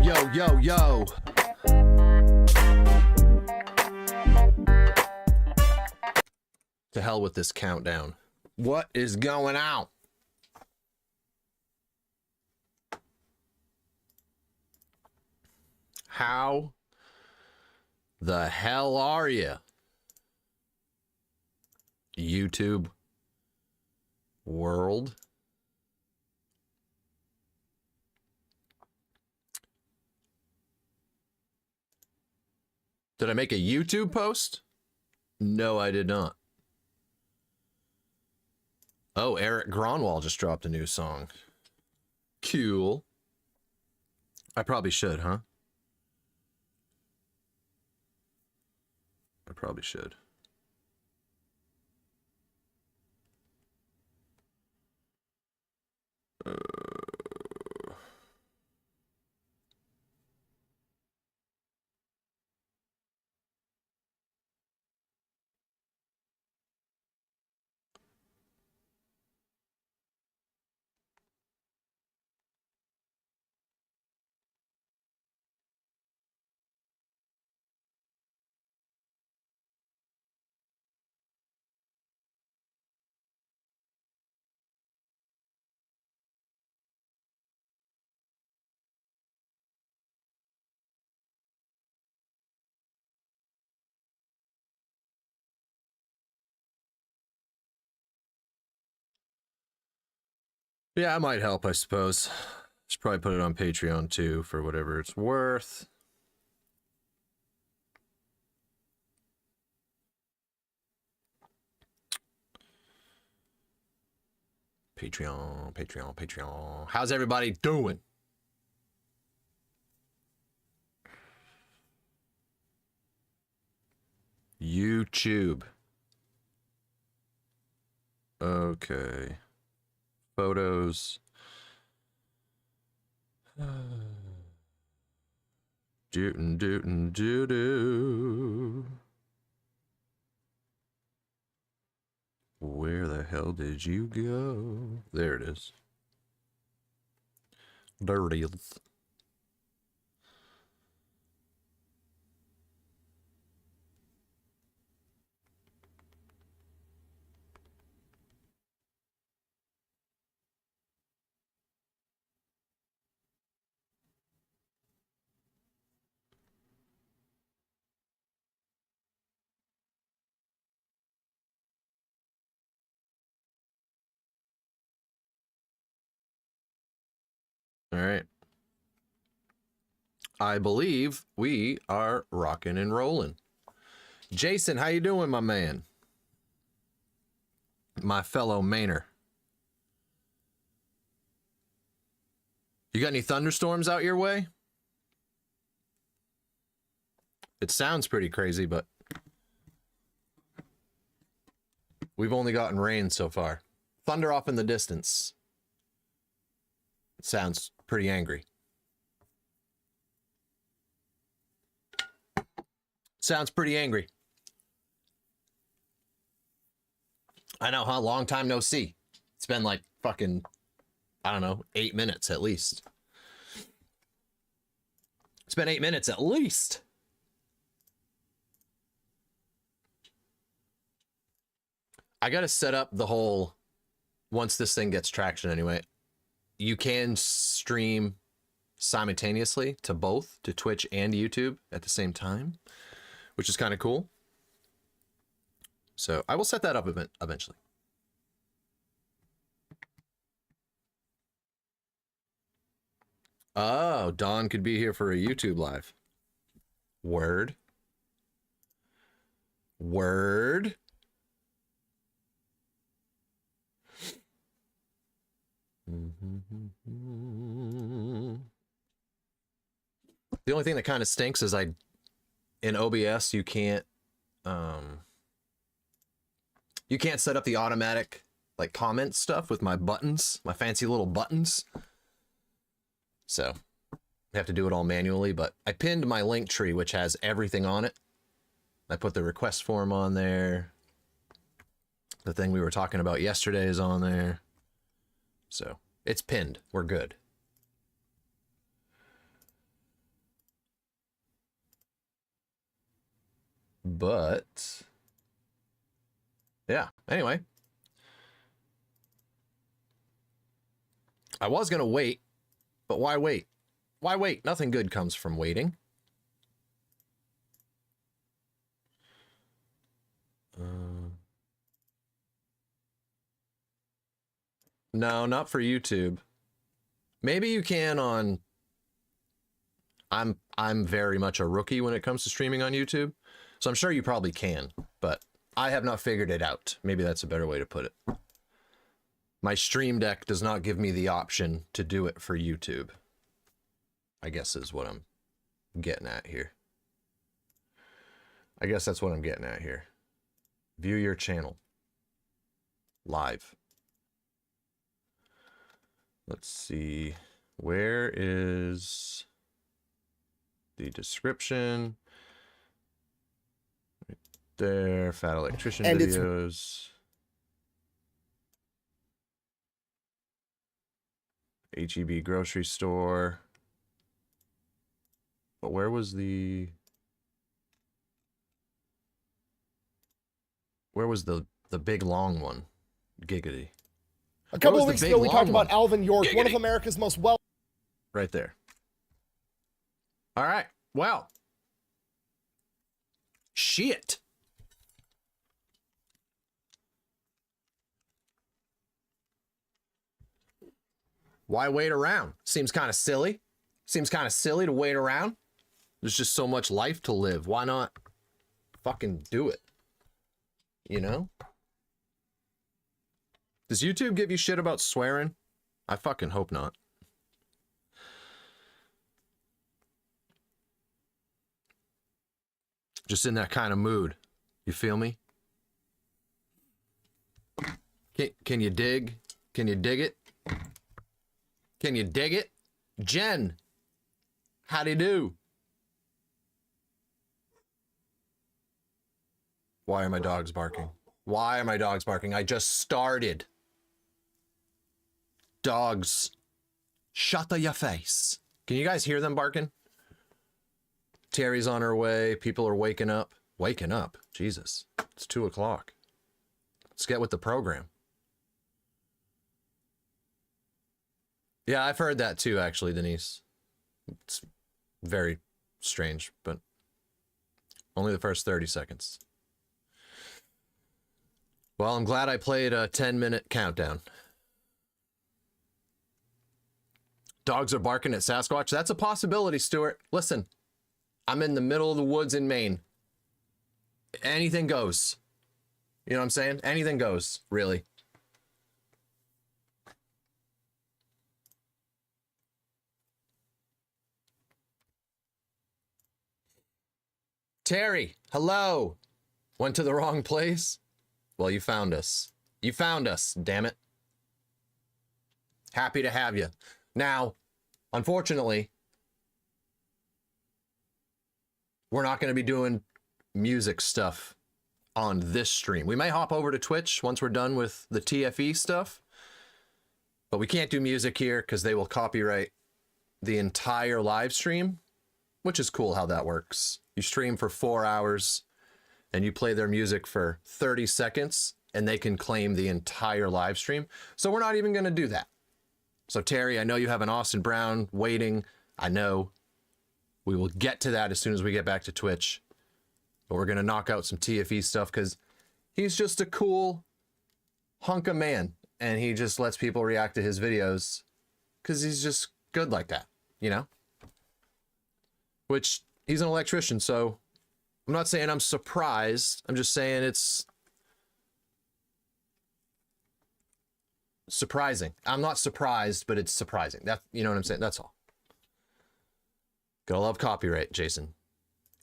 Yo, yo, yo, yo. To hell with this countdown. What is going on? How the hell are you? YouTube world. Did I make a YouTube post? No, I did not. Oh, Eric Gronwall just dropped a new song. Cool. I probably should, huh? I probably should. Yeah, I might help, I suppose. Should probably put it on Patreon too, for whatever it's worth. Patreon, Patreon, Patreon. How's everybody doing? YouTube. Okay. Photos. Dootin' dootin' doo doo. Where the hell did you go? There it is. There it is. All right. I believe we are rocking and rolling. Jason, how you doing, my man? My fellow Mainer. You got any thunderstorms out your way? It sounds pretty crazy, but we've only gotten rain so far. Thunder off in the distance. It sounds pretty angry. Sounds pretty angry. I know, huh? Long time no see. It's been like fucking, I don't know, 8 minutes at least. It's been 8 minutes at least. I gotta set up the whole, once this thing gets traction anyway, you can stream simultaneously to both, to Twitch and YouTube at the same time, which is kind of cool. So I will set that up eventually. Oh, Dawn could be here for a YouTube live. Word. Word. The only thing that kind of stinks is in OBS you can't set up the automatic like comment stuff with my buttons, my fancy little buttons. So I have to do it all manually, but I pinned my link tree, which has everything on it. I put the request form on there. The thing we were talking about yesterday is on there. So it's pinned. We're good. But yeah, anyway. I was going to wait, but why wait? Why wait? Nothing good comes from waiting. No, not for YouTube. Maybe you can on... I'm very much a rookie when it comes to streaming on YouTube, so I'm sure you probably can, but I have not figured it out. Maybe that's a better way to put it. My Stream Deck does not give me the option to do it for YouTube, I guess is what I'm getting at here. I guess that's what I'm getting at here. View your channel. Live. Let's see. Where is the description? Right there. Fat Electrician and videos. HEB grocery store. But where was the... Where was the big long one? Giggity. A couple of weeks ago, we talked about Alvin York, Giggity. one of America's most well... Right there. All right. Well. Shit. Why wait around? Seems kind of silly. Seems kind of silly to wait around. There's just so much life to live. Why not fucking do it? You know? Does YouTube give you shit about swearing? I fucking hope not. Just in that kind of mood. You feel me? Can you dig? Can you dig it? Can you dig it? Jen, howdy do? Why are my dogs barking? Why are my dogs barking? I just started. Dogs, shut your face. Can you guys hear them barking? Terry's on her way. People are waking up. Waking up? Jesus. It's 2 o'clock. Let's get with the program. Yeah, I've heard that too, actually, Denise. It's very strange, but only the first 30 seconds. Well, I'm glad I played a 10-minute countdown. Dogs are barking at Sasquatch. That's a possibility, Stuart. Listen, I'm in the middle of the woods in Maine. Anything goes. You know what I'm saying? Anything goes, really. Terry, hello. Went to the wrong place? Well, you found us. You found us, damn it. Happy to have you. Now, unfortunately, we're not going to be doing music stuff on this stream. We may hop over to Twitch once we're done with the TFE stuff, but we can't do music here because they will copyright the entire live stream, which is cool how that works. You stream for 4 hours and you play their music for 30 seconds and they can claim the entire live stream. So we're not even going to do that. So Terry, I know you have an Austin Brown waiting. I know. We will get to that as soon as we get back to Twitch. But we're going to knock out some TFE stuff because he's just a cool hunk of man. And he just lets people react to his videos because he's just good like that, you know? Which, he's an electrician, so I'm not saying I'm surprised. I'm just saying it's surprising. I'm not surprised, but it's surprising. That, you know what I'm saying? That's all. Gotta love copyright, Jason.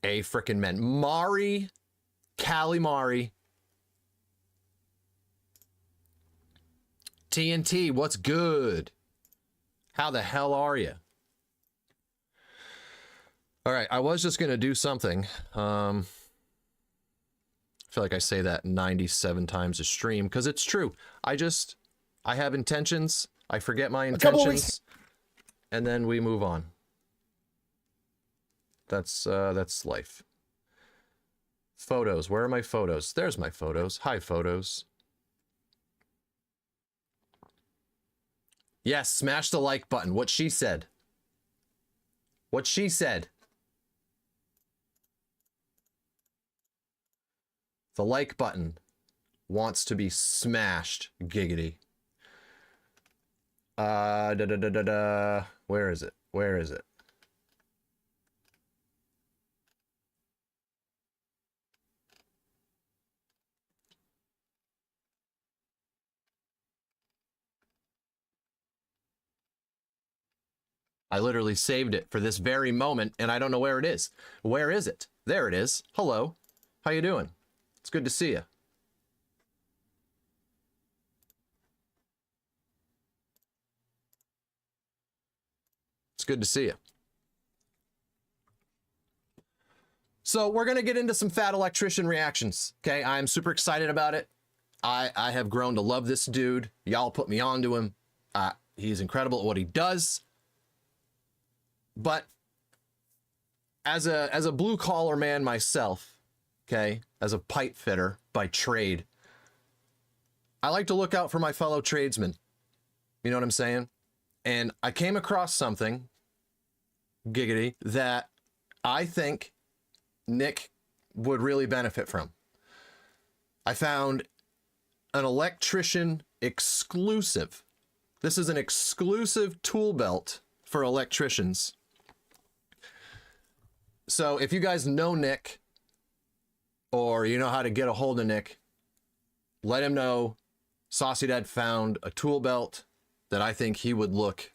A frickin' men. Mari, Calimari. TNT, what's good? How the hell are you? All right, I was just gonna do something. I feel like I say that 97 times a stream because it's true. I have intentions. I forget my intentions, and then we move on. That's life. Photos. Where are my photos? There's my photos. Hi, photos. Yes, smash the like button. What she said. What she said. The like button wants to be smashed. Giggity. Where is it? Where is it? I literally saved it for this very moment, and I don't know where it is. Where is it? There it is. Hello. How you doing? It's good to see you. It's good to see you. So we're going to get into some fat electrician reactions. Okay, I'm super excited about it. I have grown to love this dude. Y'all put me onto him. He's incredible at what he does. But as a blue collar man myself, okay, as a pipe fitter by trade, I like to look out for my fellow tradesmen. You know what I'm saying? And I came across something, giggity, that I think Nick would really benefit from. I found an Electrician exclusive. This is an exclusive tool belt for electricians. So if you guys know Nick, or you know how to get a hold of Nick, let him know SauceyDad found a tool belt that I think he would look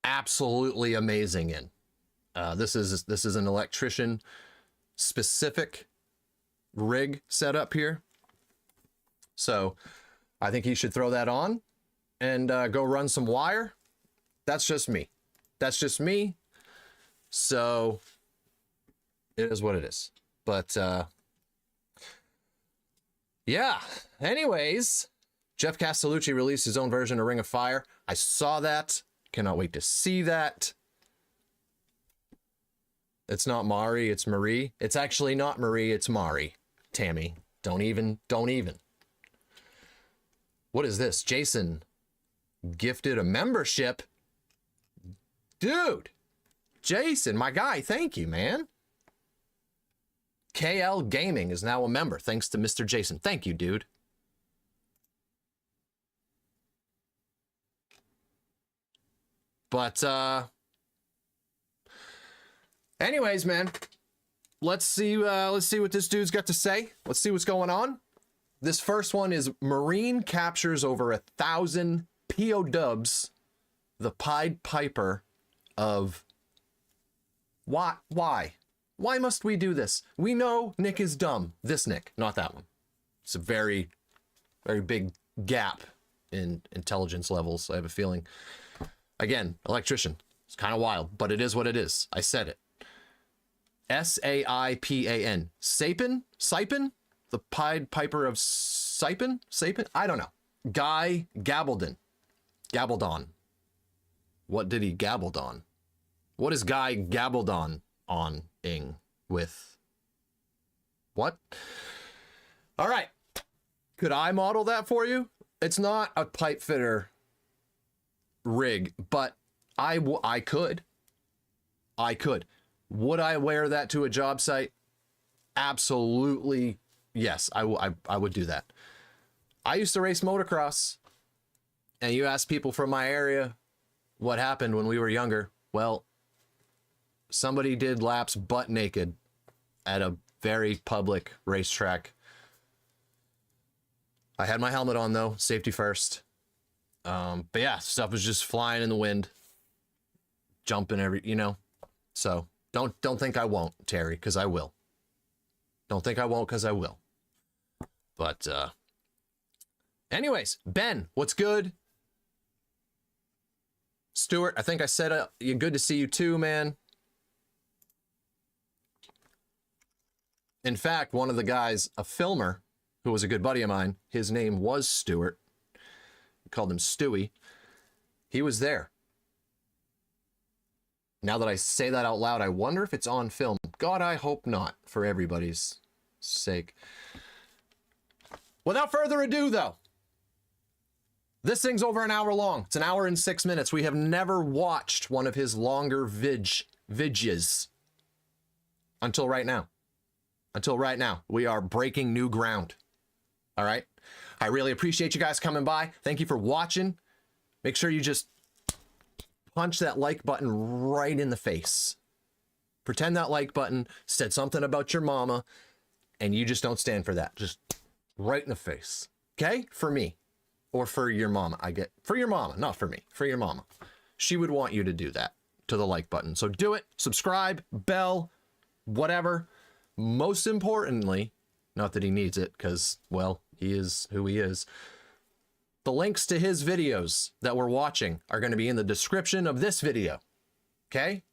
absolutely amazing in. This is an electrician specific rig setup here. So I think he should throw that on and go run some wire. That's just me. That's just me. So it is what it is. But yeah, anyways, Jeff Castellucci released his own version of Ring of Fire. I saw that. Cannot wait to see that. It's not Mari, it's Marie. It's actually not Marie, it's Mari. Tammy, don't even. What is this? Jason gifted a membership. Dude, Jason, my guy, thank you, man. KL Gaming is now a member, thanks to Mr. Jason. Thank you, dude. But, anyways, man, let's see what this dude's got to say. Let's see what's going on. This first one is Marine captures over 1,000 POWs, the Pied Piper of... Why? Why must we do this? We know Nick is dumb. This Nick, not that one. It's a very, very big gap in intelligence levels, I have a feeling. Again, electrician. It's kind of wild, but it is what it is. I said it. Saipan. Saipan? The Pied Piper of Saipan? I don't know. Guy Gabaldon. What did he Gabaldon? What is Guy Gabaldon on-ing with? What? All right. Could I model that for you? It's not a pipe fitter rig, but I could. Would I wear that to a job site? Absolutely, yes. I would do that. I used to race motocross, and you ask people from my area what happened when we were younger. Well, somebody did laps butt naked at a very public racetrack. I had my helmet on though, safety first. But yeah, stuff was just flying in the wind, jumping so don't think I won't, Terry, because I will. Don't think I won't, because I will. But anyways, Ben, what's good? Stuart, I think I said you're good to see you too, man. In fact, one of the guys, a filmer who was a good buddy of mine, his name was Stuart. We called him Stewie. He was there. Now that I say that out loud, I wonder if it's on film. God, I hope not, for everybody's sake. Without further ado, though, this thing's over an hour long. It's an hour and 6 minutes. We have never watched one of his longer vidges until right now. Until right now. We are breaking new ground. All right? I really appreciate you guys coming by. Thank you for watching. Make sure you just punch that like button right in the face. Pretend that like button said something about your mama, and you just don't stand for that. Just right in the face. Okay? For me. Or for your mama. For your mama, not for me. For your mama. She would want you to do that to the like button. So do it. Subscribe. Bell. Whatever. Most importantly, not that he needs it, because, well, he is who he is. The links to his videos that we're watching are going to be in the description of this video. Okay?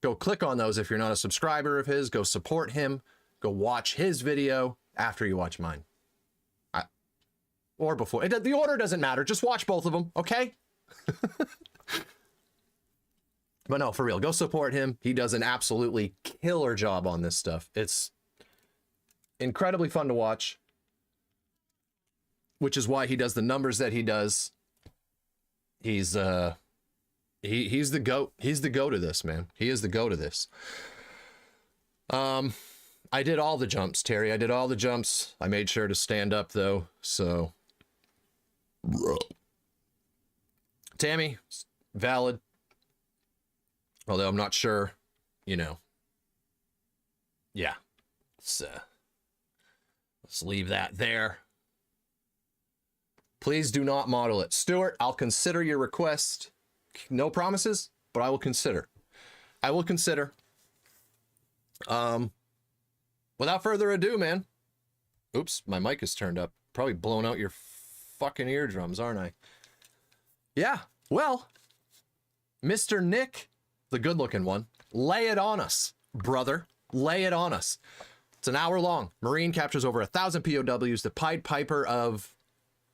Go click on those if you're not a subscriber of his. Go support him. Go watch his video after you watch mine. Or before. The order doesn't matter. Just watch both of them, okay? But no, for real. Go support him. He does an absolutely killer job on this stuff. It's incredibly fun to watch. Which is why he does the numbers that he does. He's the GOAT. He's the GOAT of this, man. He is the GOAT of this. I did all the jumps, Terry. I did all the jumps. I made sure to stand up though, so Tammy, valid. Although I'm not sure, you know. Yeah. Let's leave that there. Please do not model it. Stuart, I'll consider your request. No promises, but I will consider. I will consider. Without further ado, man. Oops, my mic is turned up. Probably blown out your fucking eardrums, aren't I? Yeah, well, Mr. Nick, the good-looking one, lay it on us, brother. Lay it on us. It's an hour long. Marine captures over 1,000 POWs. The Pied Piper of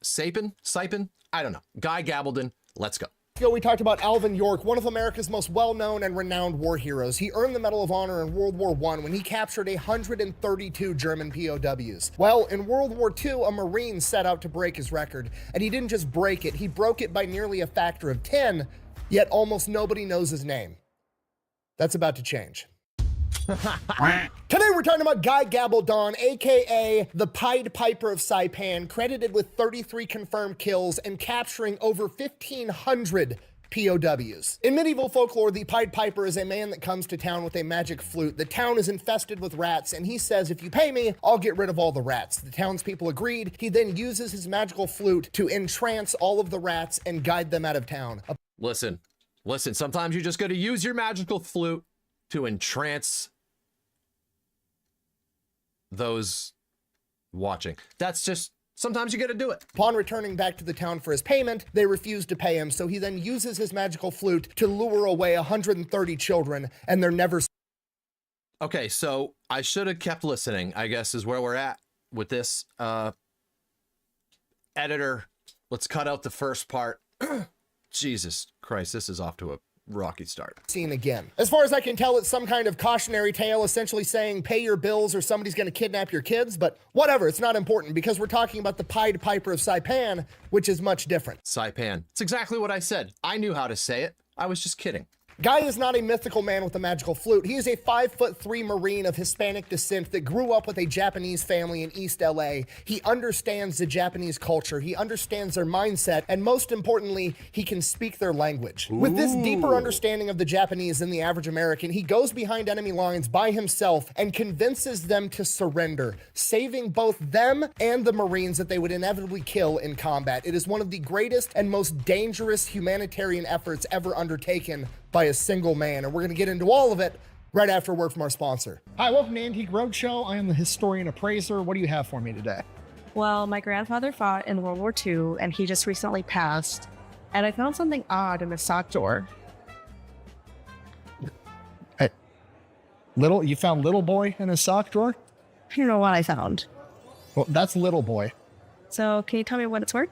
Saipan? I don't know. Guy Gabaldon. Let's go. We talked about Alvin York, one of America's most well-known and renowned war heroes. He earned the Medal of Honor in World War I when he captured 132 German POWs. Well, in World War II, a Marine set out to break his record, and he didn't just break it, he broke it by nearly a factor of 10, yet almost nobody knows his name. That's about to change. Today we're talking about Guy Gabaldon, aka the Pied Piper of Saipan, credited with 33 confirmed kills and capturing over 1,500 POWs. In medieval folklore, the Pied Piper is a man that comes to town with a magic flute. The town is infested with rats, and he says, if you pay me, I'll get rid of all the rats. The townspeople agreed. He then uses his magical flute to entrance all of the rats and guide them out of town. Listen, sometimes you just got to use your magical flute to entrance those watching. That's just, sometimes you got to do it. Upon returning back to the town for his payment, they refused to pay him, so he then uses his magical flute to lure away 130 children, and they're never... Okay, so I should have kept listening, I guess, is where we're at with this. Editor, let's cut out the first part. Jesus Christ, this is off to a rocky start. Seen again. As far as I can tell, it's some kind of cautionary tale essentially saying pay your bills or somebody's going to kidnap your kids, but whatever, it's not important because we're talking about the Pied Piper of Saipan, which is much different. Saipan. It's exactly what I said. I knew how to say it. I was just kidding. Guy is not a mythical man with a magical flute. He is a 5'3" Marine of Hispanic descent that grew up with a Japanese family in East LA. He understands the Japanese culture. He understands their mindset. And most importantly, he can speak their language. Ooh. With this deeper understanding of the Japanese than the average American, he goes behind enemy lines by himself and convinces them to surrender, saving both them and the Marines that they would inevitably kill in combat. It is one of the greatest and most dangerous humanitarian efforts ever undertaken by a single man, and we're going to get into all of it right after a word from our sponsor. Hi, welcome to Antique Roadshow. I am the historian appraiser. What do you have for me today? Well, my grandfather fought in World War II, and he just recently passed, and I found something odd in the sock drawer. You found little boy in his sock drawer? I don't know what I found. Well, that's little boy. So, can you tell me what it's worth?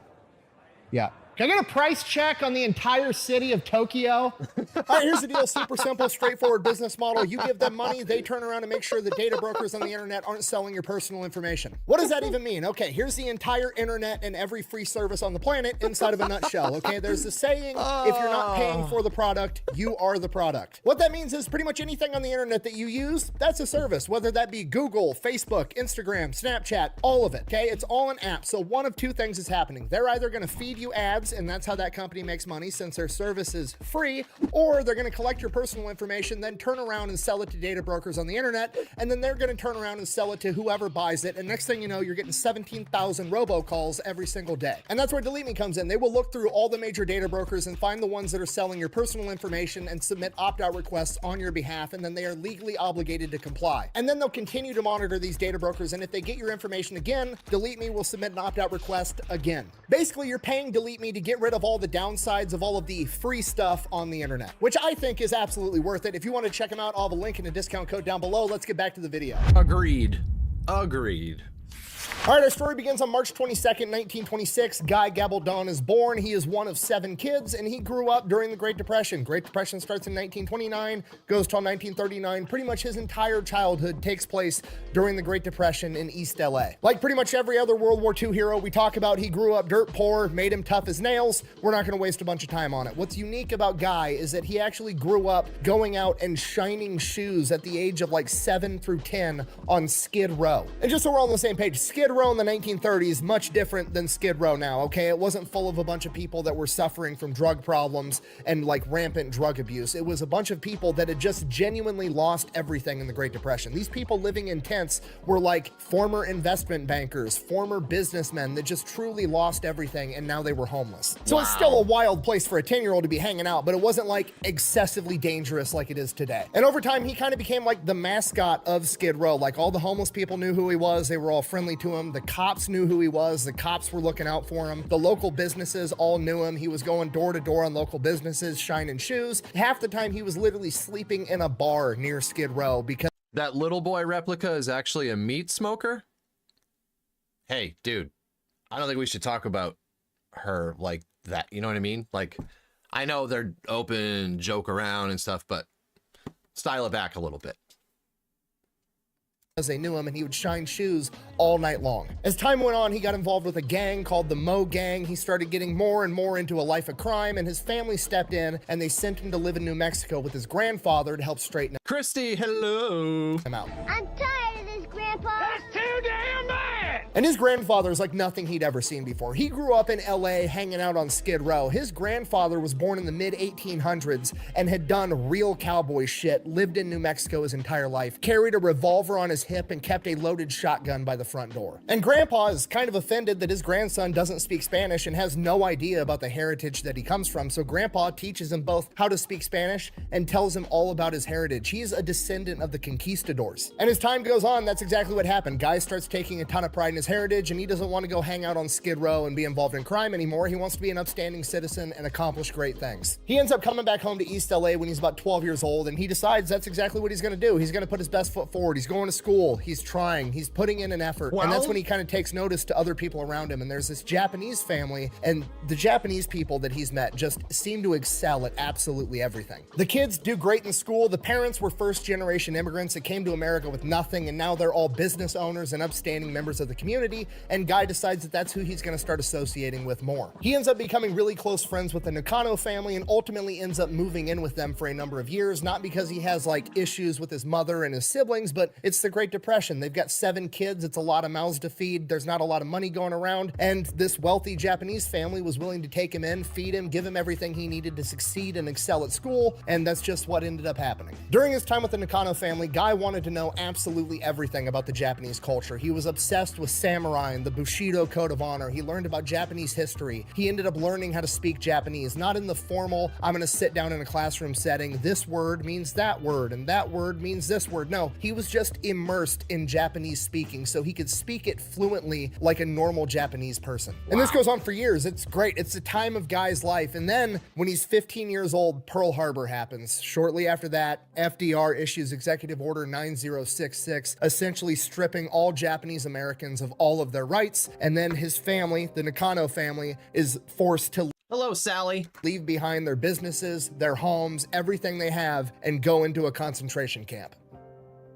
Yeah. Can I get a price check on the entire city of Tokyo? All right, here's the deal. Super simple, straightforward business model. You give them money, they turn around and make sure the data brokers on the internet aren't selling your personal information. What does that even mean? Okay, here's the entire internet and every free service on the planet inside of a nutshell, okay? There's a saying, if you're not paying for the product, you are the product. What that means is pretty much anything on the internet that you use, that's a service, whether that be Google, Facebook, Instagram, Snapchat, all of it, okay? It's all an app. So one of two things is happening. They're either gonna feed you ads, and that's how that company makes money since their service is free, or they're going to collect your personal information, then turn around and sell it to data brokers on the internet, and then they're going to turn around and sell it to whoever buys it, and next thing you know, you're getting 17,000 robocalls every single day. And that's where Delete Me comes in. They will look through all the major data brokers and find the ones that are selling your personal information and submit opt-out requests on your behalf, and then they are legally obligated to comply. And then they'll continue to monitor these data brokers, and if they get your information again, Delete Me will submit an opt-out request again. Basically, you're paying Delete Me to get rid of all the downsides of all of the free stuff on the internet, which I think is absolutely worth it. If you want to check them out, I'll have a link and a discount code down below. Let's get back to the video. Agreed. Agreed. All right, our story begins on March 22nd, 1926. Guy Gabaldon is born. He is one of 7 kids, and he grew up during the Great Depression. Great Depression starts in 1929, goes till 1939. Pretty much his entire childhood takes place during the Great Depression in East LA. Like pretty much every other World War II hero we talk about, he grew up dirt poor, made him tough as nails. We're not gonna waste a bunch of time on it. What's unique about Guy is that he actually grew up going out and shining shoes at the age of like 7 through 10 on Skid Row. And just so we're all on the same page, Skid Row in the 1930s, much different than Skid Row now, okay? It wasn't full of a bunch of people that were suffering from drug problems and like rampant drug abuse. It was a bunch of people that had just genuinely lost everything in the Great Depression. These people living in tents were like former investment bankers, former businessmen that just truly lost everything, and now they were homeless. So It's still a wild place for a 10-year-old to be hanging out, but it wasn't like excessively dangerous like it is today. And over time, he kind of became like the mascot of Skid Row. Like all the homeless people knew who he was. They were all friendly to him. The cops knew who he was. The cops were looking out for him. The local businesses all knew him. He was going door to door on local businesses, shining shoes. Half the time he was literally sleeping in a bar near Skid Row because That little boy replica is actually a meat smoker? Hey, dude, I don't think we should talk about her like that. You know what I mean? Like, I know they're open, joke around and stuff, but style it back a little bit. they knew him, and he would shine shoes all night long. As time went on, he got involved with a gang called the Mo Gang. He started getting more and more into a life of crime, and his family stepped in, and they sent him to live in New Mexico with his grandfather to help straighten Christy, hello. him out. I'm tired of this, Grandpa. That's too damn bad! And his grandfather is like nothing he'd ever seen before. He grew up in LA hanging out on Skid Row. His grandfather was born in the mid-1800s and had done real cowboy shit, lived in New Mexico his entire life, carried a revolver on his hip, and kept a loaded shotgun by the front door. And Grandpa is kind of offended that his grandson doesn't speak Spanish and has no idea about the heritage that he comes from. So Grandpa teaches him both how to speak Spanish and tells him all about his heritage. He's a descendant of the conquistadors. And as time goes on, that's exactly what happened. Guy starts taking a ton of pride in his heritage, and he doesn't want to go hang out on Skid Row and be involved in crime anymore. He wants to be an upstanding citizen and accomplish great things. He ends up coming back home to East LA when he's about 12 years old, and he decides that's exactly what he's going to do. He's going to put his best foot forward. He's going to school. He's trying. He's putting in an effort. And that's when he kind of takes notice to other people around him. And there's this Japanese family, and the Japanese people that he's met just seem to excel at absolutely everything. The kids do great in school. The parents were first-generation immigrants that came to America with nothing, and now they're all business owners and upstanding members of the community. And Guy decides that that's who he's going to start associating with more. He ends up becoming really close friends with the Nakano family and ultimately ends up moving in with them for a number of years, not because he has like issues with his mother and his siblings, but it's the Great Depression. They've got 7 kids. It's a lot of mouths to feed. There's not a lot of money going around. And this wealthy Japanese family was willing to take him in, feed him, give him everything he needed to succeed and excel at school. And that's just what ended up happening. During his time with the Nakano family, Guy wanted to know absolutely everything about the Japanese culture. He was obsessed with samurai and the Bushido code of honor. He learned about Japanese history. He ended up learning how to speak Japanese, not in the formal, I'm going to sit down in a classroom setting, this word means that word, and that word means this word. No, he was just immersed in Japanese speaking, so he could speak it fluently like a normal Japanese person. And this goes on for years. It's great. It's the time of Guy's life. And then when he's 15 years old, Pearl Harbor happens. Shortly after that, FDR issues Executive Order 9066, essentially stripping all Japanese Americans of all of their rights. And then his family, the Nakano family, is forced to Hello, Sally. leave behind their businesses, their homes, everything they have, and go into a concentration camp.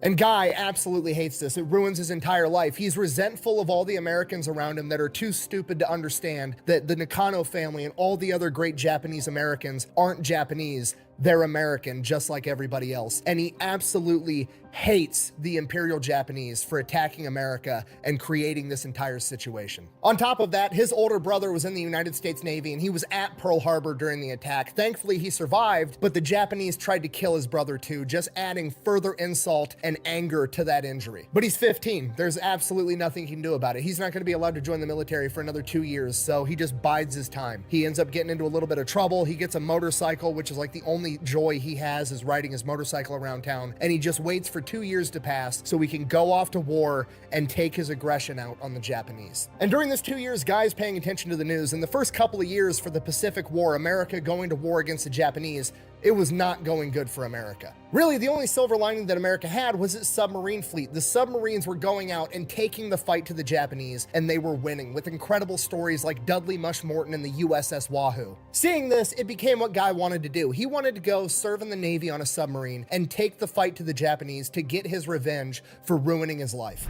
And Guy absolutely hates this. It ruins his entire life. He's resentful of all the Americans around him that are too stupid to understand that the Nakano family and all the other great Japanese Americans aren't Japanese. They're American, just like everybody else. And he absolutely hates the Imperial Japanese for attacking America and creating this entire situation. On top of that, his older brother was in the United States Navy and he was at Pearl Harbor during the attack. Thankfully, he survived, but the Japanese tried to kill his brother too, just adding further insult and anger to that injury. But he's 15. There's absolutely nothing he can do about it. He's not going to be allowed to join the military for another 2 years, so he just bides his time. He ends up getting into a little bit of trouble. He gets a motorcycle, which is like the only joy he has is riding his motorcycle around town, and he just waits for 2 years to pass so he can go off to war and take his aggression out on the Japanese. And during this 2 years, Guy's paying attention to the news. In the first couple of years for the Pacific War, America going to war against the Japanese, it was not going good for America. Really, the only silver lining that America had was its submarine fleet. The submarines were going out and taking the fight to the Japanese, and they were winning with incredible stories like Dudley Mush-Morton and the USS Wahoo. Seeing this, it became what Guy wanted to do. He wanted to go serve in the Navy on a submarine and take the fight to the Japanese to get his revenge for ruining his life.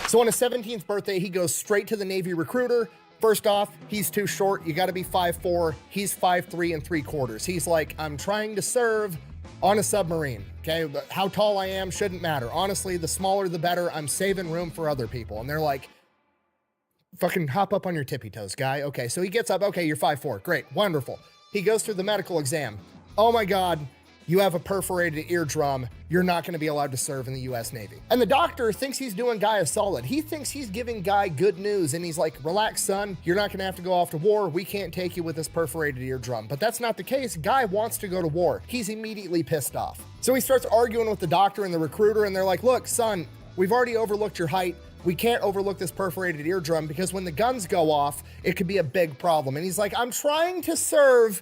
So on his 17th birthday, he goes straight to the Navy recruiter. First off, he's too short. You got to be 5'4". He's 5'3 3/4". He's like, I'm trying to serve on a submarine. Okay, but how tall I am shouldn't matter. Honestly, the smaller the better. I'm saving room for other people. And they're like, fucking hop up on your tippy toes, Guy. Okay, so he gets up. Okay, you're 5'4". Great, wonderful. He goes through the medical exam. Oh my God, you have a perforated eardrum. You're not going to be allowed to serve in the US Navy. And the doctor thinks he's doing Guy a solid. He thinks he's giving Guy good news, and he's like, relax, son. You're not going to have to go off to war. We can't take you with this perforated eardrum. But that's not the case. Guy wants to go to war. He's immediately pissed off. So he starts arguing with the doctor and the recruiter, and they're like, look, son, we've already overlooked your height. We can't overlook this perforated eardrum because when the guns go off, it could be a big problem. And he's like, I'm trying to serve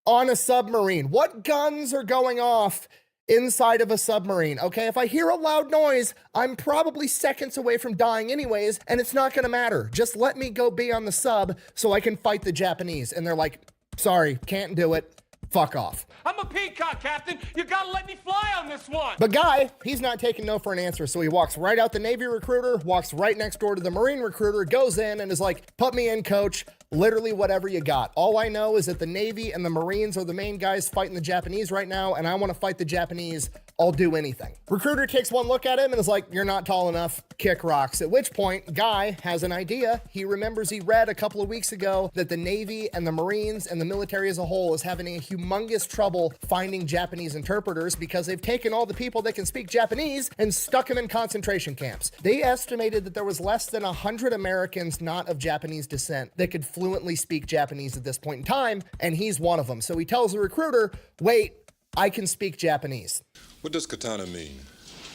on a submarine. What guns are going off inside of a submarine? Okay, if I hear a loud noise, I'm probably seconds away from dying anyways, and it's not gonna matter. Just let me go be on the sub so I can fight the Japanese. And they're like, sorry, can't do it. Fuck off. I'm a peacock, Captain. You gotta let me fly on this one. But Guy, he's not taking no for an answer, so he walks right out the Navy recruiter, walks right next door to the Marine recruiter, goes in and is like, put me in, coach. Literally whatever you got. All I know is that the Navy and the Marines are the main guys fighting the Japanese right now, and I want to fight the Japanese. I'll do anything. Recruiter takes one look at him and is like, you're not tall enough, kick rocks. At which point, Guy has an idea. He remembers he read a couple of weeks ago that the Navy and the Marines and the military as a whole is having a humongous trouble finding Japanese interpreters because they've taken all the people that can speak Japanese and stuck them in concentration camps. They estimated that there was less than 100 Americans not of Japanese descent that could fluently speak Japanese at this point in time, and he's one of them. So he tells the recruiter, wait, I can speak Japanese. What does katana mean?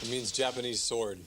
It means Japanese sword.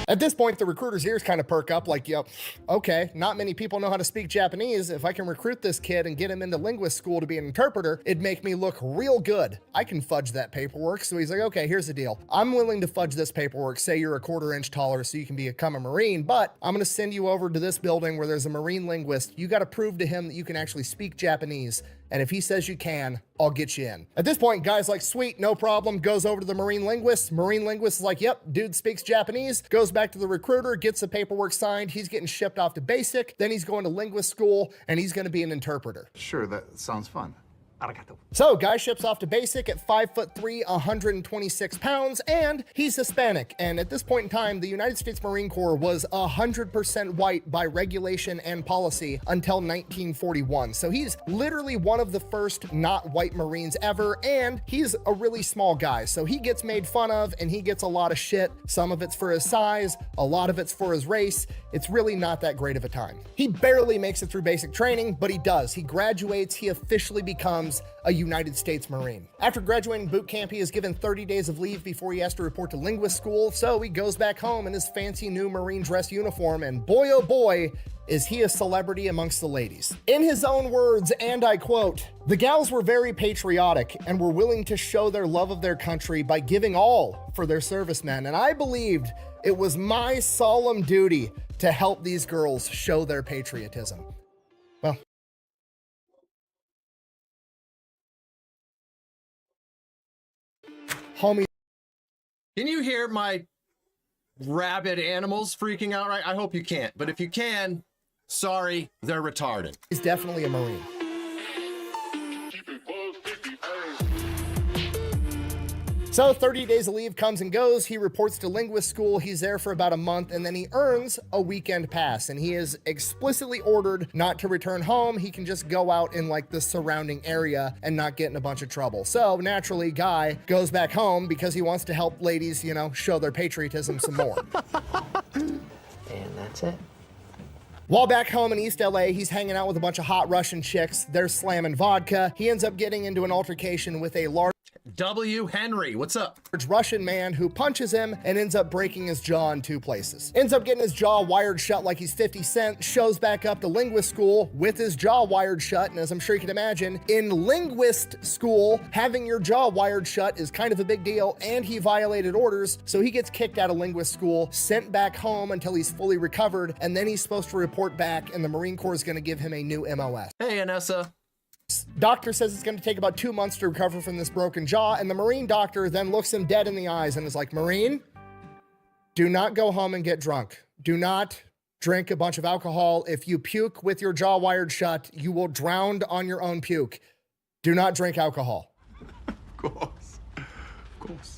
At this point, the recruiter's ears kind of perk up like, yep, okay, not many people know how to speak Japanese. If I can recruit this kid and get him into linguist school to be an interpreter, it'd make me look real good. I can fudge that paperwork. So he's like, okay, here's the deal. I'm willing to fudge this paperwork. Say you're a 1/4 inch taller so you can become a Marine, but I'm going to send you over to this building where there's a Marine linguist. You got to prove to him that you can actually speak Japanese. And if he says you can, I'll get you in. At this point, Guy's like, sweet, no problem. Goes over to the Marine linguist. Marine linguist is like, yep, dude speaks Japanese. Goes back to the recruiter, gets the paperwork signed. He's getting shipped off to basic. Then he's going to linguist school, and he's going to be an interpreter. Sure, that sounds fun. Arigato. So Guy ships off to basic at 5'3", 126 pounds, and he's Hispanic. And at this point in time, the United States Marine Corps was 100% white by regulation and policy until 1941. So he's literally one of the first not white Marines ever, and he's a really small guy. So he gets made fun of, and he gets a lot of shit. Some of it's for his size, a lot of it's for his race. It's really not that great of a time. He barely makes it through basic training, but he does. He graduates, he officially becomes a United States Marine. After graduating boot camp, he is given 30 days of leave before he has to report to linguist school, so he goes back home in his fancy new Marine dress uniform, and boy oh boy, is he a celebrity amongst the ladies. In his own words, and I quote, "The gals were very patriotic and were willing to show their love of their country by giving all for their servicemen, and I believed It was my solemn duty to help these girls show their patriotism. Well, homie. Can you hear my rabid animals freaking out right? I hope you can't, but if you can, sorry, they're retarded. He's definitely a Marine. So 30 days of leave comes and goes. He reports to linguist school. He's there for about a month, and then he earns a weekend pass, and he is explicitly ordered not to return home. He can just go out in like the surrounding area and not get in a bunch of trouble. So naturally, Guy goes back home because he wants to help ladies, you know, show their patriotism some more. And that's it. While back home in East LA, he's hanging out with a bunch of hot Russian chicks. They're slamming vodka. He ends up getting into an altercation with a large W. Henry, what's up? Russian man who punches him and ends up breaking his jaw in 2 places. Ends up getting his jaw wired shut like he's 50 Cent, shows back up to linguist school with his jaw wired shut, and as I'm sure you can imagine, in linguist school, having your jaw wired shut is kind of a big deal, and he violated orders, so he gets kicked out of linguist school, sent back home until he's fully recovered, and then he's supposed to report back, and the Marine Corps is going to give him a new MOS. Hey, Anessa. Doctor says it's going to take about 2 months to recover from this broken jaw, and the Marine doctor then looks him dead in the eyes and is like, Marine, do not go home and get drunk. Do not drink a bunch of alcohol. If you puke with your jaw wired shut, you will drown on your own puke. Do not drink alcohol. Of course. Of course.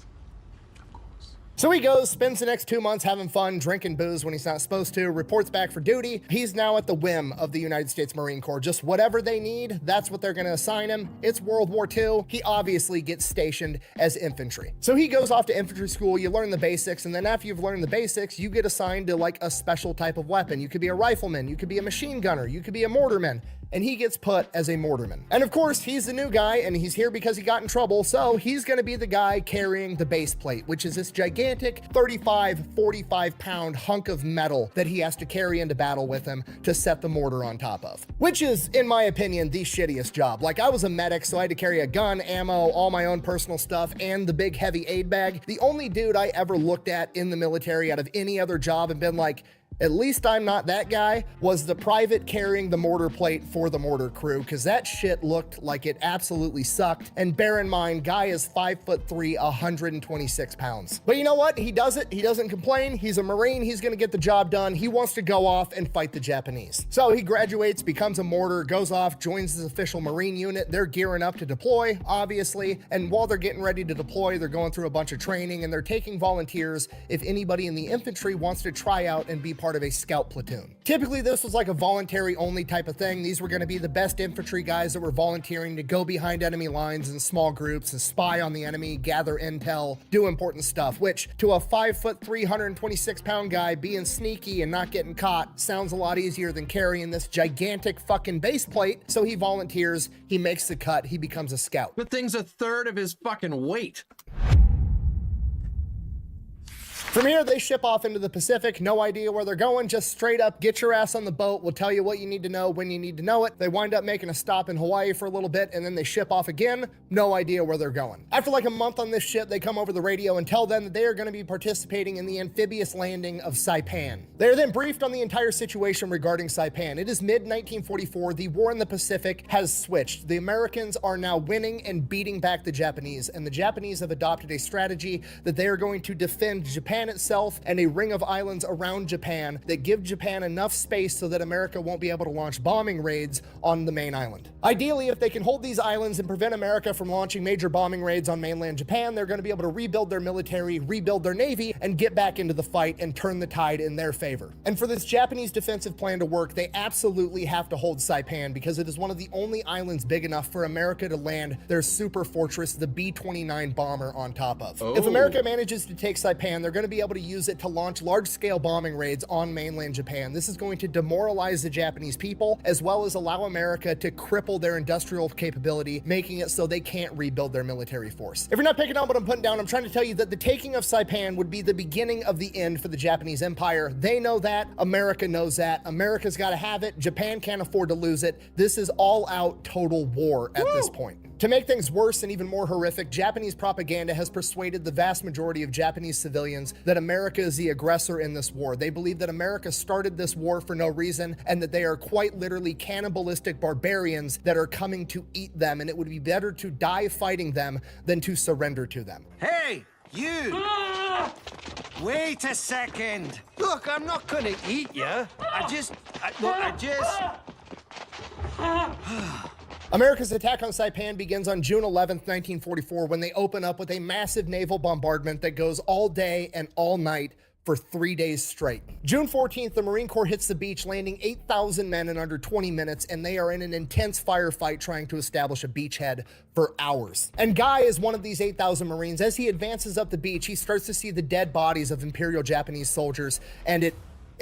So he goes, spends the next 2 months having fun, drinking booze when he's not supposed to, reports back for duty. He's now at the whim of the United States Marine Corps. Just whatever they need, that's what they're gonna assign him. It's World War II. He obviously gets stationed as infantry. So he goes off to infantry school, you learn the basics, and then after you've learned the basics, you get assigned to like a special type of weapon. You could be a rifleman, you could be a machine gunner, you could be a mortarman, and he gets put as a mortarman. And of course, he's the new guy, and he's here because he got in trouble, so he's gonna be the guy carrying the base plate, which is this gigantic 35, 45-pound hunk of metal that he has to carry into battle with him to set the mortar on top of. Which is, in my opinion, the shittiest job. Like, I was a medic, so I had to carry a gun, ammo, all my own personal stuff, and the big heavy aid bag. The only dude I ever looked at in the military out of any other job and been like, at least I'm not that guy, was the private carrying the mortar plate for the mortar crew, because that shit looked like it absolutely sucked. And bear in mind, Guy is 5'3", 126 pounds. But you know what? He does it. He doesn't complain. He's a Marine. He's gonna get the job done. He wants to go off and fight the Japanese. So he graduates, becomes a mortar, goes off, joins his official Marine unit. They're gearing up to deploy, obviously. And while they're getting ready to deploy, they're going through a bunch of training, and they're taking volunteers if anybody in the infantry wants to try out and be part of a scout platoon. Typically, this was like a voluntary only type of thing. These were going to be the best infantry guys that were volunteering to go behind enemy lines in small groups and spy on the enemy, gather intel, do important stuff, which to a 5'3", 126-pound guy, being sneaky and not getting caught sounds a lot easier than carrying this gigantic fucking base plate. So he volunteers, he makes the cut, he becomes a scout. The thing's a third of his fucking weight. From here, they ship off into the Pacific, no idea where they're going, just straight up, get your ass on the boat, we'll tell you what you need to know when you need to know it. They wind up making a stop in Hawaii for a little bit, and then they ship off again, no idea where they're going. After like a month on this ship, they come over the radio and tell them that they are going to be participating in the amphibious landing of Saipan. They are then briefed on the entire situation regarding Saipan. It is mid-1944, the war in the Pacific has switched. The Americans are now winning and beating back the Japanese, and the Japanese have adopted a strategy that they are going to defend Japan itself and a ring of islands around Japan that give Japan enough space so that America won't be able to launch bombing raids on the main island. Ideally, if they can hold these islands and prevent America from launching major bombing raids on mainland Japan, they're going to be able to rebuild their military, rebuild their navy, and get back into the fight and turn the tide in their favor. And for this Japanese defensive plan to work, they absolutely have to hold Saipan because it is one of the only islands big enough for America to land their super fortress, the B-29 bomber, on top of. If America manages to take Saipan, they're going to be able to use it to launch large-scale bombing raids on mainland Japan. This is going to demoralize the Japanese people, as well as allow America to cripple their industrial capability, making it so they can't rebuild their military force. If you're not picking up what I'm putting down, I'm trying to tell you that the taking of Saipan would be the beginning of the end for the Japanese Empire. They know that. America knows that. America's got to have it. Japan can't afford to lose it. This is all-out total war at this point. To make things worse and even more horrific, Japanese propaganda has persuaded the vast majority of Japanese civilians that America is the aggressor in this war. They believe that America started this war for no reason and that they are quite literally cannibalistic barbarians that are coming to eat them, and it would be better to die fighting them than to surrender to them. Hey, you! Wait a second. Look, I'm not gonna eat you. America's attack on Saipan begins on June 11th, 1944, when they open up with a massive naval bombardment that goes all day and all night for 3 days straight. June 14th, the Marine Corps hits the beach, landing 8,000 men in under 20 minutes, and they are in an intense firefight trying to establish a beachhead for hours. And Guy is one of these 8,000 Marines. As he advances up the beach, he starts to see the dead bodies of Imperial Japanese soldiers, and it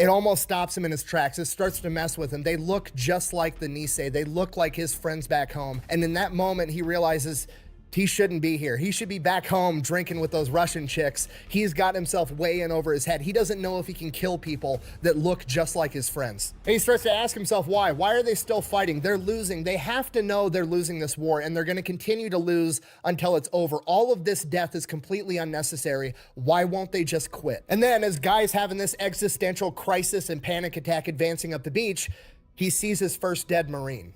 almost stops him in his tracks. It starts to mess with him. They look just like the Nisei. They look like his friends back home. And in that moment, he realizes he shouldn't be here. He should be back home drinking with those Russian chicks. He's got himself way in over his head. He doesn't know if he can kill people that look just like his friends. And he starts to ask himself why. Why are they still fighting? They're losing. They have to know they're losing this war, and they're going to continue to lose until it's over. All of this death is completely unnecessary. Why won't they just quit? And then as Guy's having this existential crisis and panic attack advancing up the beach, he sees his first dead Marine.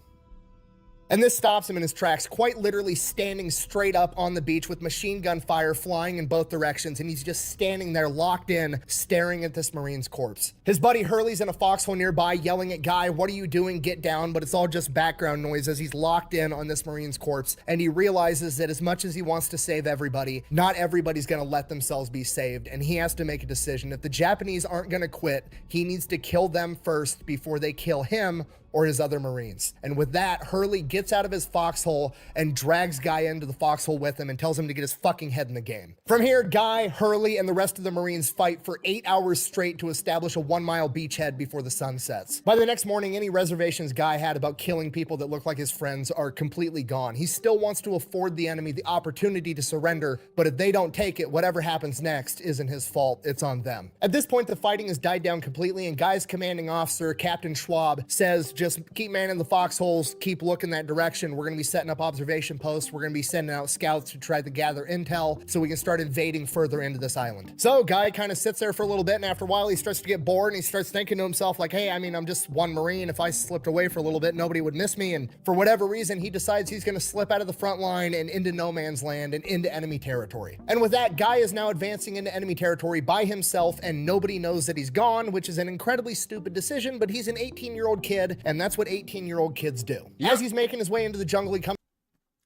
And this stops him in his tracks, quite literally standing straight up on the beach with machine gun fire flying in both directions, and he's just standing there locked in, staring at this Marine's corpse. His buddy Hurley's in a foxhole nearby, yelling at Guy, "What are you doing? Get down," but it's all just background noise as he's locked in on this Marine's corpse, and he realizes that as much as he wants to save everybody, not everybody's gonna let themselves be saved, and he has to make a decision. If the Japanese aren't gonna quit, he needs to kill them first before they kill him or his other Marines. And with that, Hurley gets out of his foxhole and drags Guy into the foxhole with him and tells him to get his fucking head in the game. From here, Guy, Hurley, and the rest of the Marines fight for 8 hours straight to establish a 1-mile beachhead before the sun sets. By the next morning, any reservations Guy had about killing people that look like his friends are completely gone. He still wants to afford the enemy the opportunity to surrender, but if they don't take it, whatever happens next isn't his fault, it's on them. At this point, the fighting has died down completely, and Guy's commanding officer, Captain Schwab, says, just keep manning the foxholes, keep looking that direction. We're going to be setting up observation posts. We're going to be sending out scouts to try to gather intel so we can start invading further into this island. So Guy kind of sits there for a little bit, and after a while he starts to get bored, and he starts thinking to himself like, hey, I mean, I'm just one Marine. If I slipped away for a little bit, nobody would miss me. And for whatever reason, he decides he's going to slip out of the front line and into no man's land and into enemy territory. And with that, Guy is now advancing into enemy territory by himself, and nobody knows that he's gone, which is an incredibly stupid decision, but he's an 18-year-old kid, and that's what 18-year-old kids do. Yep. As he's making his way into the jungle, he comes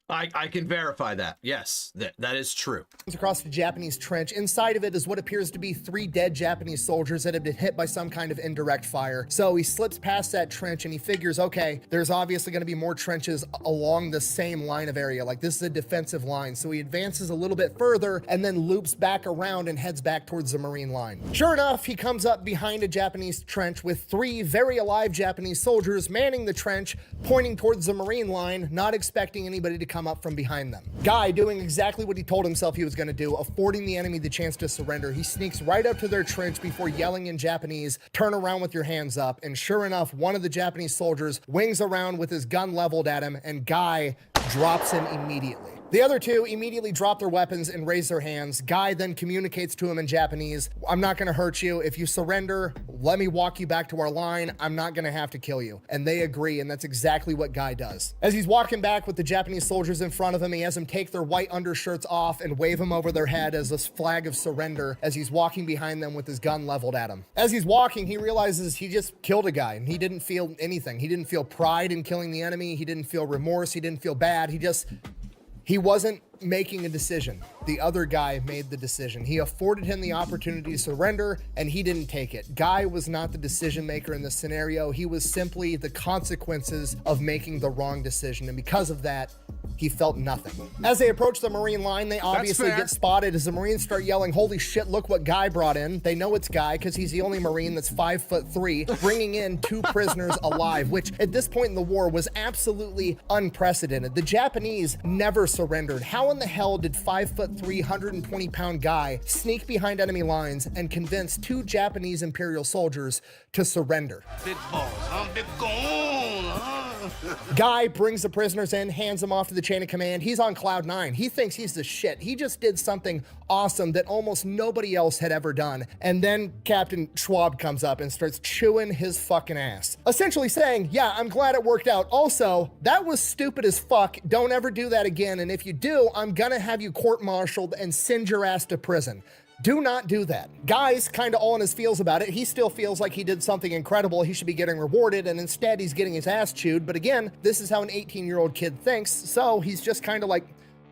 I can verify that. Yes, that is true. Across the Japanese trench. Inside of it is what appears to be 3 dead Japanese soldiers that have been hit by some kind of indirect fire. So he slips past that trench and he figures, okay, there's obviously going to be more trenches along the same line of area. Like, this is a defensive line. So he advances a little bit further and then loops back around and heads back towards the Marine line. Sure enough, he comes up behind a Japanese trench with 3 very alive Japanese soldiers manning the trench, pointing towards the Marine line, not expecting anybody to come up from behind them. Guy, doing exactly what he told himself he was going to do, affording the enemy the chance to surrender, he sneaks right up to their trench before yelling in Japanese, "Turn around with your hands up." And sure enough, one of the Japanese soldiers wings around with his gun leveled at him, and Guy drops him immediately. The other 2 immediately drop their weapons and raise their hands. Guy then communicates to him in Japanese, "I'm not going to hurt you. If you surrender, let me walk you back to our line. I'm not going to have to kill you." And they agree, and that's exactly what Guy does. As he's walking back with the Japanese soldiers in front of him, he has them take their white undershirts off and wave them over their head as a flag of surrender as he's walking behind them with his gun leveled at him. As he's walking, he realizes he just killed a guy, and he didn't feel anything. He didn't feel pride in killing the enemy. He didn't feel remorse. He didn't feel bad. He wasn't making a decision. The other guy made the decision. He afforded him the opportunity to surrender, and he didn't take it. Guy was not the decision maker in this scenario. He was simply the consequences of making the wrong decision, and because of that, he felt nothing. As they approach the Marine line, they obviously get spotted as the Marines start yelling, "Holy shit, look what Guy brought in." They know it's Guy because he's the only Marine that's 5'3", bringing in 2 prisoners alive, which at this point in the war was absolutely unprecedented. The Japanese never surrendered. How in the hell did 5'3", 120-pound Guy sneak behind enemy lines and convince 2 Japanese Imperial soldiers to surrender? Big balls, huh? Big gone, huh? Guy brings the prisoners in, hands them off to the chain of command. He's on cloud 9. He thinks he's the shit. He just did something awesome that almost nobody else had ever done. And then Captain Schwab comes up and starts chewing his fucking ass, essentially saying, yeah, I'm glad it worked out. Also, that was stupid as fuck. Don't ever do that again. And if you do, I'm gonna have you court-martialed and send your ass to prison. Do not do that. Guy's kind of all in his feels about it. He still feels like he did something incredible. He should be getting rewarded, and instead he's getting his ass chewed. But again, this is how an 18-year-old kid thinks, so he's just kind of like,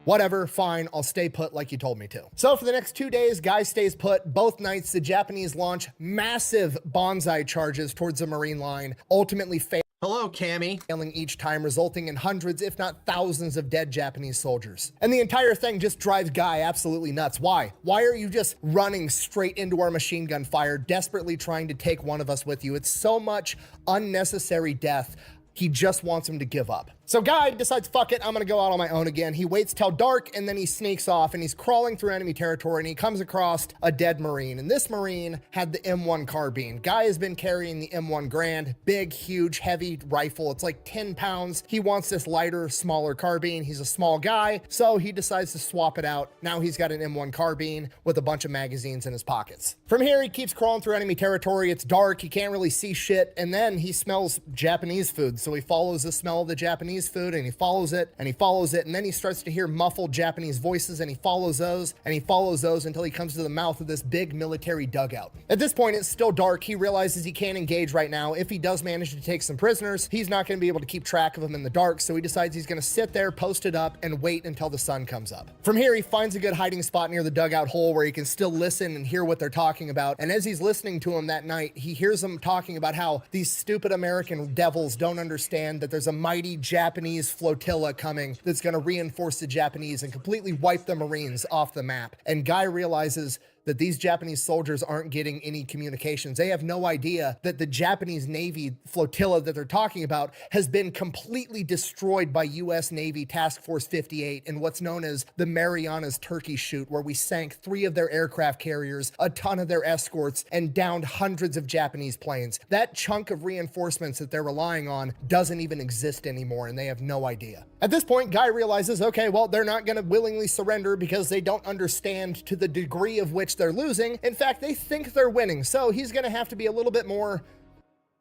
whatever, fine, I'll stay put like you told me to. So for the next 2 days, Guy stays put. Both nights, the Japanese launch massive bonsai charges towards the Marine line, ultimately Hello, Cammy. failing each time, resulting in hundreds, if not thousands, of dead Japanese soldiers. And the entire thing just drives Guy absolutely nuts. Why? Why are you just running straight into our machine gun fire, desperately trying to take one of us with you? It's so much unnecessary death. He just wants him to give up. So Guy decides, fuck it, I'm gonna go out on my own again. He waits till dark and then he sneaks off and he's crawling through enemy territory and he comes across a dead Marine. And this Marine had the M1 carbine. Guy has been carrying the M1 Grand, big, huge, heavy rifle. It's like 10 pounds. He wants this lighter, smaller carbine. He's a small guy, so he decides to swap it out. Now he's got an M1 carbine with a bunch of magazines in his pockets. From here, he keeps crawling through enemy territory. It's dark, he can't really see shit, and then he smells Japanese food. So he follows the smell of the Japanese food and he follows it and he follows it, and then he starts to hear muffled Japanese voices and he follows those and he follows those until he comes to the mouth of this big military dugout. At this point, it's still dark. He realizes he can't engage right now. If he does manage to take some prisoners, he's not going to be able to keep track of them in the dark, so he decides he's going to sit there, post it up, and wait until the sun comes up. From here, he finds a good hiding spot near the dugout hole where he can still listen and hear what they're talking about, and as he's listening to them that night, he hears them talking about how these stupid American devils don't understand that there's a mighty Japanese flotilla coming that's going to reinforce the Japanese and completely wipe the Marines off the map. And Guy realizes that these Japanese soldiers aren't getting any communications. They have no idea that the Japanese Navy flotilla that they're talking about has been completely destroyed by US Navy Task Force 58 in what's known as the Marianas Turkey Shoot, where we sank 3 of their aircraft carriers, a ton of their escorts, and downed hundreds of Japanese planes. That chunk of reinforcements that they're relying on doesn't even exist anymore, and they have no idea. At this point, Guy realizes, okay, well, they're not going to willingly surrender because they don't understand to the degree of which they're losing. In fact, they think they're winning, so he's going to have to be a little bit more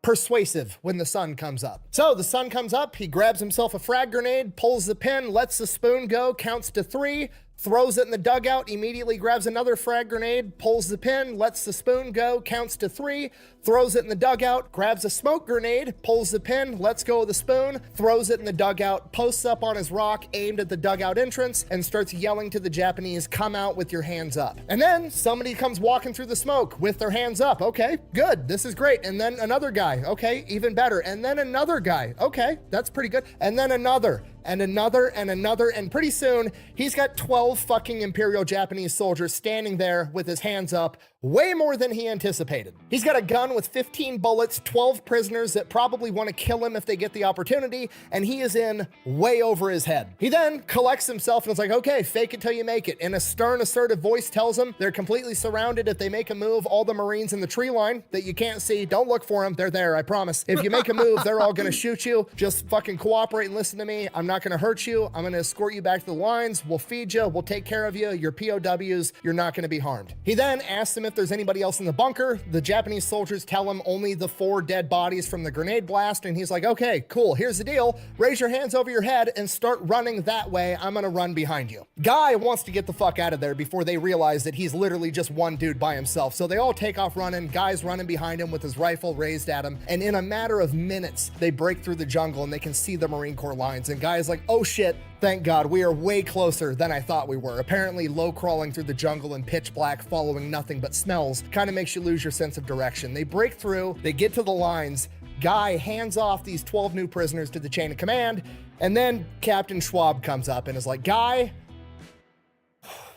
persuasive when the sun comes up. So the sun comes up, he grabs himself a frag grenade, pulls the pin, lets the spoon go, counts to 3, throws it in the dugout, immediately grabs another frag grenade, pulls the pin, lets the spoon go, counts to 3, throws it in the dugout, grabs a smoke grenade, pulls the pin, lets go of the spoon, throws it in the dugout, posts up on his rock aimed at the dugout entrance, and starts yelling to the Japanese, come out with your hands up. And then somebody comes walking through the smoke with their hands up. Okay, good, this is great. And then another guy, okay, even better. And then another guy, okay, that's pretty good. And then another, and another, and another, and pretty soon he's got 12 fucking Imperial Japanese soldiers standing there with his hands up, way more than he anticipated. He's got a gun with 15 bullets, 12 prisoners that probably want to kill him if they get the opportunity, and he is in way over his head. He then collects himself and is like, okay, fake it till you make it. And a stern, assertive voice tells him they're completely surrounded. If they make a move, all the Marines in the tree line that you can't see, don't look for them, they're there, I promise. If you make a move, they're all gonna shoot you. Just fucking cooperate and listen to me. I'm not gonna hurt you. I'm gonna escort you back to the lines. We'll feed you, we'll take care of you. You're POWs, you're not gonna be harmed. He then asks them if there's anybody else in the bunker. The Japanese soldiers tell him only the 4 dead bodies from the grenade blast, and he's like, okay, cool, here's the deal. Raise your hands over your head and start running that way. I'm gonna run behind you. Guy wants to get the fuck out of there before they realize that he's literally just one dude by himself. So they all take off running. Guy's running behind him with his rifle raised at him, and in a matter of minutes, they break through the jungle and they can see the Marine Corps lines, and Guy's like, oh shit, thank God, we are way closer than I thought we were. Apparently, low crawling through the jungle in pitch black, following nothing but smells, kind of makes you lose your sense of direction. They break through, they get to the lines. Guy hands off these 12 new prisoners to the chain of command, and then Captain Schwab comes up and is like, Guy,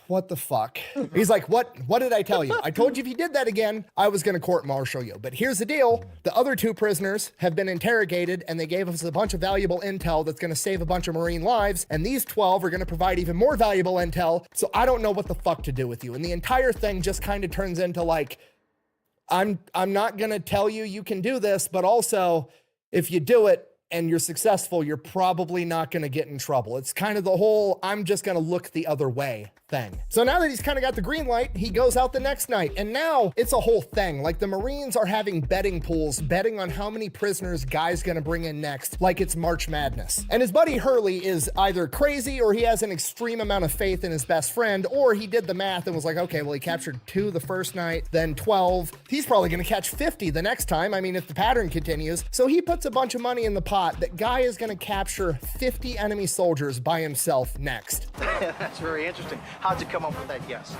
what the fuck? He's like, what did I tell you? I told you if you did that again, I was gonna court-martial you. But here's the deal. The other 2 prisoners have been interrogated and they gave us a bunch of valuable intel that's gonna save a bunch of Marine lives. And these 12 are gonna provide even more valuable intel. So I don't know what the fuck to do with you. And the entire thing just kind of turns into like, I'm not gonna tell you you can do this, but also if you do it, and you're successful, you're probably not going to get in trouble. It's kind of the whole, I'm just going to look the other way thing. So now that he's kind of got the green light, he goes out the next night, and now it's a whole thing. Like, the Marines are having betting pools, betting on how many prisoners Guy's going to bring in next, like it's March Madness. And his buddy Hurley is either crazy, or he has an extreme amount of faith in his best friend, or he did the math and was like, okay, well, he captured 2 the first night, then 12. He's probably going to catch 50 the next time. I mean, if the pattern continues. So he puts a bunch of money in the pot that Guy is going to capture 50 enemy soldiers by himself next. That's very interesting. How'd you come up with that guess?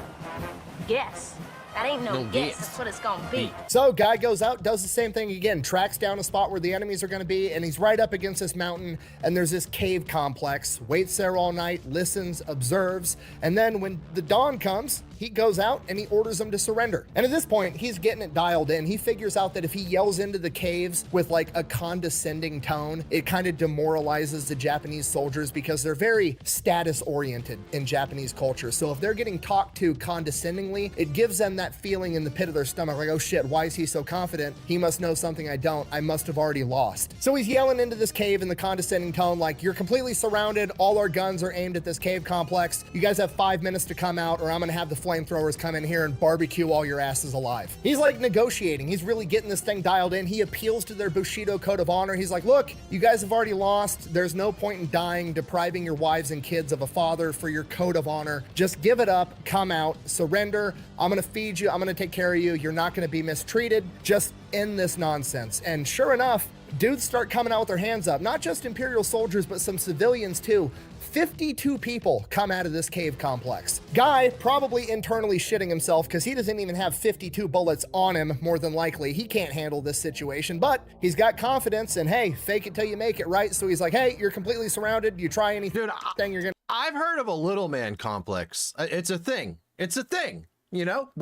Guess. That ain't no guess. That's what it's gonna be. So Guy goes out, does the same thing again, tracks down a spot where the enemies are going to be, and he's right up against this mountain, and there's this cave complex, waits there all night, listens, observes, and then when the dawn comes, he goes out and he orders them to surrender. And at this point, he's getting it dialed in. He figures out that if he yells into the caves with like a condescending tone, it kind of demoralizes the Japanese soldiers because they're very status oriented in Japanese culture. So if they're getting talked to condescendingly, it gives them that feeling in the pit of their stomach, like, oh shit, why is he so confident? He must know something I don't. I must have already lost. So he's yelling into this cave in the condescending tone, like, you're completely surrounded. All our guns are aimed at this cave complex. You guys have 5 minutes to come out, or I'm gonna have the flamethrowers come in here and barbecue all your asses alive. He's like negotiating. He's really getting this thing dialed in. He appeals to their Bushido code of honor. He's like, look, you guys have already lost. There's no point in dying, depriving your wives and kids of a father for your code of honor. Just give it up, come out, surrender. I'm gonna feed you. I'm gonna take care of you. You're not gonna be mistreated. Just end this nonsense. And sure enough, dudes start coming out with their hands up. Not just Imperial soldiers, but some civilians too. 52 people come out of this cave complex. Guy probably internally shitting himself because he doesn't even have 52 bullets on him, more than likely. He can't handle this situation, but he's got confidence, and hey, fake it till you make it, right? So he's like, hey, you're completely surrounded. You try anything, you're gonna... I've heard of a little man complex. It's a thing. It's a thing. You know?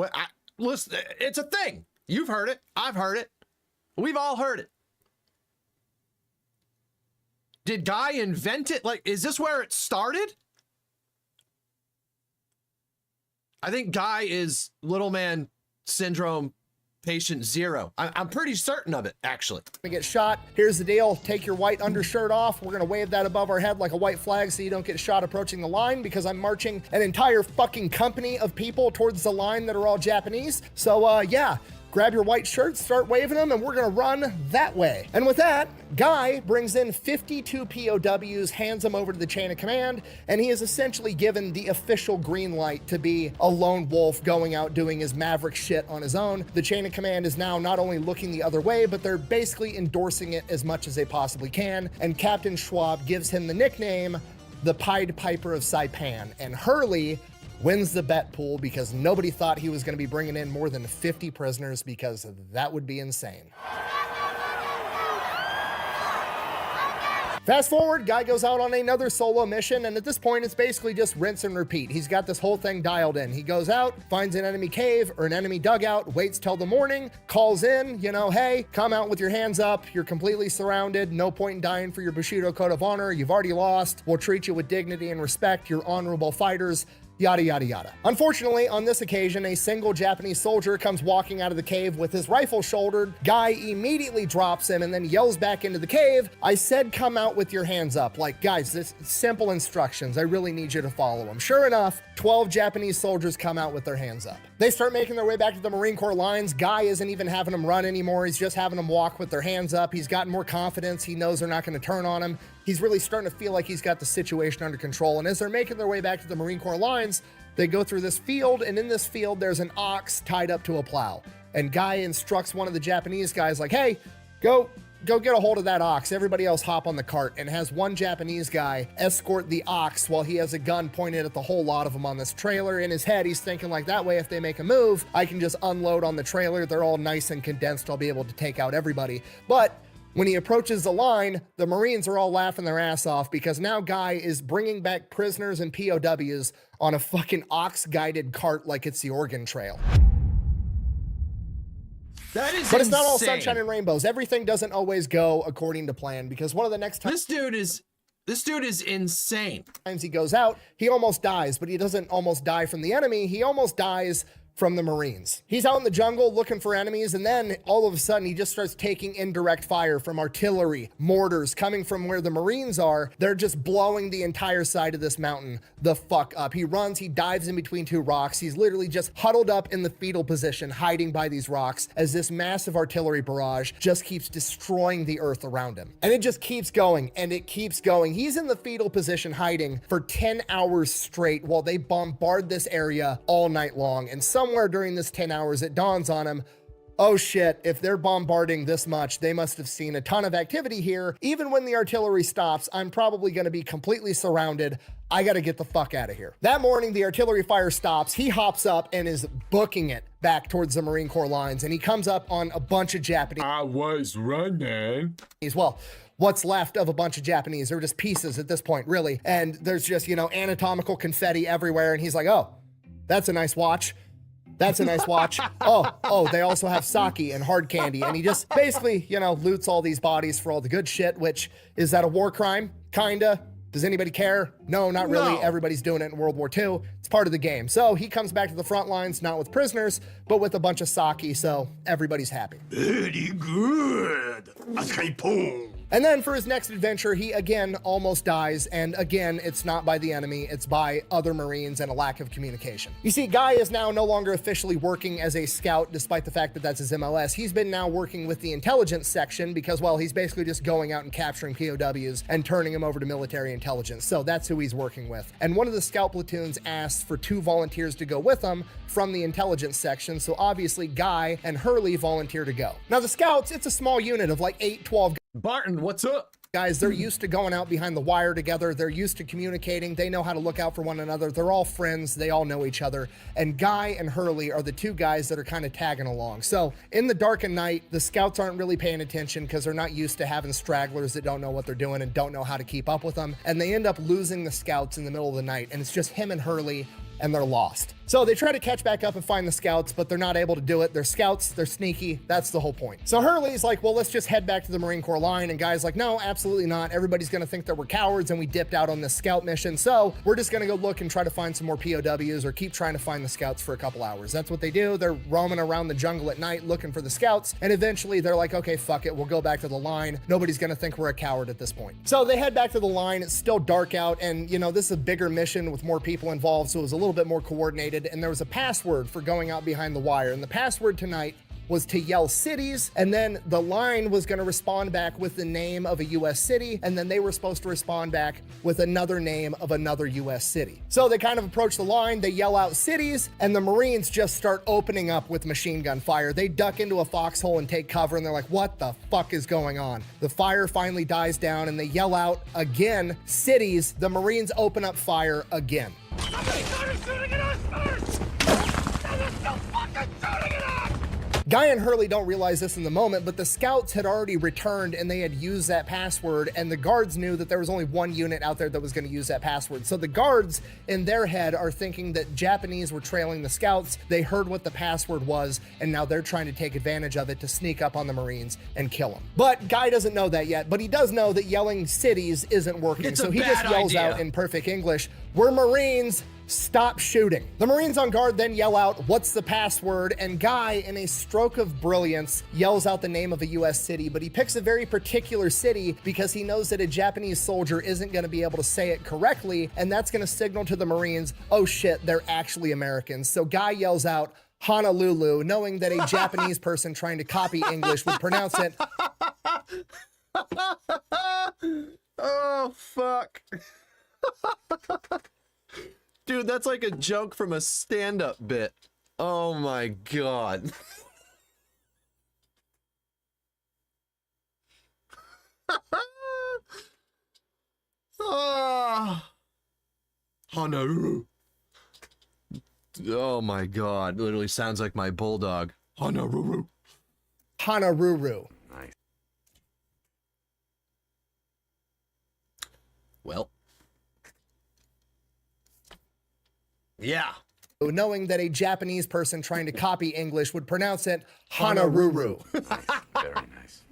Listen, it's a thing. You've heard it. I've heard it. We've all heard it. Did Guy invent it? Like, is this where it started? I think Guy is little man syndrome patient 0. I'm pretty certain of it, actually. Get shot. Here's the deal. Take your white undershirt off. We're gonna wave that above our head like a white flag so you don't get shot approaching the line, because I'm marching an entire fucking company of people towards the line that are all Japanese. So yeah, grab your white shirts, start waving them, and we're gonna run that way. And with that, Guy brings in 52 POWs, hands them over to the chain of command, and he is essentially given the official green light to be a lone wolf going out doing his Maverick shit on his own. The chain of command is now not only looking the other way, but they're basically endorsing it as much as they possibly can, and Captain Schwab gives him the nickname, the Pied Piper of Saipan, and Hurley wins the bet pool because nobody thought he was going to be bringing in more than 50 prisoners, because that would be insane. Fast forward, Guy goes out on another solo mission, and at this point, it's basically just rinse and repeat. He's got this whole thing dialed in. He goes out, finds an enemy cave or an enemy dugout, waits till the morning, calls in, you know, hey, come out with your hands up. You're completely surrounded. No point in dying for your Bushido code of honor. You've already lost. We'll treat you with dignity and respect. You're honorable fighters. Yada, yada, yada. Unfortunately, on this occasion, a single Japanese soldier comes walking out of the cave with his rifle shouldered. Guy immediately drops him and then yells back into the cave, I said come out with your hands up. Like, guys, this simple instructions. I really need you to follow them. Sure enough, 12 Japanese soldiers come out with their hands up. They start making their way back to the Marine Corps lines. Guy isn't even having them run anymore. He's just having them walk with their hands up. He's gotten more confidence. He knows they're not going to turn on him. He's really starting to feel like he's got the situation under control. And as they're making their way back to the Marine Corps lines, they go through this field, and in this field, there's an ox tied up to a plow. And Guy instructs one of the Japanese guys, like, hey, go get a hold of that ox. Everybody else hop on the cart, and has one Japanese guy escort the ox while he has a gun pointed at the whole lot of them on this trailer. In his head, he's thinking like, that way, if they make a move, I can just unload on the trailer. They're all nice and condensed. I'll be able to take out everybody. But when he approaches the line, the Marines are all laughing their ass off because now Guy is bringing back prisoners and POWs on a fucking ox-guided cart like it's the Oregon Trail. That is But it's not all insane. sunshine and rainbows. Everything doesn't always go according to plan, because one of the next times This dude is insane. he goes out, he almost dies, but he doesn't almost die from the enemy. He almost dies from the Marines. He's out in the jungle looking for enemies, and then all of a sudden he just starts taking indirect fire from artillery, mortars coming from where the Marines are. They're just blowing the entire side of this mountain the fuck up. He runs, he dives in between two rocks. He's literally just huddled up in the fetal position, hiding by these rocks as this massive artillery barrage just keeps destroying the earth around him. And it just keeps going and it keeps going. He's in the fetal position hiding for 10 hours straight while they bombard this area all night long. And somewhere during this 10 hours, it dawns on him, oh shit, if they're bombarding this much, they must have seen a ton of activity here. Even when the artillery stops, I'm probably gonna be completely surrounded. I gotta get the fuck out of here. That morning, the artillery fire stops. He hops up and is booking it back towards the Marine Corps lines, and he comes up on a bunch of Japanese. I was running. Well, what's left of a bunch of Japanese. They're just pieces at this point, really. And there's just, you know, anatomical confetti everywhere. And he's like, oh, that's a nice watch. That's a nice watch. Oh, they also have sake and hard candy. And he just basically, you know, loots all these bodies for all the good shit, which, is that a war crime? Kinda. Does anybody care? No, not really. No. Everybody's doing it in World War II. It's part of the game. So he comes back to the front lines, not with prisoners, but with a bunch of sake, so everybody's happy. Very good. And then for his next adventure, he again almost dies, and again, it's not by the enemy, it's by other Marines and a lack of communication. You see, Guy is now no longer officially working as a scout, despite the fact that that's his MLS. He's been now working with the intelligence section because, well, he's basically just going out and capturing POWs and turning them over to military intelligence. So that's who he's working with. And one of the scout platoons asks for 2 volunteers to go with him from the intelligence section. So obviously Guy and Hurley volunteer to go. Now the scouts, it's a small unit of like 8, 12 Barton, what's up? guys. They're used to going out behind the wire together. They're used to communicating. They know how to look out for one another. They're all friends. They all know each other. And Guy and Hurley are the 2 guys that are kind of tagging along. So in the dark and night, the scouts aren't really paying attention because they're not used to having stragglers that don't know what they're doing and don't know how to keep up with them. And they end up losing the scouts in the middle of the night. And it's just him and Hurley, and they're lost. So they try to catch back up and find the scouts, but they're not able to do it. They're scouts, they're sneaky, that's the whole point. So Hurley's like, well, let's just head back to the Marine Corps line, and Guy's like, no, absolutely not. Everybody's gonna think that we're cowards and we dipped out on this scout mission, so we're just gonna go look and try to find some more POWs or keep trying to find the scouts for a couple hours. That's what they do. They're roaming around the jungle at night looking for the scouts, and eventually they're like, okay, fuck it, we'll go back to the line. Nobody's gonna think we're a coward at this point. So they head back to the line. It's still dark out, and you know, this is a bigger mission with more people involved, so it was a little bit more coordinated, and there was a password for going out behind the wire, and the password tonight was to yell cities, and then the line was going to respond back with the name of a US city, and then they were supposed to respond back with another name of another US city. So they kind of approach the line, they yell out cities, and the Marines just start opening up with machine gun fire. They duck into a foxhole and take cover, and they're like, what the fuck is going on? The fire finally dies down, and they yell out again, cities. The Marines open up fire again. Somebody started shooting at us first! Now they're still fucking shooting at us! Guy and Hurley don't realize this in the moment, but the scouts had already returned and they had used that password, and the guards knew that there was only one unit out there that was going to use that password. So the guards in their head are thinking that Japanese were trailing the scouts. They heard what the password was, and now they're trying to take advantage of it to sneak up on the Marines and kill them. But Guy doesn't know that yet, but he does know that yelling cities isn't working. So he just yells out in perfect English, "We're Marines, stop shooting." The Marines on guard then yell out, "What's the password?" And Guy, in a stroke of brilliance, yells out the name of a US city, but he picks a very particular city because he knows that a Japanese soldier isn't going to be able to say it correctly, and that's going to signal to the Marines, oh shit, they're actually Americans. So Guy yells out Honolulu, knowing that a Japanese person trying to copy English would pronounce it. Oh, fuck. Dude, that's like a joke from a stand-up bit. Oh my god. Honolulu. Oh my god, literally sounds like my bulldog. Honolulu. Honolulu. Nice. Well. Yeah. Knowing that a Japanese person trying to copy English would pronounce it Honolulu. Very nice.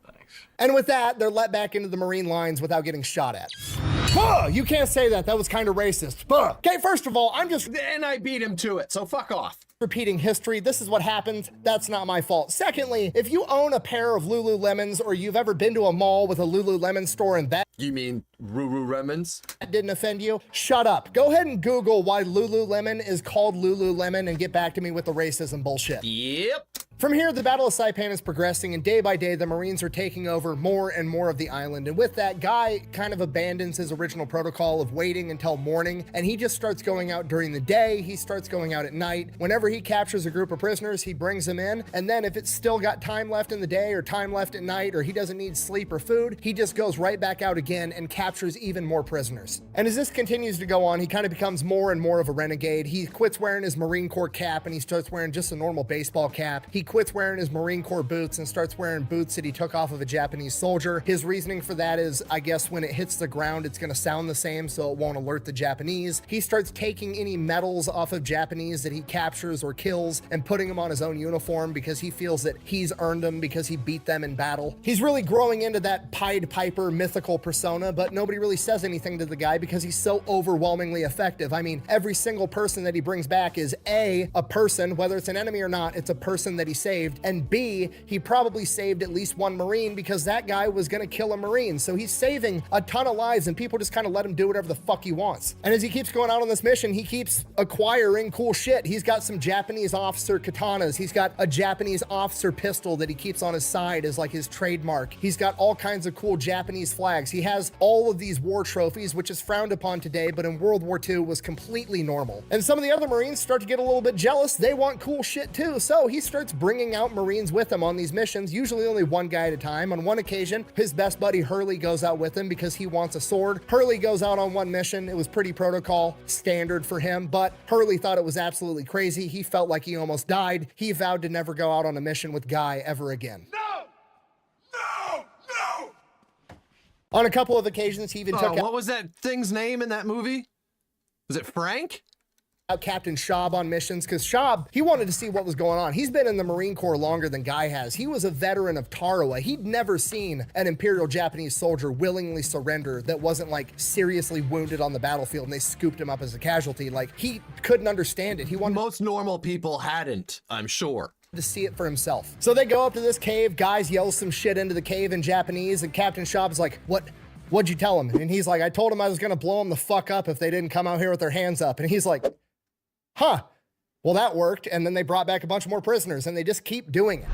Thanks. And with that, they're let back into the Marine lines without getting shot at. Buh! You can't say that. That was kind of racist. Buh! Okay, first of all, I'm just... And I beat him to it, so fuck off. repeating history. This is what happened. That's not my fault. Secondly, if you own a pair of Lululemons or you've ever been to a mall with a Lululemon store and that You mean Ruru Remons? didn't offend you, shut up. Go ahead and Google why Lululemon is called Lululemon and get back to me with the racism bullshit. Yep. From here, the Battle of Saipan is progressing, and day by day, the Marines are taking over more and more of the island. And with that, Guy kind of abandons his original protocol of waiting until morning, and he just starts going out during the day. He starts going out at night. Whenever he captures a group of prisoners, he brings them in, and then if it's still got time left in the day or time left at night, or he doesn't need sleep or food, he just goes right back out again and captures even more prisoners. And as this continues to go on, he kind of becomes more and more of a renegade. He quits wearing his Marine Corps cap, and he starts wearing just a normal baseball cap. He quits wearing his Marine Corps boots and starts wearing boots that he took off of a Japanese soldier. His reasoning for that is, I guess when it hits the ground, it's going to sound the same, so it won't alert the Japanese. He starts taking any medals off of Japanese that he captures or kills and putting them on his own uniform because he feels that he's earned them because he beat them in battle. He's really growing into that Pied Piper mythical persona, but nobody really says anything to the guy because he's so overwhelmingly effective. I mean, every single person that he brings back is A, a person, whether it's an enemy or not, it's a person that he saved, and B, he probably saved at least one Marine because that guy was gonna kill a Marine. So he's saving a ton of lives and people just kind of let him do whatever the fuck he wants. And as he keeps going out on this mission, he keeps acquiring cool shit. He's got some Japanese officer katanas. He's got a Japanese officer pistol that he keeps on his side as like his trademark. He's got all kinds of cool Japanese flags. He has all of these war trophies, which is frowned upon today, but in World War II was completely normal. And some of the other Marines start to get a little bit jealous. They want cool shit too. So he starts bringing out Marines with him on these missions, usually only one guy at a time. On one occasion, his best buddy Hurley goes out with him because he wants a sword. Hurley goes out on one mission. It was pretty protocol standard for him, but Hurley thought it was absolutely crazy. He felt like he almost died. He vowed to never go out on a mission with Guy ever again. No! No! No! On a couple of occasions, he even took What was that thing's name in that movie? Was it Frank? out Captain Schaub on missions because Schaub, he wanted to see what was going on. He's been in the Marine Corps longer than Guy has. He was a veteran of Tarawa. He'd never seen an Imperial Japanese soldier willingly surrender that wasn't like seriously wounded on the battlefield and they scooped him up as a casualty. Like, he couldn't understand it. He wanted Most normal people hadn't, I'm sure. to see it for himself. So they go up to this cave, guys yell some shit into the cave in Japanese, and Captain Schaub is like, what'd you tell him? And he's like, I told him I was gonna blow him the fuck up if they didn't come out here with their hands up. And he's like, huh, well that worked. And then they brought back a bunch more prisoners and they just keep doing it.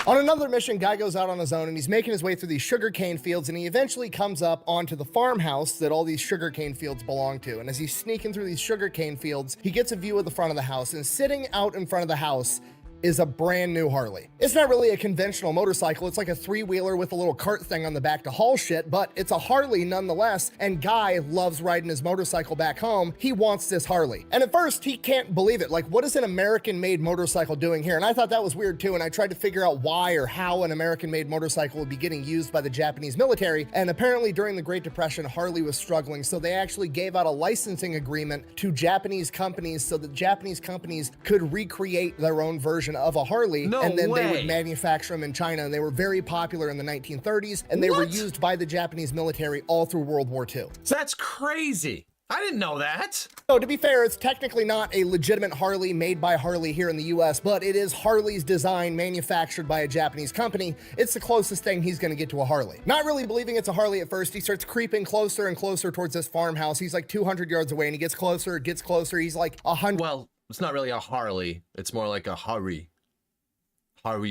On another mission, Guy goes out on his own and he's making his way through these sugarcane fields and he eventually comes up onto the farmhouse that all these sugarcane fields belong to. And as he's sneaking through these sugarcane fields, he gets a view of the front of the house, and sitting out in front of the house is a brand new Harley. It's not really a conventional motorcycle. It's like a three-wheeler with a little cart thing on the back to haul shit, but it's a Harley nonetheless, and Guy loves riding his motorcycle back home. He wants this Harley. And at first, he can't believe it. Like, what is an American-made motorcycle doing here? And I thought that was weird too, and I tried to figure out why or how an American-made motorcycle would be getting used by the Japanese military, and apparently during the Great Depression, Harley was struggling, so they actually gave out a licensing agreement to Japanese companies so that Japanese companies could recreate their own version of a Harley, and then they would manufacture them in China, and they were very popular in the 1930s, and they were used by the Japanese military all through World War II. That's crazy. I didn't know that. So to be fair, it's technically not a legitimate Harley made by Harley here in the US, but it is Harley's design manufactured by a Japanese company. It's the closest thing he's gonna get to a Harley. Not really believing it's a Harley at first, he starts creeping closer and closer towards this farmhouse. He's like 200 yards away and he gets closer, he's like 100. Well, it's not really a Harley. It's more like a Harley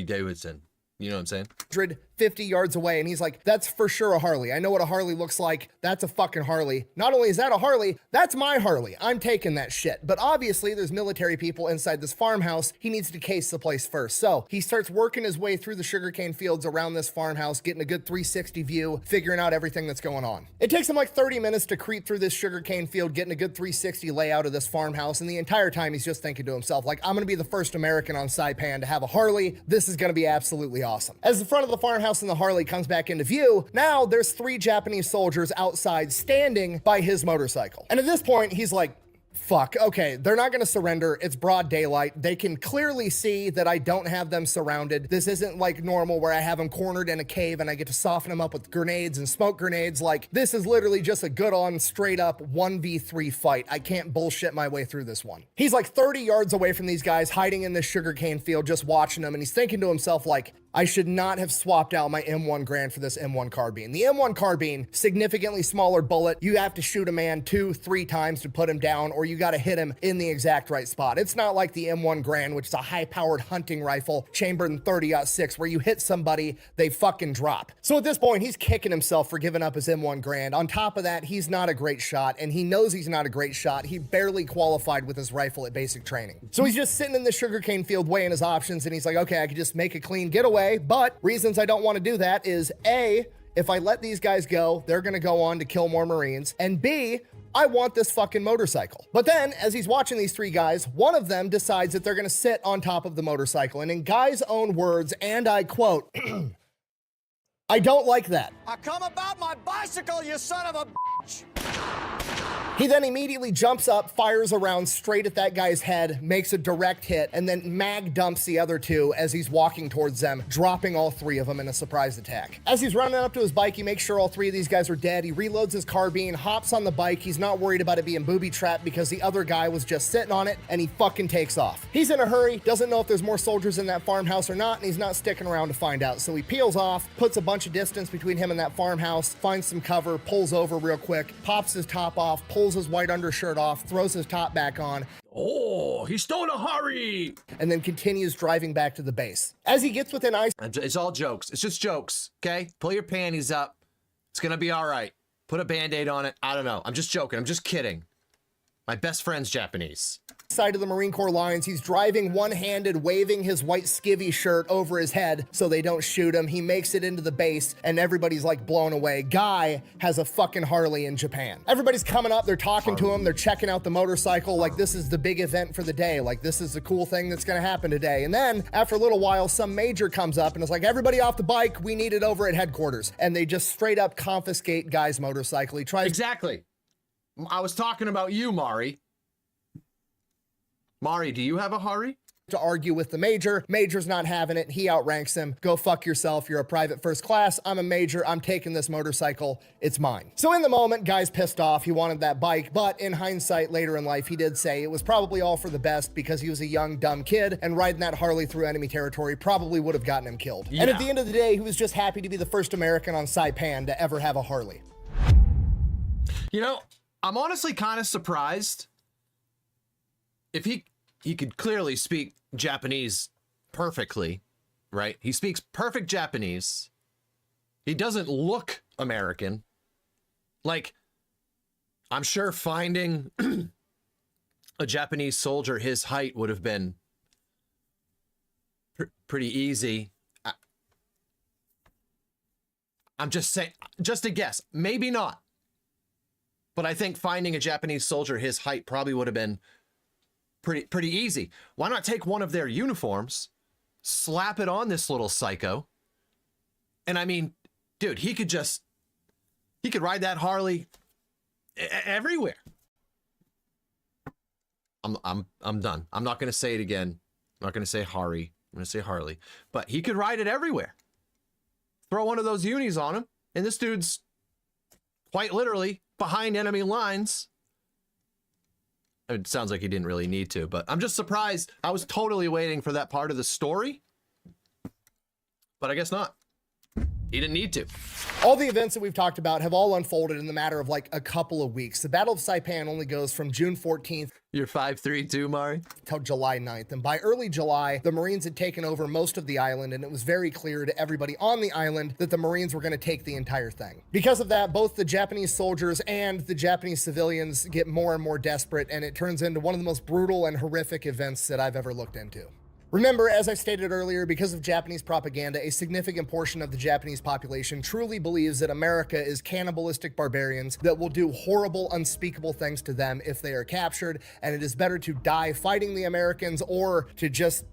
Davidson. You know what I'm saying? 150 yards away, and he's like, that's for sure a Harley. I know what a Harley looks like. That's a fucking Harley. Not only is that a Harley, that's my Harley. I'm taking that shit. But obviously there's military people inside this farmhouse. He needs to case the place first. So he starts working his way through the sugarcane fields around this farmhouse, getting a good 360 view, figuring out everything that's going on. It takes him like 30 minutes to creep through this sugarcane field, getting a good 360 layout of this farmhouse. And the entire time he's just thinking to himself, like, I'm gonna be the first American on Saipan to have a Harley. This is gonna be absolutely awesome. As the front of the farmhouse and the Harley comes back into view, now there's 3 Japanese soldiers outside standing by his motorcycle. And at this point, he's like, Fuck, okay, they're not gonna surrender. It's broad daylight. They can clearly see that I don't have them surrounded. This isn't like normal where I have them cornered in a cave and I get to soften them up with grenades and smoke grenades. Like, this is literally just a good on, straight up 1v3 fight. I can't bullshit my way through this one. He's like 30 yards away from these guys, hiding in this sugarcane field, just watching them, and he's thinking to himself like, I should not have swapped out my M1 Garand for this M1 carbine. The M1 carbine, significantly smaller bullet. You have to shoot a man 2-3 times to put him down, or you got to hit him in the exact right spot. It's not like the M1 Garand, which is a high-powered hunting rifle chambered in 30-06, where you hit somebody, they fucking drop. So at this point, he's kicking himself for giving up his M1 Garand. On top of that, he's not a great shot, and he knows he's not a great shot. He barely qualified with his rifle at basic training. So he's just sitting in the sugarcane field weighing his options, and he's like, okay, I could just make a clean getaway. But reasons I don't want to do that is A, if I let these guys go, they're going to go on to kill more Marines. And B, I want this fucking motorcycle. But then as he's watching these three guys, one of them decides that they're going to sit on top of the motorcycle. And in Guy's own words, and I quote, I don't like that. I come about my bicycle, you son of a bitch! He then immediately jumps up, fires a round straight at that guy's head, makes a direct hit, and then mag dumps the other two as he's walking towards them, dropping all three of them in a surprise attack. As he's running up to his bike, he makes sure all three of these guys are dead. He reloads his carbine, hops on the bike. He's not worried about it being booby-trapped because the other guy was just sitting on it, and he fucking takes off. He's in a hurry, doesn't know if there's more soldiers in that farmhouse or not, and he's not sticking around to find out. So he peels off, puts a bunch of distance between him and that farmhouse, finds some cover, pulls over real quick, pops his top off, pulls his white undershirt off, throws his top back on. Oh, he's still in a hurry. And then continues driving back to the base. As he gets within eyesight, It's all jokes. It's just jokes, okay? Pull your panties up. It's gonna be all right. Put a Band-Aid on it. I don't know. I'm just joking. I'm just kidding. My best friend's Japanese. side of the Marine Corps lines, he's driving one-handed, waving his white skivvy shirt over his head so they don't shoot him. He makes it into the base and everybody's like blown away. Guy has a fucking Harley in Japan. Everybody's coming up, they're talking to him, they're checking out the motorcycle like this is the big event for the day, like this is the cool thing that's gonna happen today. And then after a little while, some major comes up and is like, everybody off the bike, we need it over at headquarters. And they just straight up confiscate Guy's motorcycle. He tries— Exactly. I was talking about you, Mari. Mari, do you have a Harry? To argue with the major. Major's not having it. He outranks him. Go fuck yourself. You're a private first class. I'm a major. I'm taking this motorcycle. It's mine. So in the moment, Guy's pissed off. He wanted that bike, but in hindsight, later in life, he did say it was probably all for the best because he was a young, dumb kid, and riding that Harley through enemy territory probably would have gotten him killed. Yeah. And at the end of the day, he was just happy to be the first American on Saipan to ever have a Harley. You know, I'm honestly kind of surprised. If he could clearly speak Japanese perfectly, right? He speaks perfect Japanese. He doesn't look American. Like, I'm sure finding a Japanese soldier his height would have been pretty easy. I'm just saying, just a guess, maybe not. But I think finding a Japanese soldier his height probably would have been pretty easy. Why not take one of their uniforms, slap it on this little psycho? And I mean, dude, he could ride that Harley everywhere. I'm done. I'm not going to say it again. I'm not going to say Harry. I'm going to say Harley. But he could ride it everywhere. Throw one of those unis on him, and this dude's quite literally behind enemy lines. It sounds like he didn't really need to, but I'm just surprised. I was totally waiting for that part of the story, but I guess not. He didn't need to. All the events that we've talked about have all unfolded in the matter of like a couple of weeks. The Battle of Saipan only goes from June 14th. You're 5'3" Mari? Till July 9th. And by early July, the Marines had taken over most of the island, and it was very clear to everybody on the island that the Marines were going to take the entire thing. Because of that, both the Japanese soldiers and the Japanese civilians get more and more desperate, and it turns into one of the most brutal and horrific events that I've ever looked into. Remember, as I stated earlier, because of Japanese propaganda, a significant portion of the Japanese population truly believes that America is cannibalistic barbarians that will do horrible, unspeakable things to them if they are captured, and it is better to die fighting the Americans or to just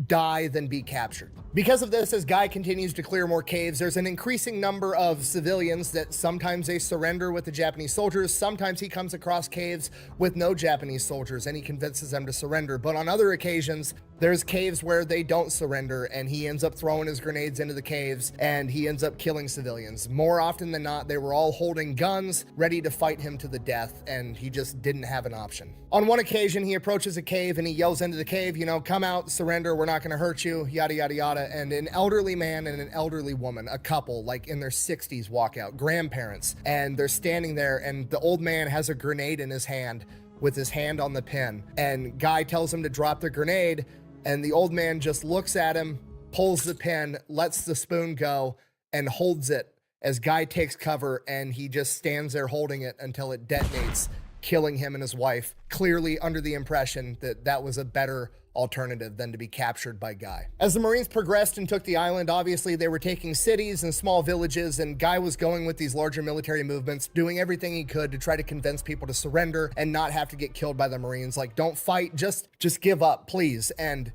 die than be captured. Because of this, as Guy continues to clear more caves, there's an increasing number of civilians that sometimes they surrender with the Japanese soldiers, sometimes he comes across caves with no Japanese soldiers and he convinces them to surrender. But on other occasions, there's caves where they don't surrender and he ends up throwing his grenades into the caves and he ends up killing civilians. More often than not, they were all holding guns, ready to fight him to the death, and he just didn't have an option. On one occasion, he approaches a cave and he yells into the cave, you know, come out, surrender, we're not gonna hurt you, yada, yada, yada. And an elderly man and an elderly woman, a couple, like in their 60s, walk out, grandparents, and they're standing there and the old man has a grenade in his hand with his hand on the pin. And Guy tells him to drop the grenade, and the old man just looks at him, pulls the pin, lets the spoon go, and holds it as Guy takes cover, and he just stands there holding it until it detonates, killing him and his wife, clearly under the impression that that was a better alternative than to be captured by Guy. As the Marines progressed and took the island, obviously they were taking cities and small villages, and Guy was going with these larger military movements, doing everything he could to try to convince people to surrender and not have to get killed by the Marines. Like, don't fight, just give up, please. And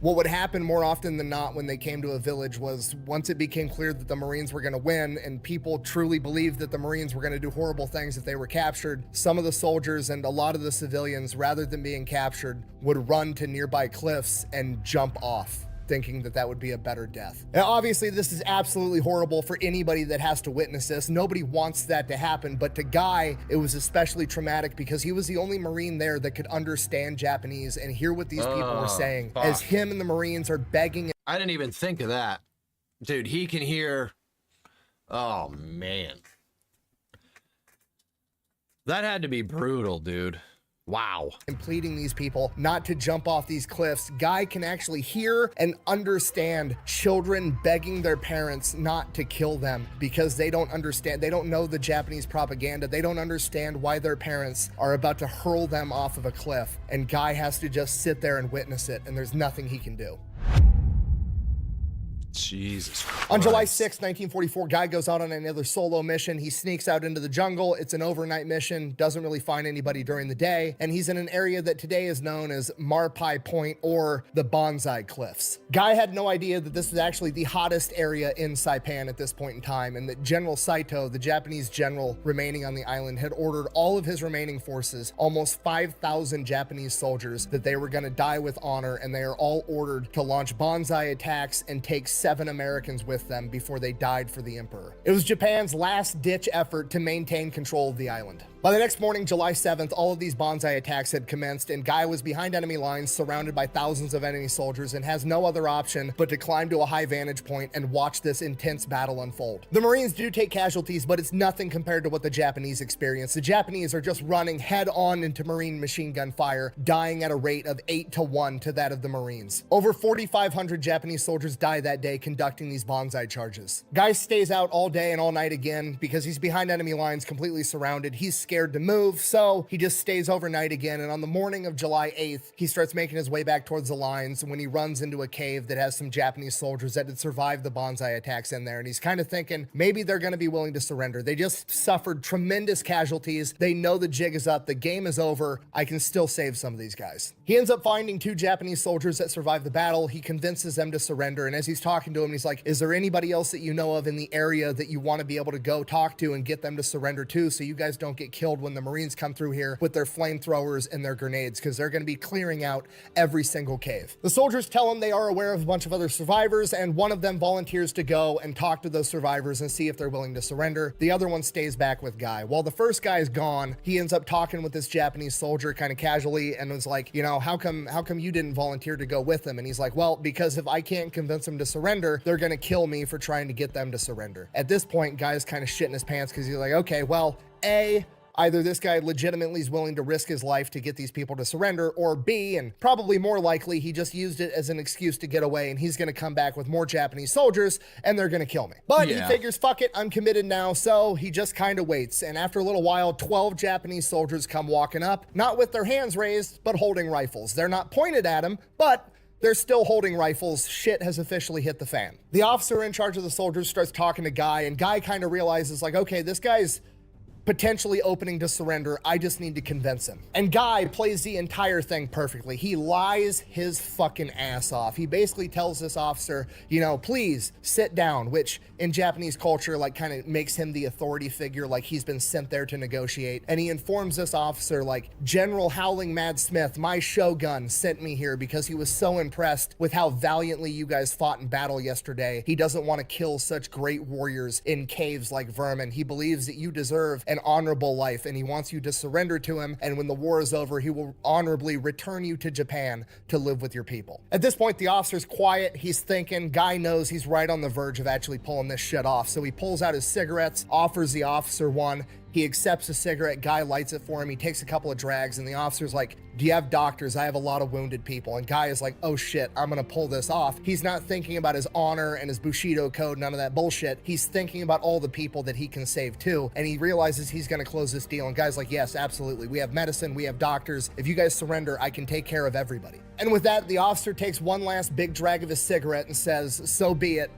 what would happen more often than not when they came to a village was, once it became clear that the Marines were going to win and people truly believed that the Marines were going to do horrible things if they were captured, some of the soldiers and a lot of the civilians, rather than being captured, would run to nearby cliffs and jump off, thinking that that would be a better death. Now, obviously, this is absolutely horrible for anybody that has to witness this. Nobody wants that to happen, but to Guy, it was especially traumatic because he was the only Marine there that could understand Japanese and hear what these people were saying, as him and the Marines are begging. I didn't even think of that. Dude, he can hear... Oh, man. That had to be brutal, dude. Wow. And pleading these people not to jump off these cliffs. Guy can actually hear and understand children begging their parents not to kill them because they don't understand. They don't know the Japanese propaganda. They don't understand why their parents are about to hurl them off of a cliff. And Guy has to just sit there and witness it, and there's nothing he can do. Jesus Christ. On July 6, 1944, Guy goes out on another solo mission. He sneaks out into the jungle. It's an overnight mission, doesn't really find anybody during the day, and he's in an area that today is known as Marpai Point, or the Bonsai Cliffs. Guy had no idea that this was actually the hottest area in Saipan at this point in time, and that General Saito, the Japanese general remaining on the island, had ordered all of his remaining forces, almost 5,000 Japanese soldiers, that they were going to die with honor, and they are all ordered to launch bonsai attacks and take 7 Americans with them before they died for the Emperor. It was Japan's last-ditch effort to maintain control of the island. By the next morning, July 7th, all of these bonsai attacks had commenced, and Guy was behind enemy lines, surrounded by thousands of enemy soldiers, and has no other option but to climb to a high vantage point and watch this intense battle unfold. The Marines do take casualties, but it's nothing compared to what the Japanese experience. The Japanese are just running head-on into Marine machine gun fire, dying at a rate of 8-to-1 to that of the Marines. Over 4,500 Japanese soldiers die that day conducting these bonsai charges. Guy stays out all day and all night again because he's behind enemy lines, completely surrounded. He's scared to move, so he just stays overnight again, and on the morning of July 8th, he starts making his way back towards the lines when he runs into a cave that has some Japanese soldiers that had survived the bonsai attacks in there, and he's kind of thinking maybe they're going to be willing to surrender. They just suffered tremendous casualties. They know the jig is up. The game is over. I can still save some of these guys. He ends up finding 2 Japanese soldiers that survived the battle. He convinces them to surrender, and as he's talking to him, he's like, is there anybody else that you know of in the area that you want to be able to go talk to and get them to surrender to, so you guys don't get killed when the Marines come through here with their flamethrowers and their grenades, because they're going to be clearing out every single cave. The soldiers tell him they are aware of a bunch of other survivors, and one of them volunteers to go and talk to those survivors and see if they're willing to surrender. The other one stays back with Guy. While the first guy is gone, he ends up talking with this Japanese soldier kind of casually and was like, you know, how come you didn't volunteer to go with them? And he's like, well, because if I can't convince them to surrender, they're going to kill me for trying to get them to surrender. At this point, Guy's kind of shitting his pants because he's like, okay, well, either this guy legitimately is willing to risk his life to get these people to surrender, or B, and probably more likely, he just used it as an excuse to get away and he's going to come back with more Japanese soldiers and they're going to kill me. But he figures, fuck it, I'm committed now, so he just kind of waits. And after a little while, 12 Japanese soldiers come walking up, not with their hands raised, but holding rifles. They're not pointed at him, but they're still holding rifles. Shit has officially hit the fan. The officer in charge of the soldiers starts talking to Guy, and Guy kind of realizes, like, okay, this guy's potentially opening to surrender. I just need to convince him. And Guy plays the entire thing perfectly. He lies his fucking ass off. He basically tells this officer, you know, please sit down, which in Japanese culture, like, kind of makes him the authority figure, like he's been sent there to negotiate. And he informs this officer, like, General Howling Mad Smith, my shogun, sent me here because he was so impressed with how valiantly you guys fought in battle yesterday. He doesn't want to kill such great warriors in caves like vermin. He believes that you deserve an honorable life, and he wants you to surrender to him, and when the war is over, he will honorably return you to Japan to live with your people. At this point, the officer's quiet. He's thinking. Guy knows he's right on the verge of actually pulling this shit off, so he pulls out his cigarettes, offers the officer one. He accepts a cigarette. Guy lights it for him. He takes a couple of drags, and the officer's like, do you have doctors? I have a lot of wounded people. And Guy is like, oh shit, I'm gonna pull this off. He's not thinking about his honor and his Bushido code, none of that bullshit. He's thinking about all the people that he can save too. And he realizes he's gonna close this deal. And Guy's like, yes, absolutely. We have medicine, we have doctors. If you guys surrender, I can take care of everybody. And with that, the officer takes one last big drag of his cigarette and says, so be it.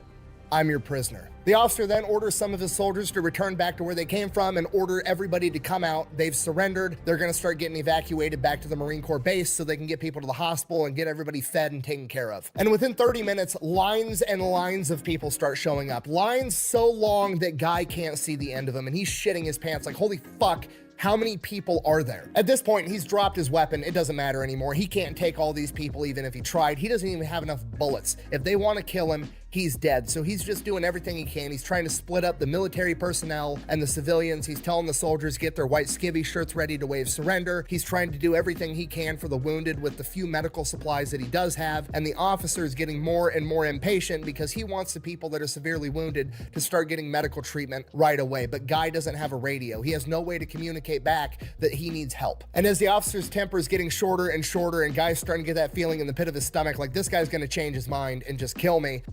I'm your prisoner. The officer then orders some of his soldiers to return back to where they came from and order everybody to come out. They've surrendered. They're going to start getting evacuated back to the Marine Corps base so they can get people to the hospital and get everybody fed and taken care of. And within 30 minutes, lines and lines of people start showing up. Lines so long that Guy can't see the end of them, and he's shitting his pants like, holy fuck. How many people are there? At this point, he's dropped his weapon. It doesn't matter anymore. He can't take all these people even if he tried. He doesn't even have enough bullets. If they want to kill him, he's dead. So he's just doing everything he can. He's trying to split up the military personnel and the civilians. He's telling the soldiers get their white skivvy shirts ready to wave surrender. He's trying to do everything he can for the wounded with the few medical supplies that he does have. And the officer is getting more and more impatient because he wants the people that are severely wounded to start getting medical treatment right away. But Guy doesn't have a radio. He has no way to communicate back that he needs help. And as the officer's temper is getting shorter and shorter, and Guy's starting to get that feeling in the pit of his stomach, like this guy's gonna change his mind and just kill me,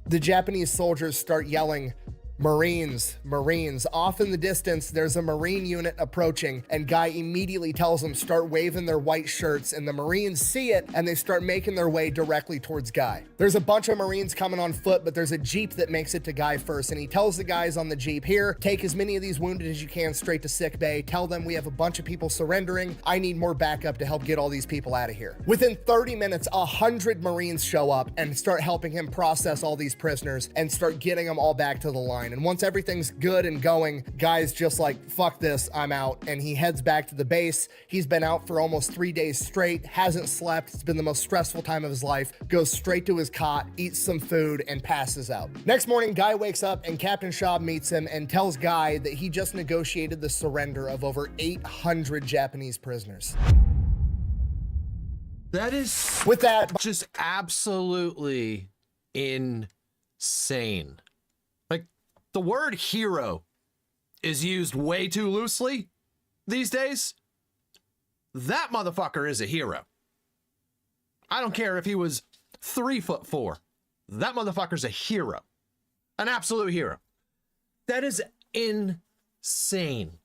the Japanese soldiers start yelling, Marines, Marines. Off in the distance, there's a Marine unit approaching, and Guy immediately tells them start waving their white shirts, and the Marines see it, and they start making their way directly towards Guy. There's a bunch of Marines coming on foot, but there's a Jeep that makes it to Guy first, and he tells the guys on the Jeep, here, take as many of these wounded as you can straight to sick bay. Tell them we have a bunch of people surrendering. I need more backup to help get all these people out of here. Within 30 minutes, 100 Marines show up and start helping him process all these prisoners and start getting them all back to the line. And once everything's good and going, Guy's just like, fuck this, I'm out. And he heads back to the base. He's been out for almost 3 days straight, hasn't slept. It's been the most stressful time of his life. Goes straight to his cot, eats some food, and passes out. Next morning, Guy wakes up and Captain Schaub meets him and tells Guy that he just negotiated the surrender of over 800 Japanese prisoners. That is With that, just absolutely insane. Like, the word hero is used way too loosely these days. That motherfucker is a hero. I don't care if he was 3'4". That motherfucker's a hero. An absolute hero. That is insane.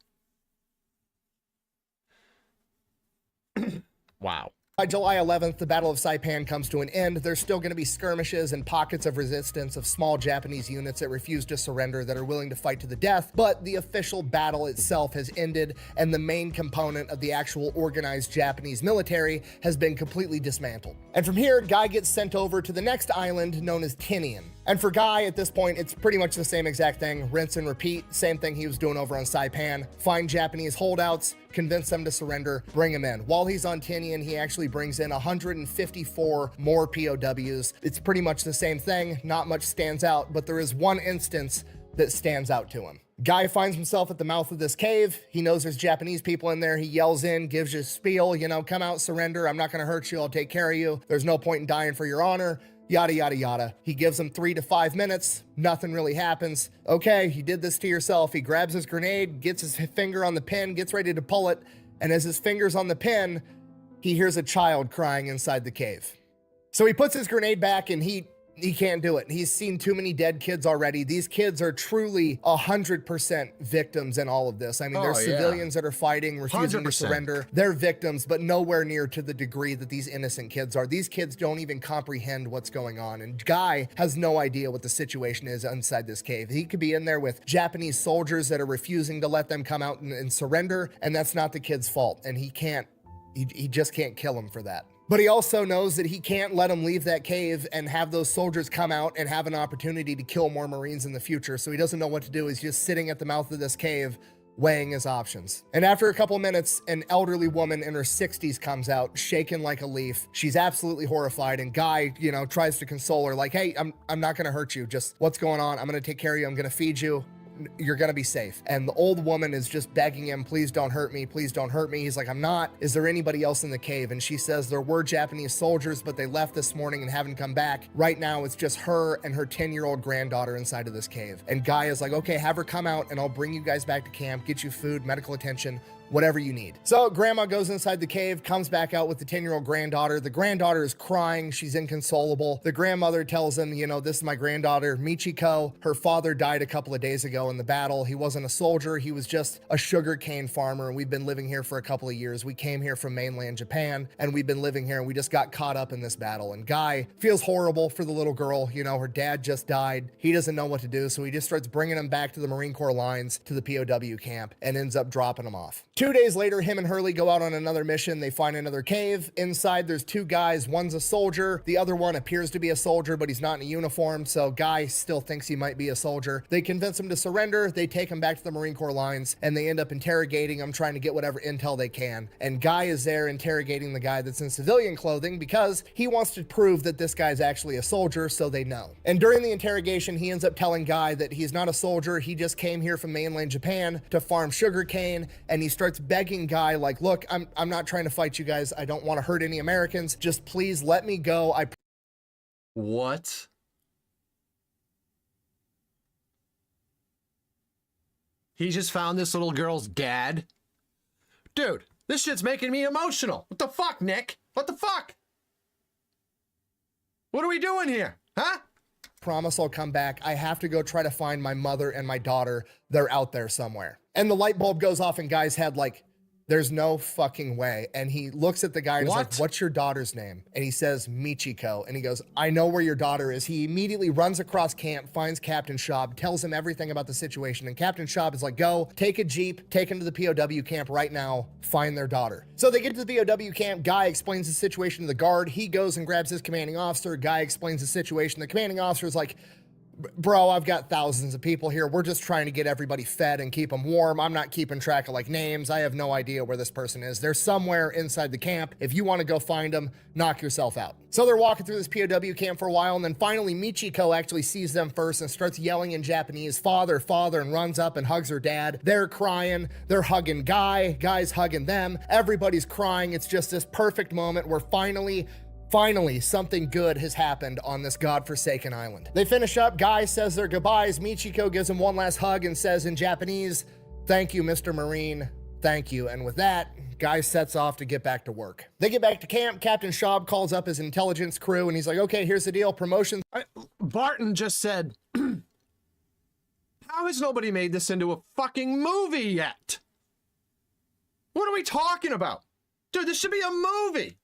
Wow. By July 11th, the Battle of Saipan comes to an end. There's still going to be skirmishes and pockets of resistance of small Japanese units that refuse to surrender, that are willing to fight to the death, but the official battle itself has ended, and the main component of the actual organized Japanese military has been completely dismantled. And from here, Guy gets sent over to the next island known as Tinian. And for Guy, at this point, it's pretty much the same exact thing. Rinse and repeat. Same thing he was doing over on Saipan. Find Japanese holdouts, convince them to surrender, bring them in. While he's on Tinian, he actually brings in 154 more POWs. It's pretty much the same thing. Not much stands out, but there is one instance that stands out to him. Guy finds himself at the mouth of this cave. He knows there's Japanese people in there. He yells in, gives you a spiel, you know, come out, surrender. I'm not going to hurt you. I'll take care of you. There's no point in dying for your honor. Yada, yada, yada. He gives him 3 to 5 minutes. Nothing really happens. Okay, you did this to yourself. He grabs his grenade, gets his finger on the pin, gets ready to pull it. And as his finger's on the pin, he hears a child crying inside the cave. So he puts his grenade back and he He can't do it. He's seen too many dead kids already. These kids are truly 100% victims in all of this. I mean, there's civilians that are fighting, refusing to 100%. surrender. They're victims, but nowhere near to the degree that these innocent kids are. These kids don't even comprehend what's going on. And Guy has no idea what the situation is inside this cave. He could be in there with Japanese soldiers that are refusing to let them come out and surrender. And that's not the kid's fault. And he just can't kill him for that. But he also knows that he can't let him leave that cave and have those soldiers come out and have an opportunity to kill more Marines in the future. So he doesn't know what to do. He's just sitting at the mouth of this cave, weighing his options. And after a couple minutes, an elderly woman in her 60s comes out, shaken like a leaf. She's absolutely horrified. And Guy, tries to console her like, hey, I'm not going to hurt you. Just what's going on? I'm going to take care of you. I'm going to feed you. You're gonna be safe. And the old woman is just begging him, please don't hurt me, please don't hurt me. He's like, I'm not. Is there anybody else in the cave? And she says there were Japanese soldiers, but they left this morning and haven't come back. Right now it's just her and her 10-year-old granddaughter inside of this cave. And Guy is like, okay, have her come out and I'll bring you guys back to camp, get you food, medical attention, whatever you need. So grandma goes inside the cave, comes back out with the 10-year-old granddaughter. The granddaughter is crying. She's inconsolable. The grandmother tells him, this is my granddaughter, Michiko. Her father died a couple of days ago in the battle. He wasn't a soldier. He was just a sugarcane farmer. And we've been living here for a couple of years. We came here from mainland Japan and we've been living here and we just got caught up in this battle. And Guy feels horrible for the little girl. Her dad just died. He doesn't know what to do. So he just starts bringing him back to the Marine Corps lines, to the POW camp, and ends up dropping him off. 2 days later, him and Hurley go out on another mission. They find another cave. Inside, there's two guys. One's a soldier. The other one appears to be a soldier, but he's not in a uniform, so Guy still thinks he might be a soldier. They convince him to surrender. They take him back to the Marine Corps lines, and they end up interrogating him, trying to get whatever intel they can. And Guy is there interrogating the guy that's in civilian clothing because he wants to prove that this guy's actually a soldier, so they know. And during the interrogation, he ends up telling Guy that he's not a soldier. He just came here from mainland Japan to farm sugarcane, and he starts begging Guy like, look, I'm not trying to fight you guys. I don't want to hurt any Americans. Just please let me go. What? He just found this little girl's dad? Dude, this shit's making me emotional. What the fuck, Nick? What the fuck? What are we doing here? Huh? Promise I'll come back. I have to go try to find my mother and my daughter. They're out there somewhere. And the light bulb goes off in Guy's head like, there's no fucking way. And he looks at the guy and is like, what's your daughter's name? And he says, Michiko. And he goes, I know where your daughter is. He immediately runs across camp, finds Captain Schaub, tells him everything about the situation. And Captain Schaub is like, go, take a Jeep, take him to the POW camp right now, find their daughter. So they get to the POW camp. Guy explains the situation to the guard. He goes and grabs his commanding officer. Guy explains the situation. The commanding officer is like, bro, I've got thousands of people here. We're just trying to get everybody fed and keep them warm. I'm not keeping track of names. I have no idea where this person is. They're somewhere inside the camp. If you want to go find them, knock yourself out. So they're walking through this POW camp for a while, and then finally Michiko actually sees them first and starts yelling in Japanese, father, father, and runs up and hugs her dad. They're crying. They're hugging Guy. Guy's hugging them. Everybody's crying. It's just this perfect moment where finally, something good has happened on this godforsaken island. They finish up. Guy says their goodbyes. Michiko gives him one last hug and says in Japanese, thank you, Mr. Marine. Thank you. And with that, Guy sets off to get back to work. They get back to camp. Captain Schaub calls up his intelligence crew and he's like, okay, here's the deal. Promotion. Barton just said, how has nobody made this into a fucking movie yet? What are we talking about? Dude, this should be a movie.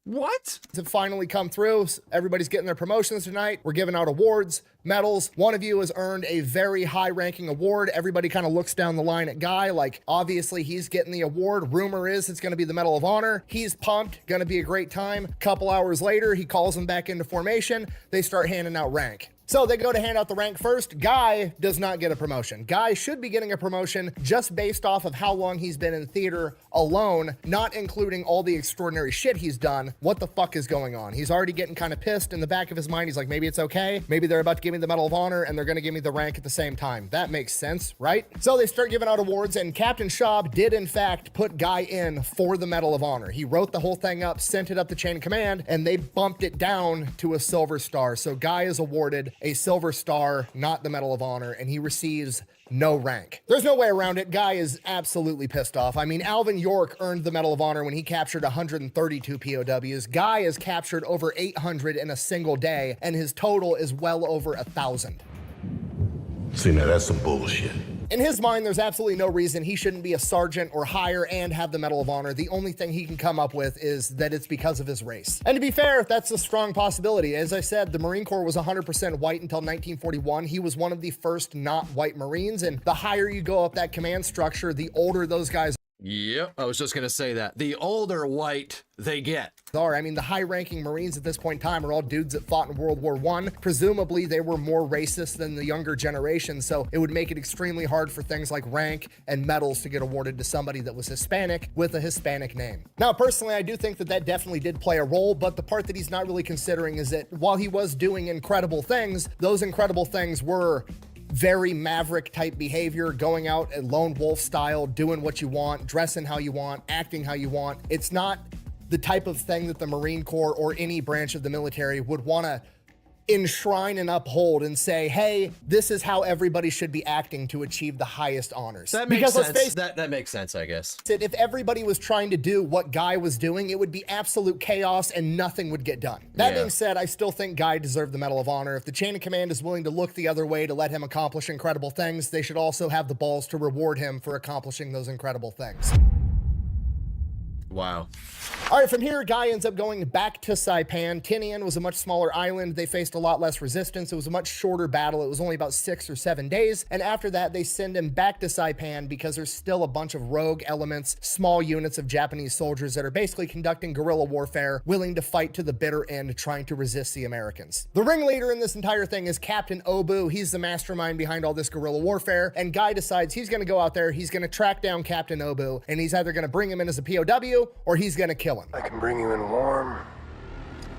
What? To finally come through. Everybody's getting their promotions tonight. We're giving out awards, medals. One of you has earned a very high-ranking award. Everybody kind of looks down the line at Guy like, obviously he's getting the award. Rumor is it's going to be the Medal of Honor. He's pumped. Going to be a great time. Couple hours later, he calls them back into formation. They start handing out rank. So they go to hand out the rank first. Guy does not get a promotion. Guy should be getting a promotion just based off of how long he's been in theater alone, not including all the extraordinary shit he's done. What the fuck is going on? He's already getting kind of pissed. In the back of his mind, he's like, maybe it's okay. Maybe they're about to give me the Medal of Honor and they're going to give me the rank at the same time. That makes sense, right? So they start giving out awards, and Captain Schaub did in fact put Guy in for the Medal of Honor. He wrote the whole thing up, sent it up the chain of command, and they bumped it down to a silver star. So Guy is awarded a Silver Star, not the Medal of Honor, and he receives no rank. There's no way around it. Guy is absolutely pissed off. I mean, Alvin York earned the Medal of Honor when he captured 132 POWs. Guy has captured over 800 in a single day, and his total is well over 1,000. See, now that's some bullshit. In his mind, there's absolutely no reason he shouldn't be a sergeant or higher and have the Medal of Honor. The only thing he can come up with is that it's because of his race. And to be fair, that's a strong possibility. As I said, the Marine Corps was 100% white until 1941. He was one of the first not white Marines, and the higher you go up that command structure, the older those guys Yep, I was just gonna say that. The older white they get. are. I mean, the high-ranking Marines at this point in time are all dudes that fought in World War I. Presumably, they were more racist than the younger generation, so it would make it extremely hard for things like rank and medals to get awarded to somebody that was Hispanic with a Hispanic name. Now, personally, I do think that that definitely did play a role, but the part that he's not really considering is that while he was doing incredible things, those incredible things were very Maverick type behavior, going out at lone wolf style, doing what you want, dressing how you want, acting how you want. It's not the type of thing that the Marine Corps or any branch of the military would want to enshrine and uphold and say, hey, this is how everybody should be acting to achieve the highest honors. That makes Let's sense. face That makes sense, I guess. it, if everybody was trying to do what Guy was doing, it would be absolute chaos and nothing would get done. That being said, I still think Guy deserved the Medal of Honor. If the chain of command is willing to look the other way to let him accomplish incredible things, they should also have the balls to reward him for accomplishing those incredible things. Wow. All right, from here, Guy ends up going back to Saipan. Tinian was a much smaller island. They faced a lot less resistance. It was a much shorter battle. It was only about 6 or 7 days. And after that, they send him back to Saipan because there's still a bunch of rogue elements, small units of Japanese soldiers that are basically conducting guerrilla warfare, willing to fight to the bitter end, trying to resist the Americans. The ringleader in this entire thing is Captain Obu. He's the mastermind behind all this guerrilla warfare. And Guy decides he's going to go out there, he's going to track down Captain Obu, and he's either going to bring him in as a POW or he's going to kill him. I can bring you in warm,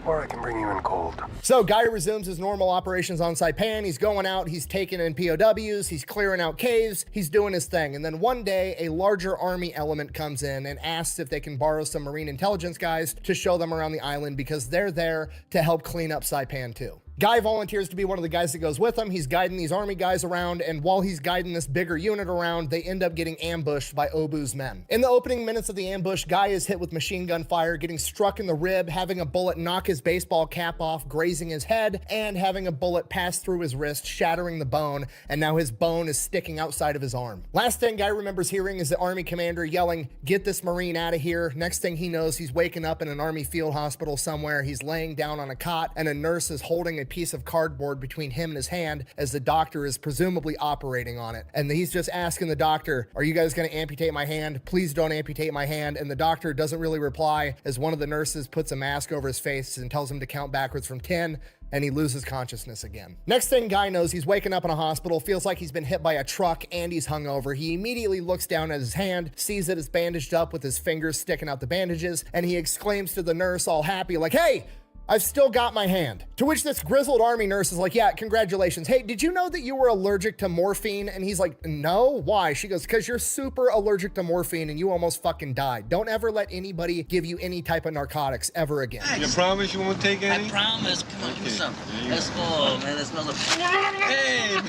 or I can bring you in cold. So Guy resumes his normal operations on Saipan. He's going out, he's taking in POWs, he's clearing out caves, he's doing his thing. And then one day, a larger army element comes in and asks if they can borrow some Marine intelligence guys to show them around the island because they're there to help clean up Saipan too. Guy volunteers to be one of the guys that goes with him. He's guiding these army guys around, and while he's guiding this bigger unit around, they end up getting ambushed by Obu's men. In the opening minutes of the ambush, Guy is hit with machine gun fire, getting struck in the rib, having a bullet knock his baseball cap off, grazing his head, and having a bullet pass through his wrist, shattering the bone, and now his bone is sticking outside of his arm. Last thing Guy remembers hearing is the army commander yelling, "Get this Marine out of here." Next thing he knows, he's waking up in an army field hospital somewhere. He's laying down on a cot, and a nurse is holding a piece of cardboard between him and his hand as the doctor is presumably operating on it. And he's just asking the doctor, "Are you guys going to amputate my hand? Please don't amputate my hand." And the doctor doesn't really reply as one of the nurses puts a mask over his face and tells him to count backwards from 10, and he loses consciousness again. Next thing Guy knows, he's waking up in a hospital, feels like he's been hit by a truck, and he's hungover. He immediately looks down at his hand, sees that it's bandaged up with his fingers sticking out the bandages, and he exclaims to the nurse all happy, like, "Hey, I've still got my hand." To which this grizzled army nurse is like, "Yeah, congratulations. Hey, did you know that you were allergic to morphine?" And he's like, "No, why?" She goes, "Because you're super allergic to morphine and you almost fucking died. Don't ever let anybody give you any type of narcotics ever again." You promise you won't take any? I promise. Come on, give me some. Let's go, man. Let's go. Hey!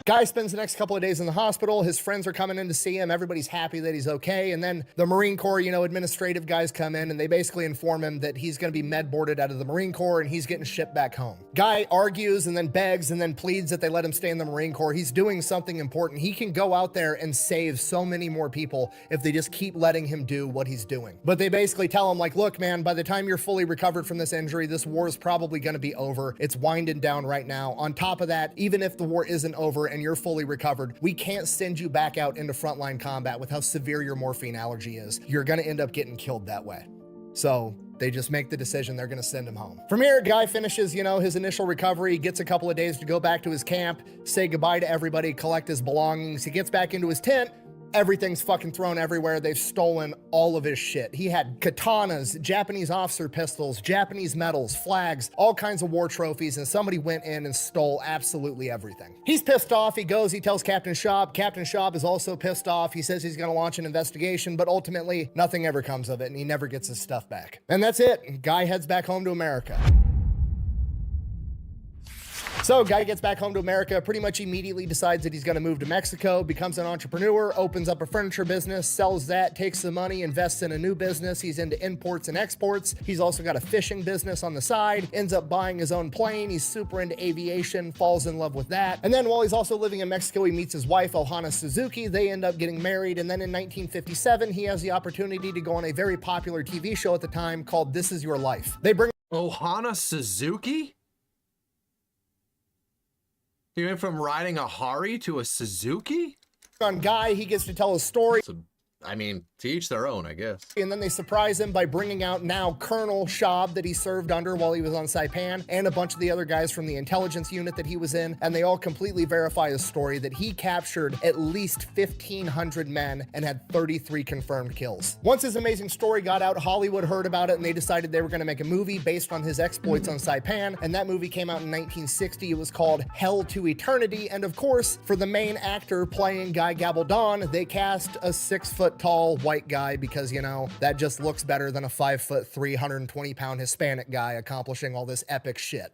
Guy spends the next couple of days in the hospital. His friends are coming in to see him. Everybody's happy that he's okay. And then the Marine Corps, administrative guys come in and they basically inform him that he's going to be med boarded out of the Marine Corps and he's getting shipped back home. Guy argues and then begs and then pleads that they let him stay in the Marine Corps. He's doing something important. He can go out there and save so many more people if they just keep letting him do what he's doing. But they basically tell him, like, "Look, man, by the time you're fully recovered from this injury, this war is probably going to be over. It's winding down right now. On top of that, even if the war isn't over and you're fully recovered, we can't send you back out into frontline combat with how severe your morphine allergy is. You're going to end up getting killed that way." So they just make the decision they're going to send him home. From here, Guy finishes, his initial recovery, gets a couple of days to go back to his camp, say goodbye to everybody, collect his belongings. He gets back into his tent, everything's fucking thrown everywhere. They've stolen all of his shit. He had katanas, Japanese officer pistols, Japanese medals, flags, all kinds of war trophies, and somebody went in and stole absolutely everything. He's pissed off. He goes, he tells Captain Schaub. Captain Schaub is also pissed off. He says he's going to launch an investigation, but ultimately nothing ever comes of it, and he never gets his stuff back. And that's it. Guy heads back home to America. So Guy gets back home to America, pretty much immediately decides that he's going to move to Mexico, becomes an entrepreneur, opens up a furniture business, sells that, takes the money, invests in a new business. He's into imports and exports. He's also got a fishing business on the side, ends up buying his own plane. He's super into aviation, falls in love with that. And then while he's also living in Mexico, he meets his wife, Ohana Suzuki. They end up getting married. And then in 1957, he has the opportunity to go on a very popular TV show at the time called This Is Your Life. They bring Ohana Suzuki? You went from riding a Harley to a Suzuki? on Guy. He gets to tell his story. I mean, to each their own, I guess. And then they surprise him by bringing out now Colonel Schaub that he served under while he was on Saipan, and a bunch of the other guys from the intelligence unit that he was in, and they all completely verify his story that he captured at least 1,500 men and had 33 confirmed kills. Once his amazing story got out, Hollywood heard about it, and they decided they were going to make a movie based on his exploits on Saipan, and that movie came out in 1960. It was called Hell to Eternity, and of course, for the main actor playing Guy Gabaldon, they cast a 6-foot-tall white guy because, you know, that just looks better than a 5'3", 120-pound Hispanic guy accomplishing all this epic shit.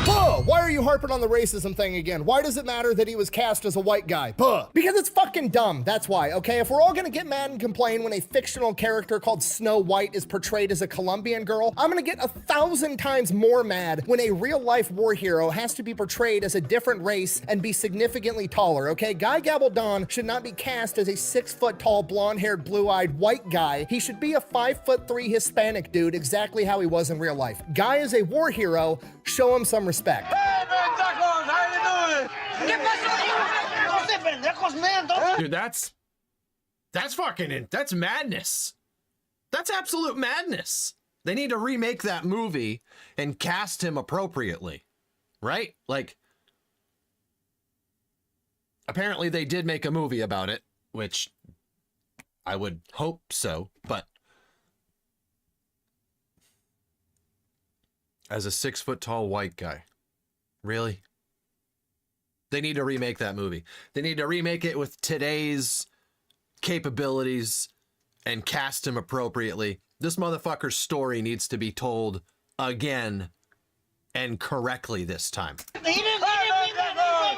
Buh! Why are you harping on the racism thing again? Why does it matter that he was cast as a white guy? Buh! Because it's fucking dumb, that's why, okay? If we're all gonna get mad and complain when a fictional character called Snow White is portrayed as a Colombian girl, I'm gonna get 1,000 times more mad when a real-life war hero has to be portrayed as a different race and be significantly taller, okay? Guy Gabaldon should not be cast as a 6-foot-tall, blonde-haired, blue-eyed white guy. He should be a 5'3" Hispanic dude, exactly how he was in real life. Guy is a war hero, show him some respect. Hey, man, tacos, how you doing? Dude, that's madness. That's absolute madness. They need to remake that movie and cast him appropriately, right? Like, apparently they did make a movie about it, which I would hope so, but as a 6-foot-tall white guy, really? They need to remake that movie. They need to remake it with today's capabilities and cast him appropriately. This motherfucker's story needs to be told again and correctly this time.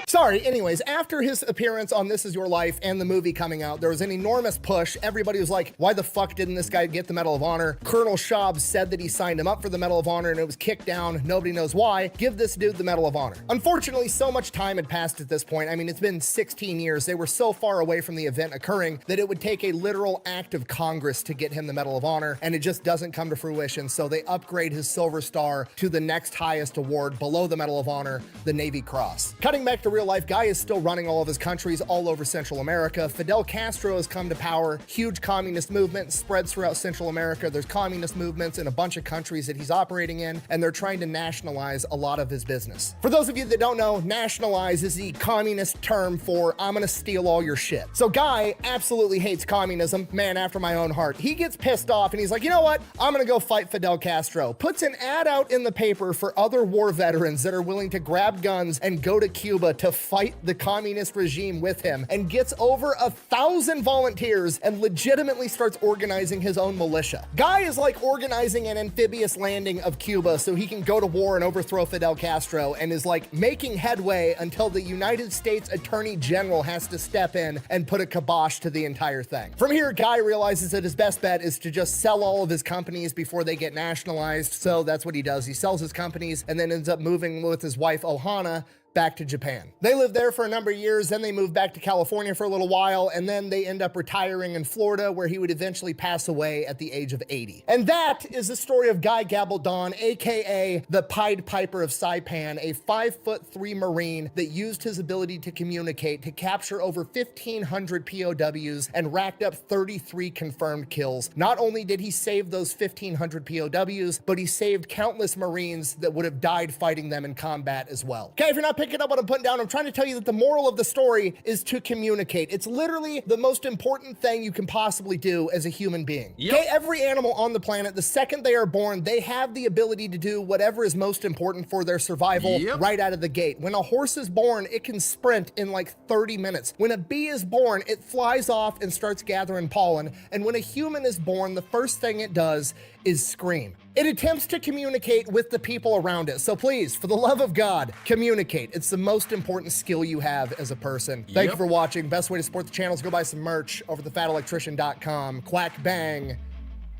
Sorry, anyways, after his appearance on This Is Your Life and the movie coming out, there was an enormous push. Everybody was like, why the fuck didn't this guy get the Medal of Honor? Colonel Schaub said that he signed him up for the Medal of Honor and it was kicked down. Nobody knows why. Give this dude the Medal of Honor. Unfortunately, so much time had passed at this point. I mean, it's been 16 years. They were so far away from the event occurring that it would take a literal act of Congress to get him the Medal of Honor, and it just doesn't come to fruition. So they upgrade his Silver Star to the next highest award below the Medal of Honor, the Navy Cross. Cutting back to real life, Guy is still running all of his countries all over Central America. Fidel Castro has come to power. Huge communist movement spreads throughout Central America. There's communist movements in a bunch of countries that he's operating in, and they're trying to nationalize a lot of his business. For those of you that don't know, nationalize is the communist term for I'm gonna steal all your shit. So Guy absolutely hates communism, man after my own heart. He gets pissed off and he's like, you know what? I'm gonna go fight Fidel Castro. Puts an ad out in the paper for other war veterans that are willing to grab guns and go to Cuba to fight the communist regime with him, and gets over 1,000 volunteers and legitimately starts organizing his own militia. Guy is like organizing an amphibious landing of Cuba so he can go to war and overthrow Fidel Castro, and is like making headway until the United States Attorney General has to step in and put a kibosh to the entire thing. From here, Guy realizes that his best bet is to just sell all of his companies before they get nationalized, so that's what he does. He sells his companies and then ends up moving with his wife Ohana back to Japan. They lived there for a number of years, then they moved back to California for a little while, and then they end up retiring in Florida, where he would eventually pass away at the age of 80. And that is the story of Guy Gabaldon, aka the Pied Piper of Saipan, a 5'3" Marine that used his ability to communicate to capture over 1,500 POWs and racked up 33 confirmed kills. Not only did he save those 1,500 POWs, but he saved countless Marines that would have died fighting them in combat as well. Okay, if you're not picking picking up what I'm putting down, I'm trying to tell you that the moral of the story is to communicate. It's literally the most important thing you can possibly do as a human being. Okay, every animal on the planet, the second they are born, they have the ability to do whatever is most important for their survival right out of the gate. When a horse is born, it can sprint in like 30 minutes. When a bee is born, it flies off and starts gathering pollen. And when a human is born, the first thing it does is scream. It attempts to communicate with the people around it. So please, for the love of God, communicate. It's the most important skill you have as a person. Thank you for watching. Best way to support the channel is go buy some merch over at thefatelectrician.com. Quack bang,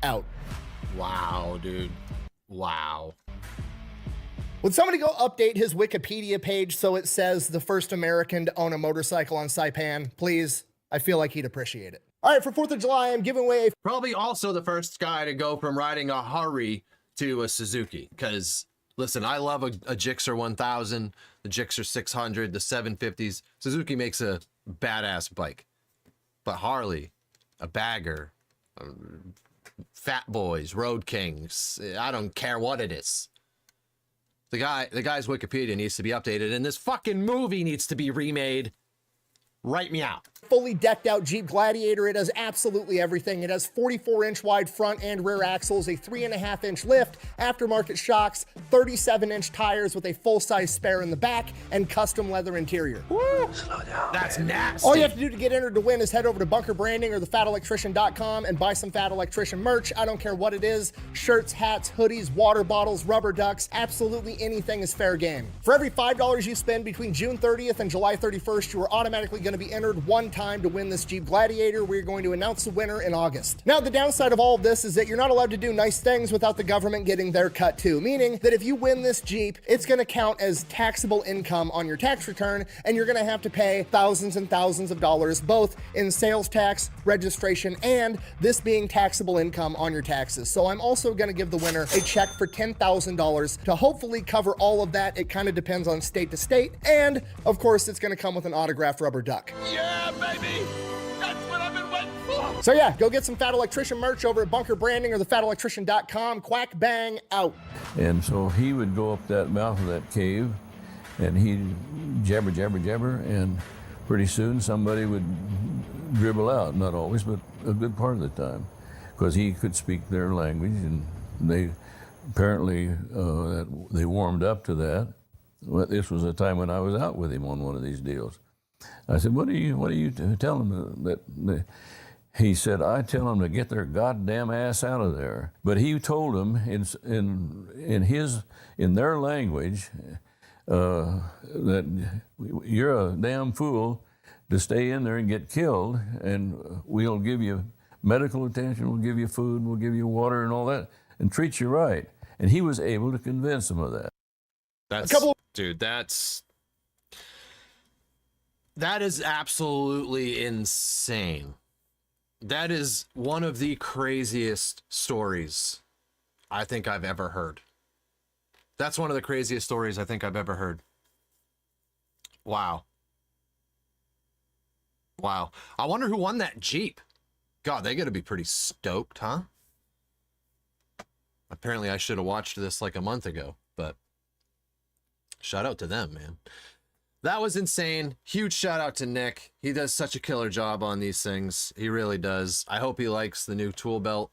out. Wow, dude. Wow. Would somebody go update his Wikipedia page so it says the first American to own a motorcycle on Saipan? Please. I feel like he'd appreciate it. All right, for 4th of July, I'm giving away probably also the first guy to go from riding a Harley to a Suzuki. Because, listen, I love a Gixxer 1000, the Gixxer 600, the 750s. Suzuki makes a badass bike. But Harley, a bagger, Fat Boys, Road Kings, I don't care what it is. The guy's Wikipedia needs to be updated, and this fucking movie needs to be remade. Write me out. Fully decked out Jeep Gladiator. It has absolutely everything. It has 44-inch wide front and rear axles, a 3.5-inch lift, aftermarket shocks, 37-inch tires with a full-size spare in the back, and custom leather interior. Woo! Slow down. That's nasty. All you have to do to get entered to win is head over to Bunker Branding or thefatelectrician.com and buy some Fat Electrician merch. I don't care what it is. Shirts, hats, hoodies, water bottles, rubber ducks, absolutely anything is fair game. For every $5 you spend between June 30th and July 31st, you are automatically going to be entered one time to win this Jeep Gladiator. We're going to announce the winner in August. Now, the downside of all of this is that you're not allowed to do nice things without the government getting their cut too, meaning that if you win this Jeep, it's going to count as taxable income on your tax return, and you're going to have to pay thousands and thousands of dollars, both in sales tax, registration, and this being taxable income on your taxes. So I'm also going to give the winner a check for $10,000 to hopefully cover all of that. It kind of depends on state to state, and of course, it's going to come with an autographed rubber duck. Yeah, baby! That's what I've been waiting for! So yeah, go get some Fat Electrician merch over at Bunker Branding or thefatelectrician.com. Quack bang, out. And so he would go up that mouth of that cave, and he'd jabber, jabber, jabber, and pretty soon somebody would dribble out. Not always, but a good part of the time, because he could speak their language, and they apparently they warmed up to that. Well, this was a time when I was out with him on one of these deals. I said, what do you tell them that he said, I tell them to get their goddamn ass out of there. But he told them in their language that you're a damn fool to stay in there and get killed, and we'll give you medical attention, we'll give you food, we'll give you water and all that, and treat you right. And he was able to convince them of that. Dude, that is absolutely insane. That is one of the craziest stories I think I've ever heard. That's one of the craziest stories I think I've ever heard. Wow. Wow. I wonder who won that Jeep. God, they gotta be pretty stoked, huh? Apparently I should have watched this like a month ago, but shout out to them, man. That was insane. Huge shout out to Nick. He does such a killer job on these things. He really does. I hope he likes the new tool belt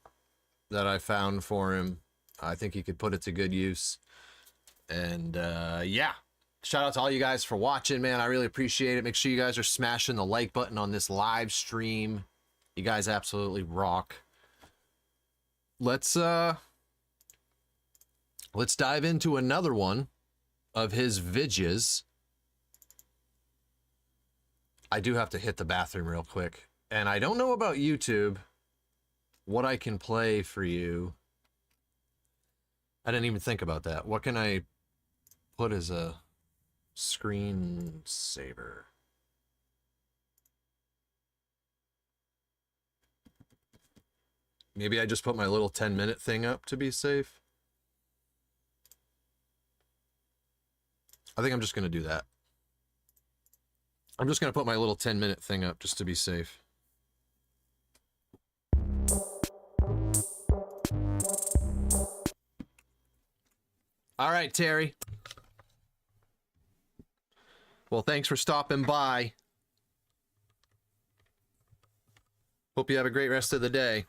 that I found for him. I think he could put it to good use. And yeah, shout out to all you guys for watching, man. I really appreciate it. Make sure you guys are smashing the like button on this live stream. You guys absolutely rock. Let's dive into another one of his vidges. I do have to hit the bathroom real quick. And I don't know about YouTube, what I can play for you. I didn't even think about that. What can I put as a screensaver? Maybe I just put my little 10-minute thing up to be safe. I think I'm just going to do that. I'm just going to put my little 10-minute thing up just to be safe. All right, Terry. Well, thanks for stopping by. Hope you have a great rest of the day.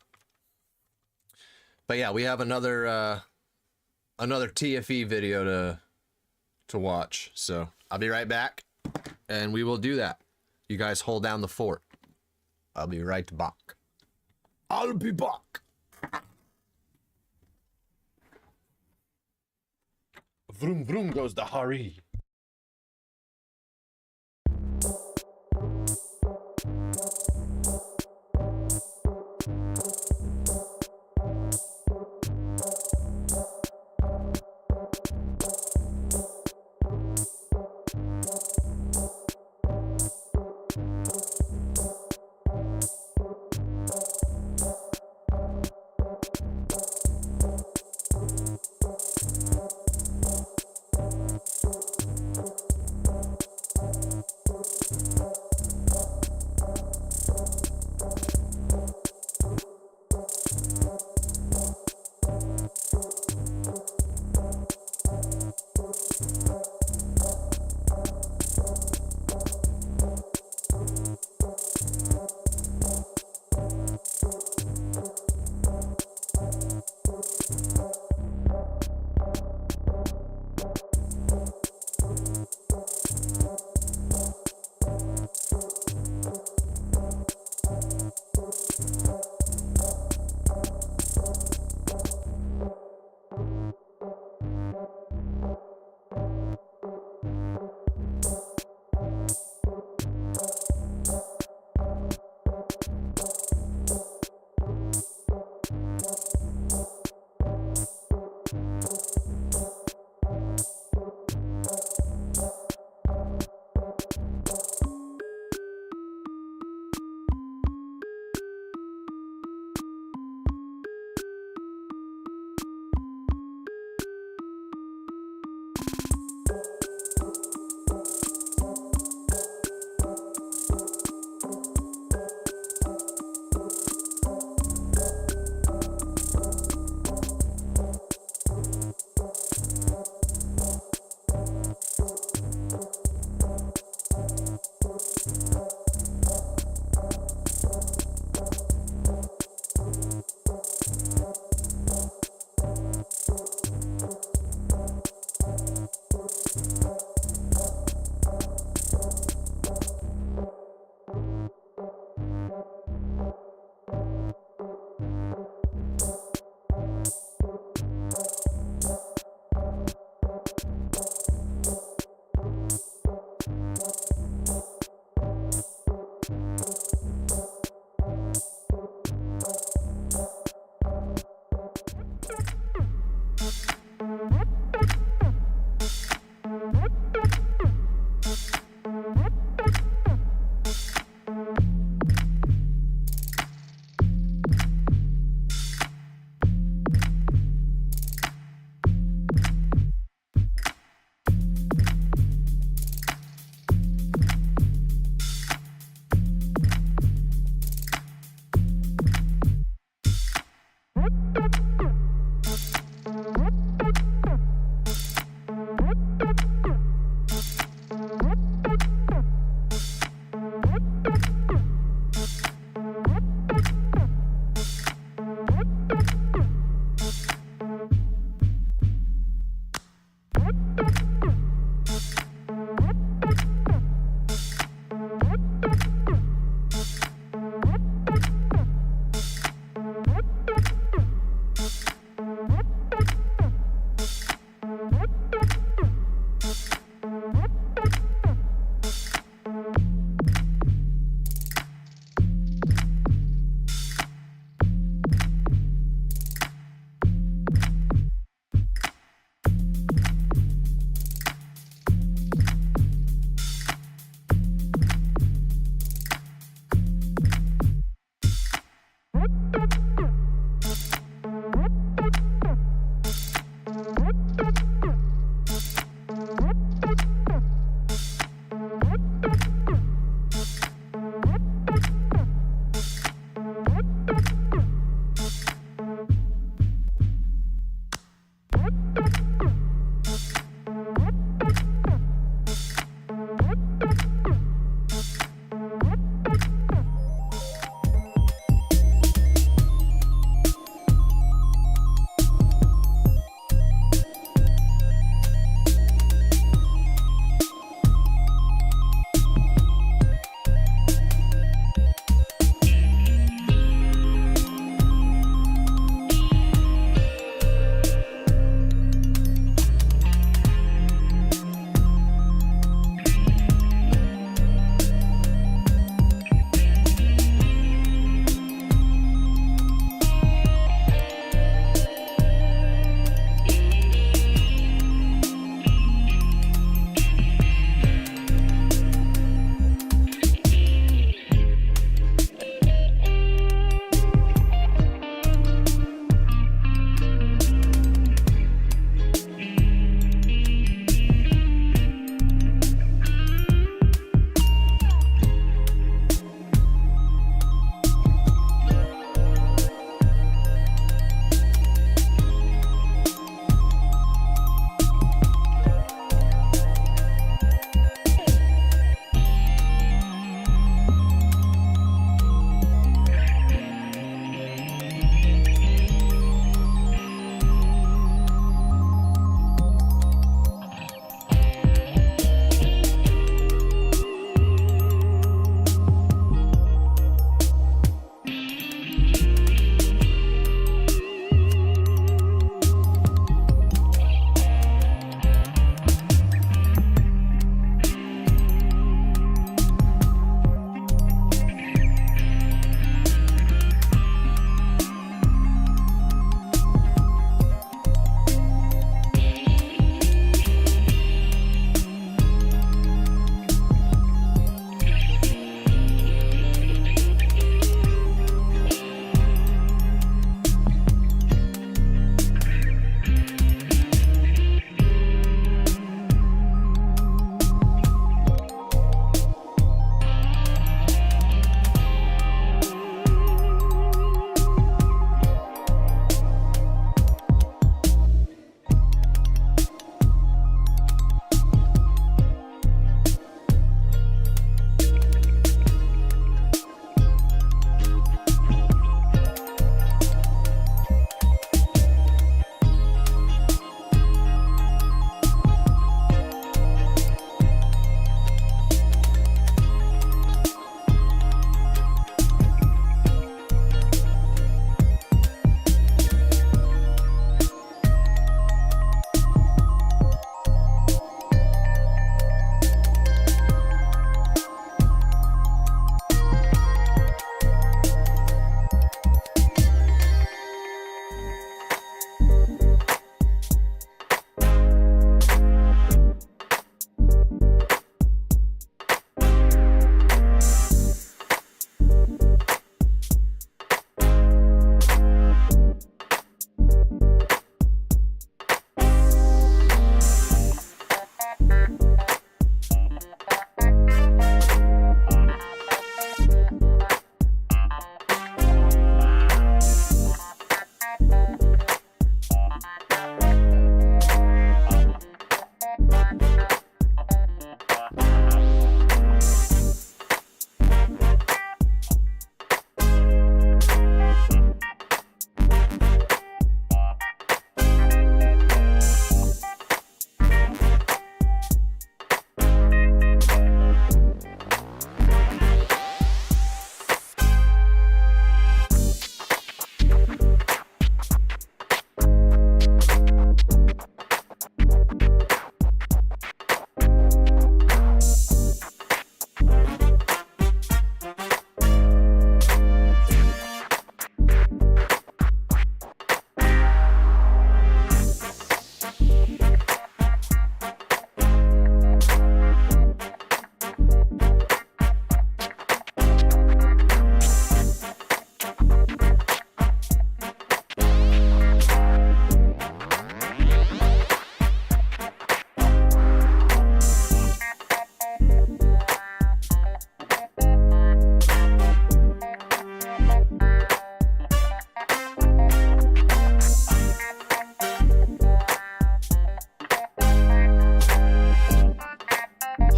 But yeah, we have another TFE video to watch. So I'll be right back, and we will do that. You guys hold down the fort. I'll be right back. I'll be back. Vroom vroom goes the Hari.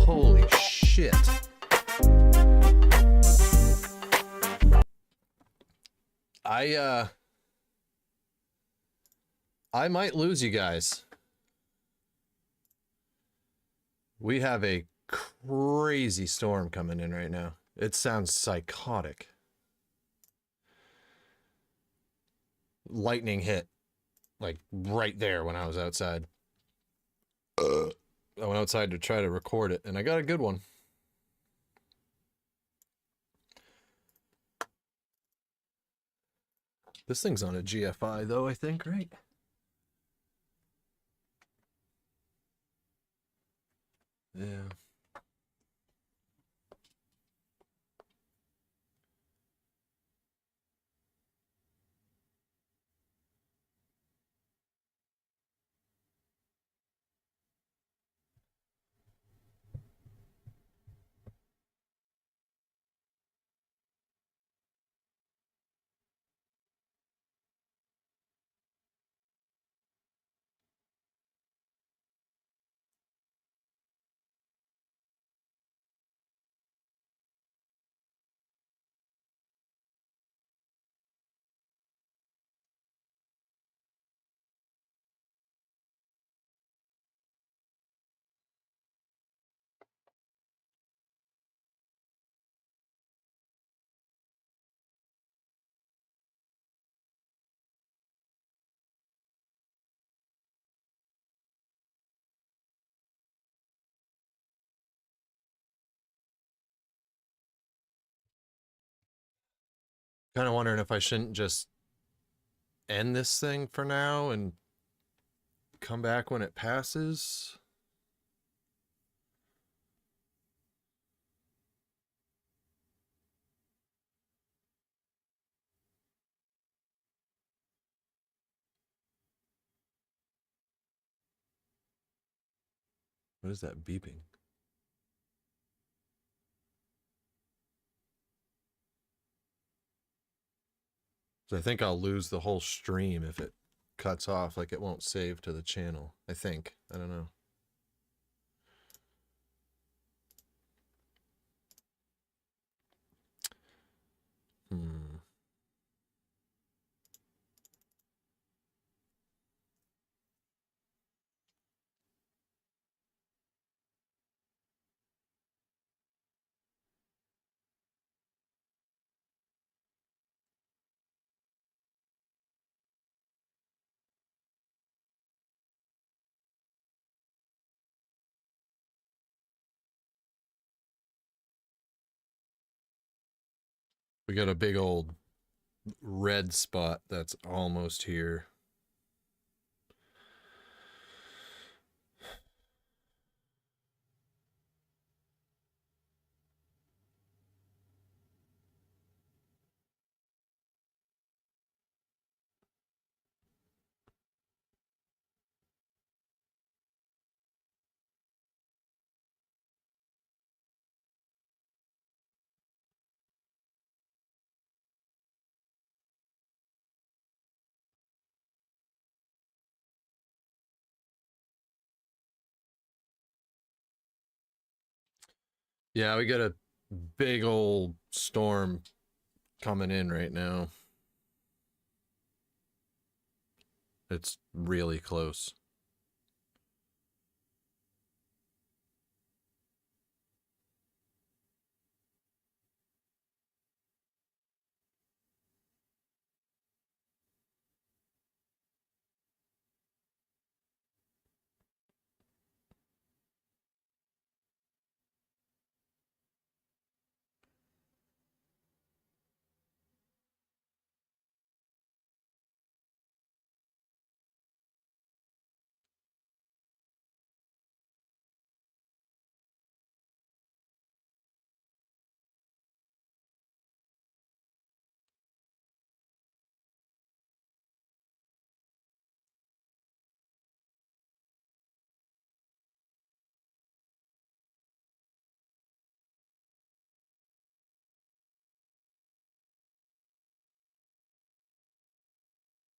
Holy shit. I might lose you guys. We have a crazy storm coming in right now. It sounds psychotic. Lightning hit, like, right there when I was outside. I went outside to try to record it, and I got a good one. This thing's on a GFI, though, I think, right? Yeah. Kind of wondering if I shouldn't just end this thing for now and come back when it passes. What is that beeping? So I think I'll lose the whole stream if it cuts off, like it won't save to the channel. I think. I don't know. We got a big old red spot that's almost here. Yeah, we got a big old storm coming in right now. It's really close.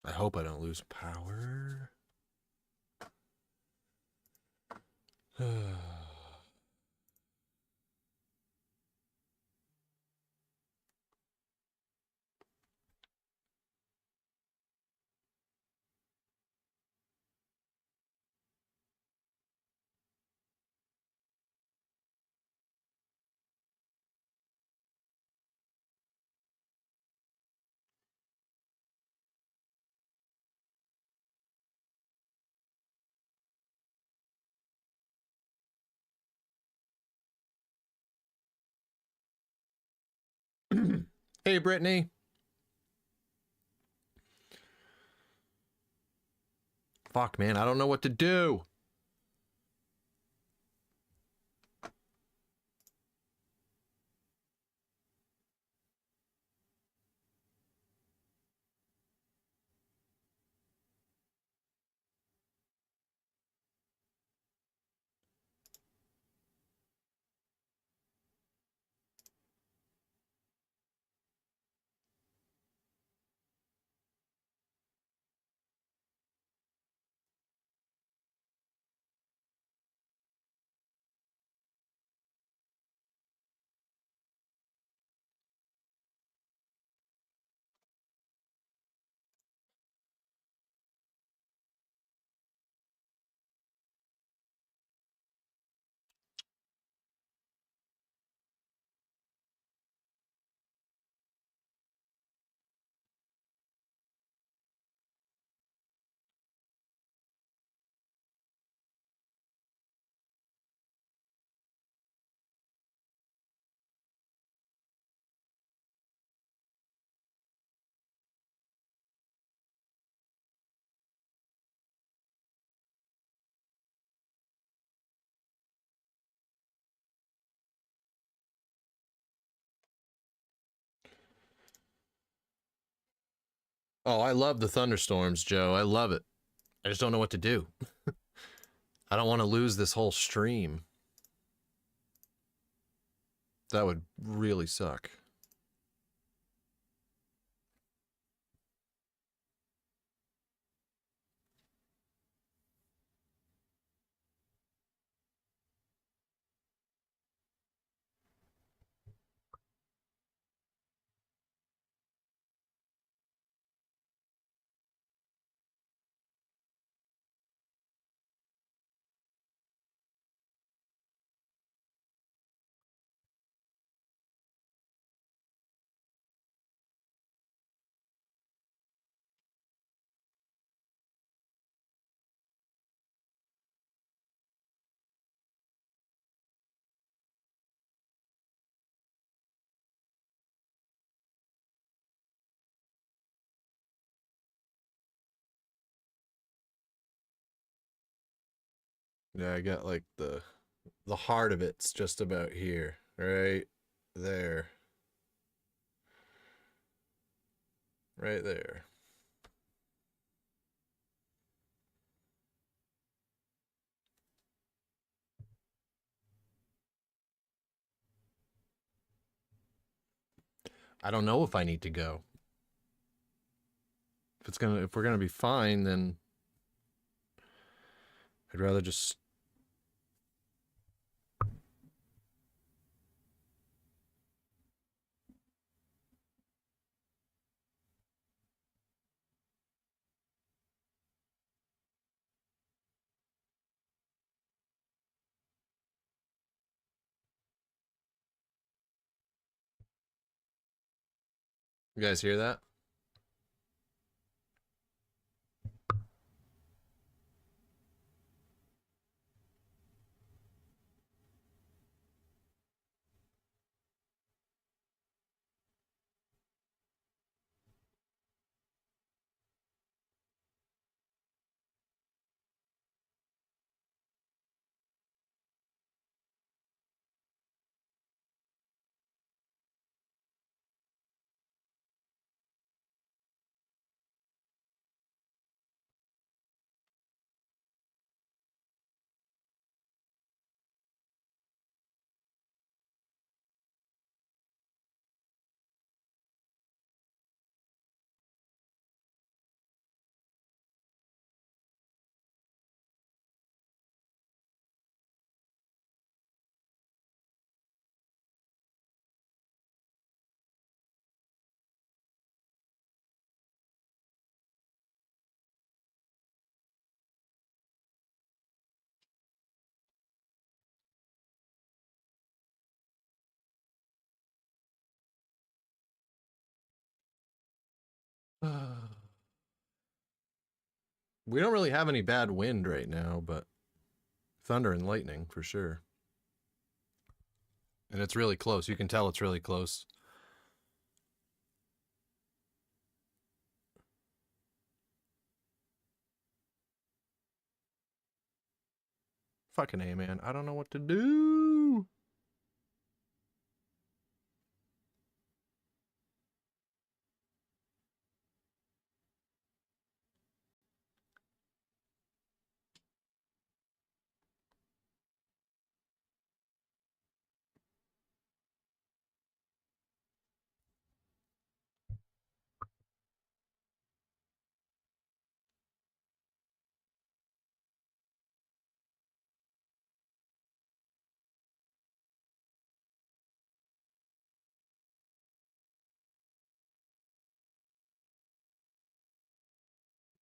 I hope I don't lose power. Hey, Brittany. Fuck, man, I don't know what to do. Oh, I love the thunderstorms, Joe. I love it. I just don't know what to do. I don't want to lose this whole stream. That would really suck. Yeah, I got like the heart of it's just about here, right there. Right there. I don't know if I need to go. If we're gonna be fine, then I'd rather just. You guys hear that? We don't really have any bad wind right now, but thunder and lightning for sure. And it's really close. You can tell it's really close. Fucking A, man. I don't know what to do.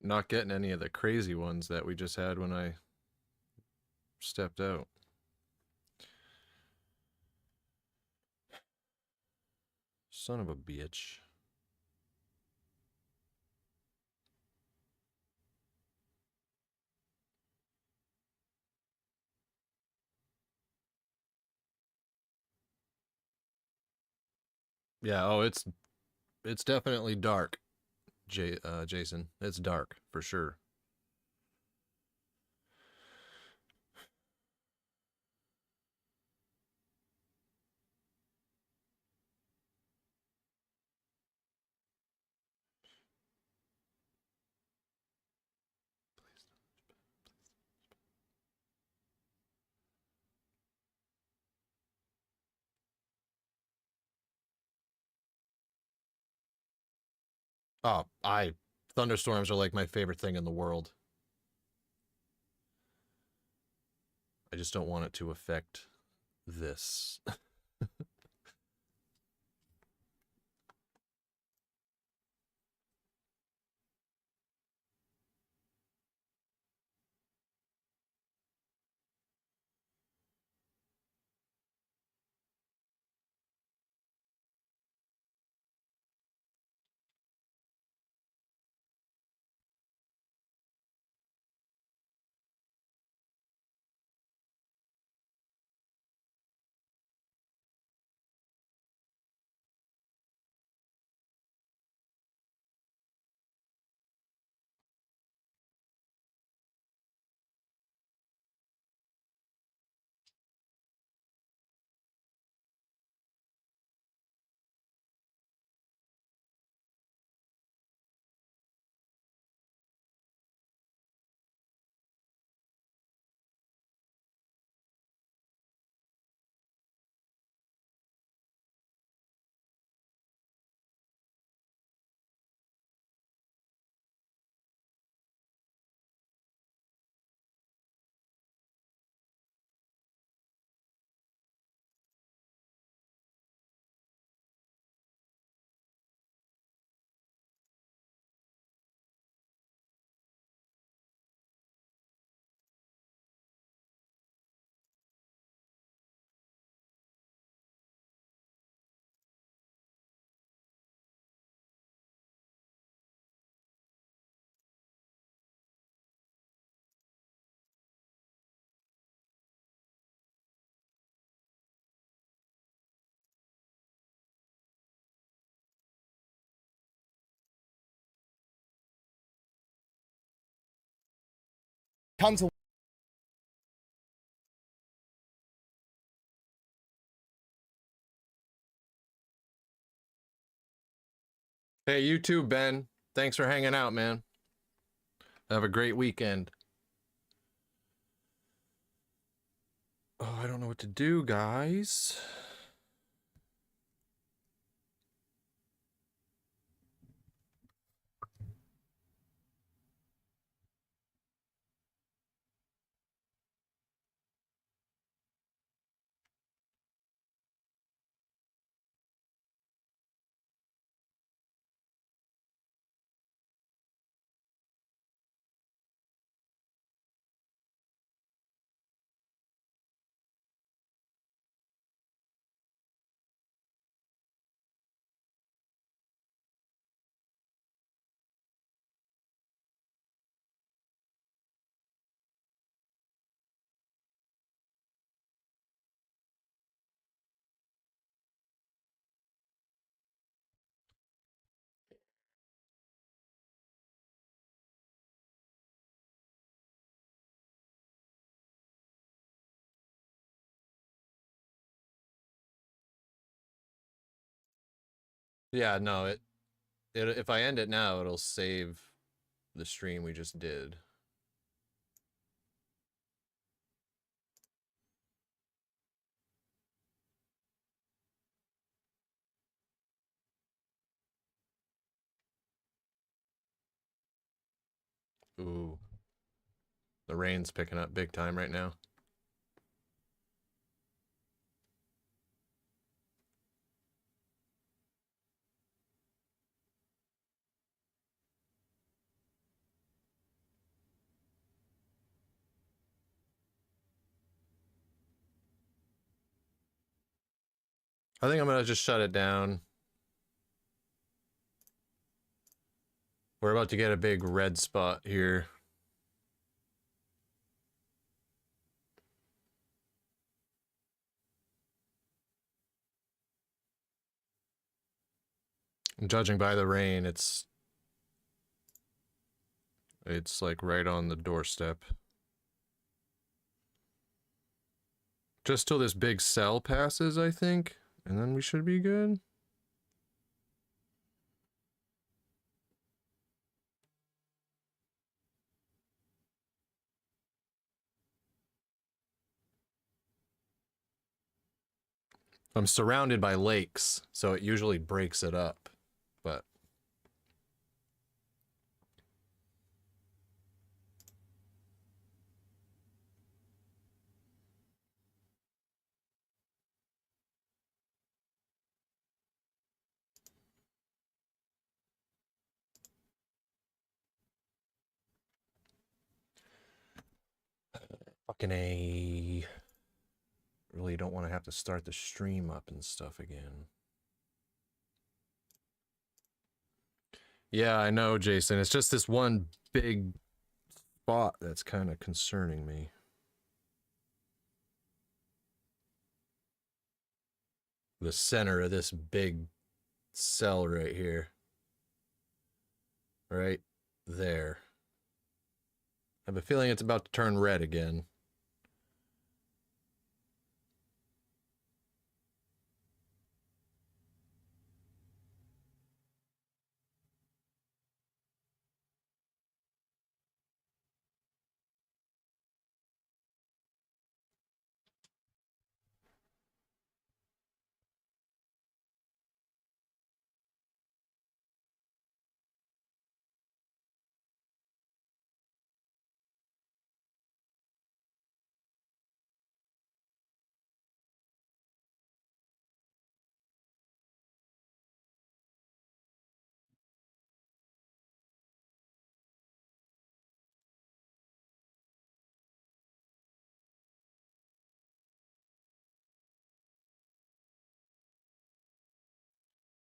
Not getting any of the crazy ones that we just had when I stepped out. Son of a bitch. Yeah, oh, it's definitely dark, Jason. It's dark for sure. Oh, thunderstorms are like my favorite thing in the world. I just don't want it to affect this. Tons of Hey, you too, Ben. Thanks for hanging out, man. Have a great weekend. Oh, I don't know what to do, guys. Yeah, no, if I end it now, it'll save the stream we just did. Ooh. The rain's picking up big time right now. I think I'm gonna just shut it down. We're about to get a big red spot here. And judging by the rain, it's like right on the doorstep. Just till this big cell passes, I think, and then we should be good. I'm surrounded by lakes, so it usually breaks it up, but fucking A. Really don't want to have to start the stream up and stuff again. Yeah, I know, Jason. It's just this one big spot that's kind of concerning me. The center of this big cell right here. Right there. I have a feeling it's about to turn red again.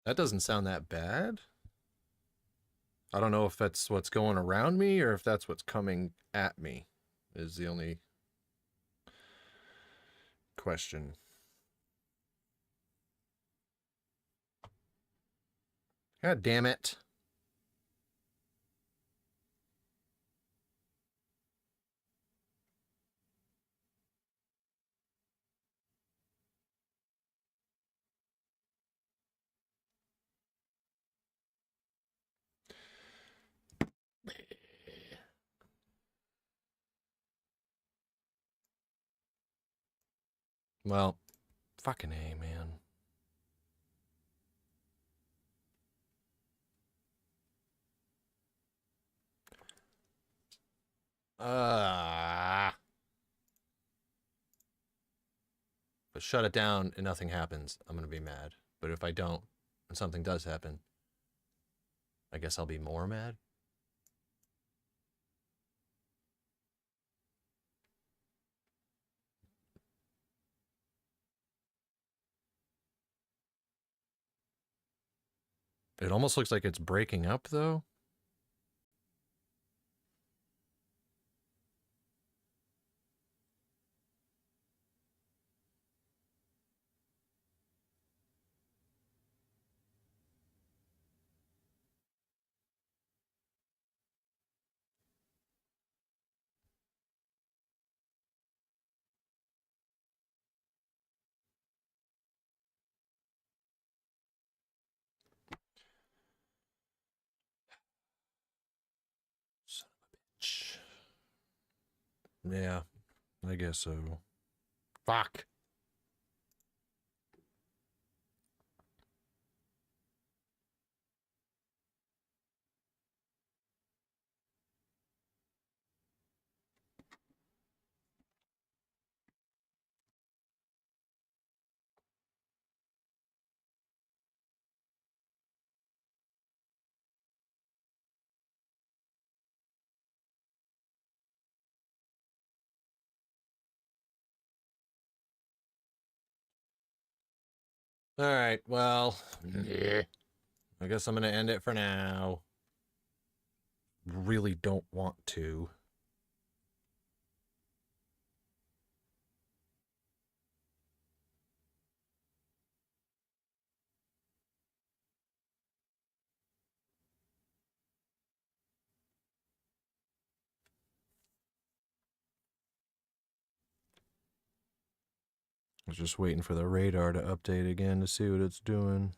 That doesn't sound that bad. I don't know if that's what's going around me or if that's what's coming at me, is the only question. God damn it. Well, fucking A, man. If I shut it down and nothing happens, I'm gonna be mad. But if I don't, and something does happen, I guess I'll be more mad. It almost looks like it's breaking up, though. Yeah, I guess so. Fuck. All right, well, I guess I'm going to end it for now. Really don't want to. I was just waiting for the radar to update again to see what it's doing.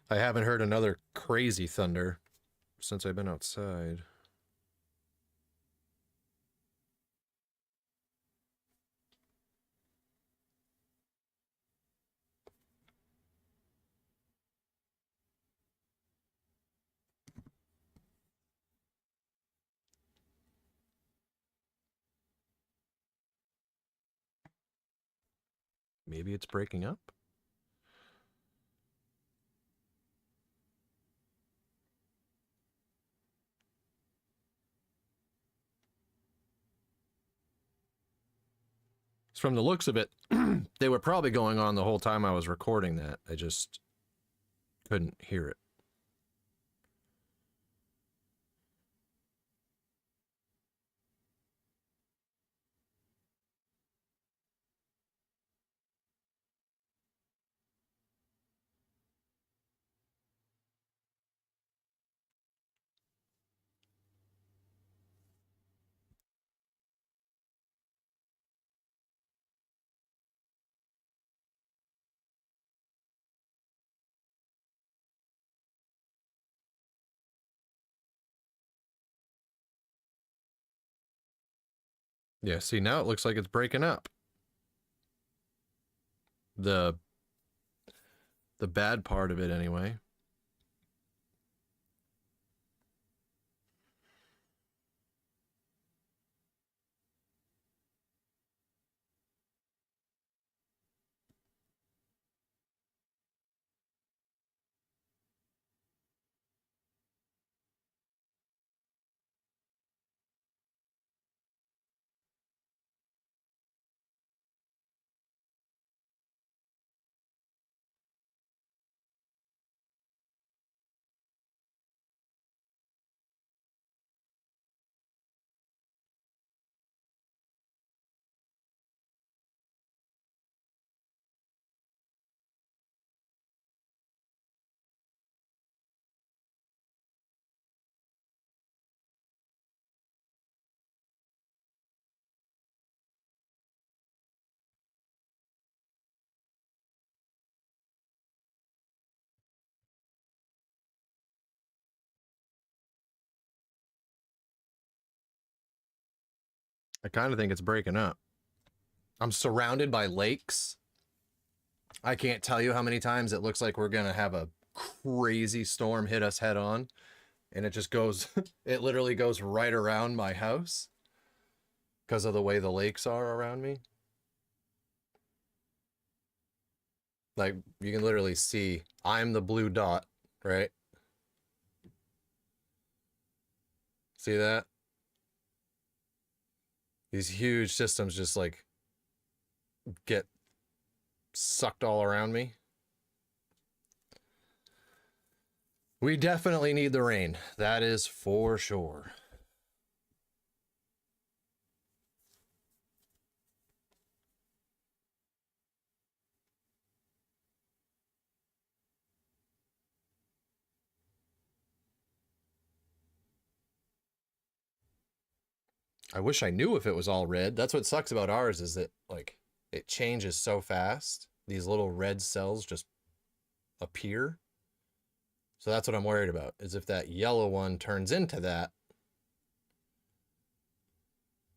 I haven't heard another crazy thunder since I've been outside. Maybe it's breaking up? From the looks of it, they were probably going on the whole time I was recording that. I just couldn't hear it. Yeah, see, now it looks like it's breaking up. The bad part of it, anyway. I kind of think it's breaking up. I'm surrounded by lakes. I can't tell you how many times it looks like we're going to have a crazy storm hit us head on. And it just goes, it literally goes right around my house because of the way the lakes are around me. Like, you can literally see, I'm the blue dot, right? See that? These huge systems just like get sucked all around me. We definitely need the rain. That is for sure. I wish I knew if it was all red. That's what sucks about ours, is that like it changes so fast. These little red cells just appear. So that's what I'm worried about, is if that yellow one turns into that,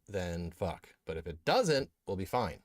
then fuck. But if it doesn't, we'll be fine.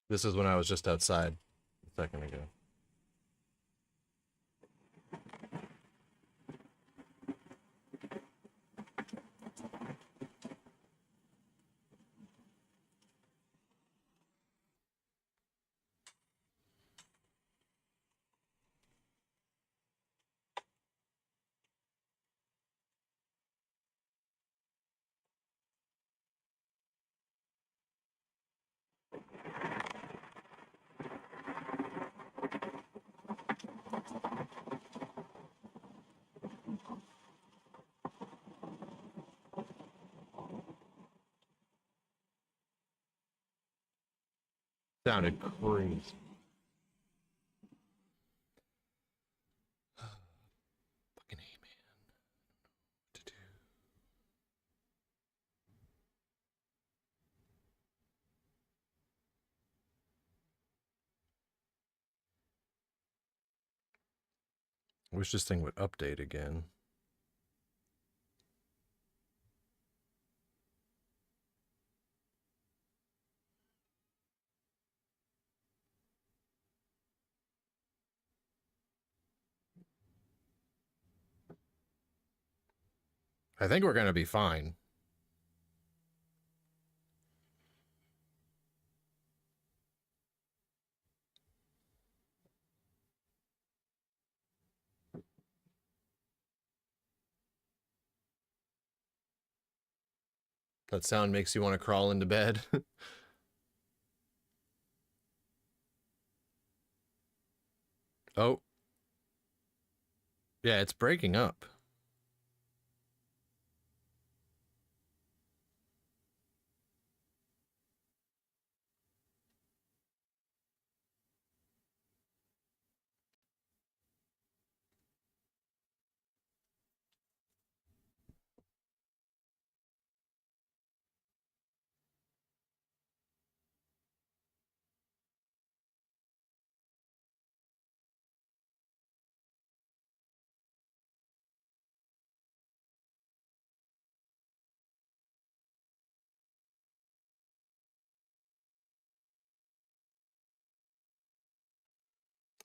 This is when I was just outside a second ago. Sounded crazy. Fucking A, man. What to do? I wish this thing would update again. I think we're going to be fine. That sound makes you want to crawl into bed. Oh. Yeah, it's breaking up.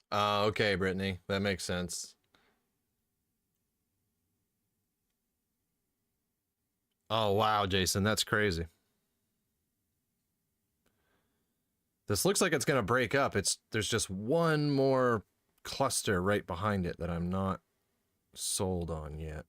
Okay, Brittany. That makes sense. Oh, wow, Jason. That's crazy. This looks like it's going to break up. There's just one more cluster right behind it that I'm not sold on yet.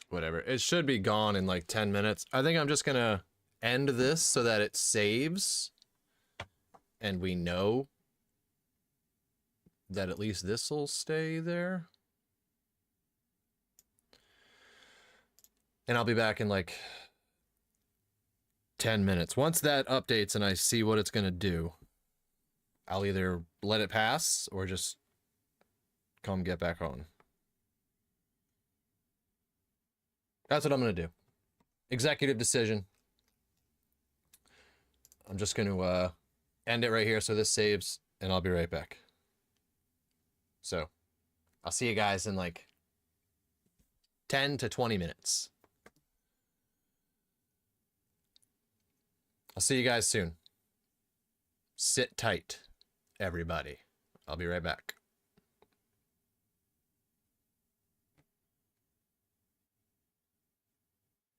Whatever. It should be gone in like 10 minutes. I think I'm just going to end this so that it saves. And we know that at least this will stay there. And I'll be back in like 10 minutes. Once that updates and I see what it's going to do, I'll either let it pass or just come get back on. That's what I'm going to do. Executive decision. I'm just going to end it right here so this saves, and I'll be right back. So, I'll see you guys in like 10 to 20 minutes. see you guys soon. Sit tight, everybody. I'll be right back.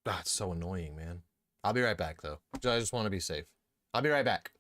Ah, it's so annoying, man. I'll be right back, though. I just want to be safe. I'll be right back.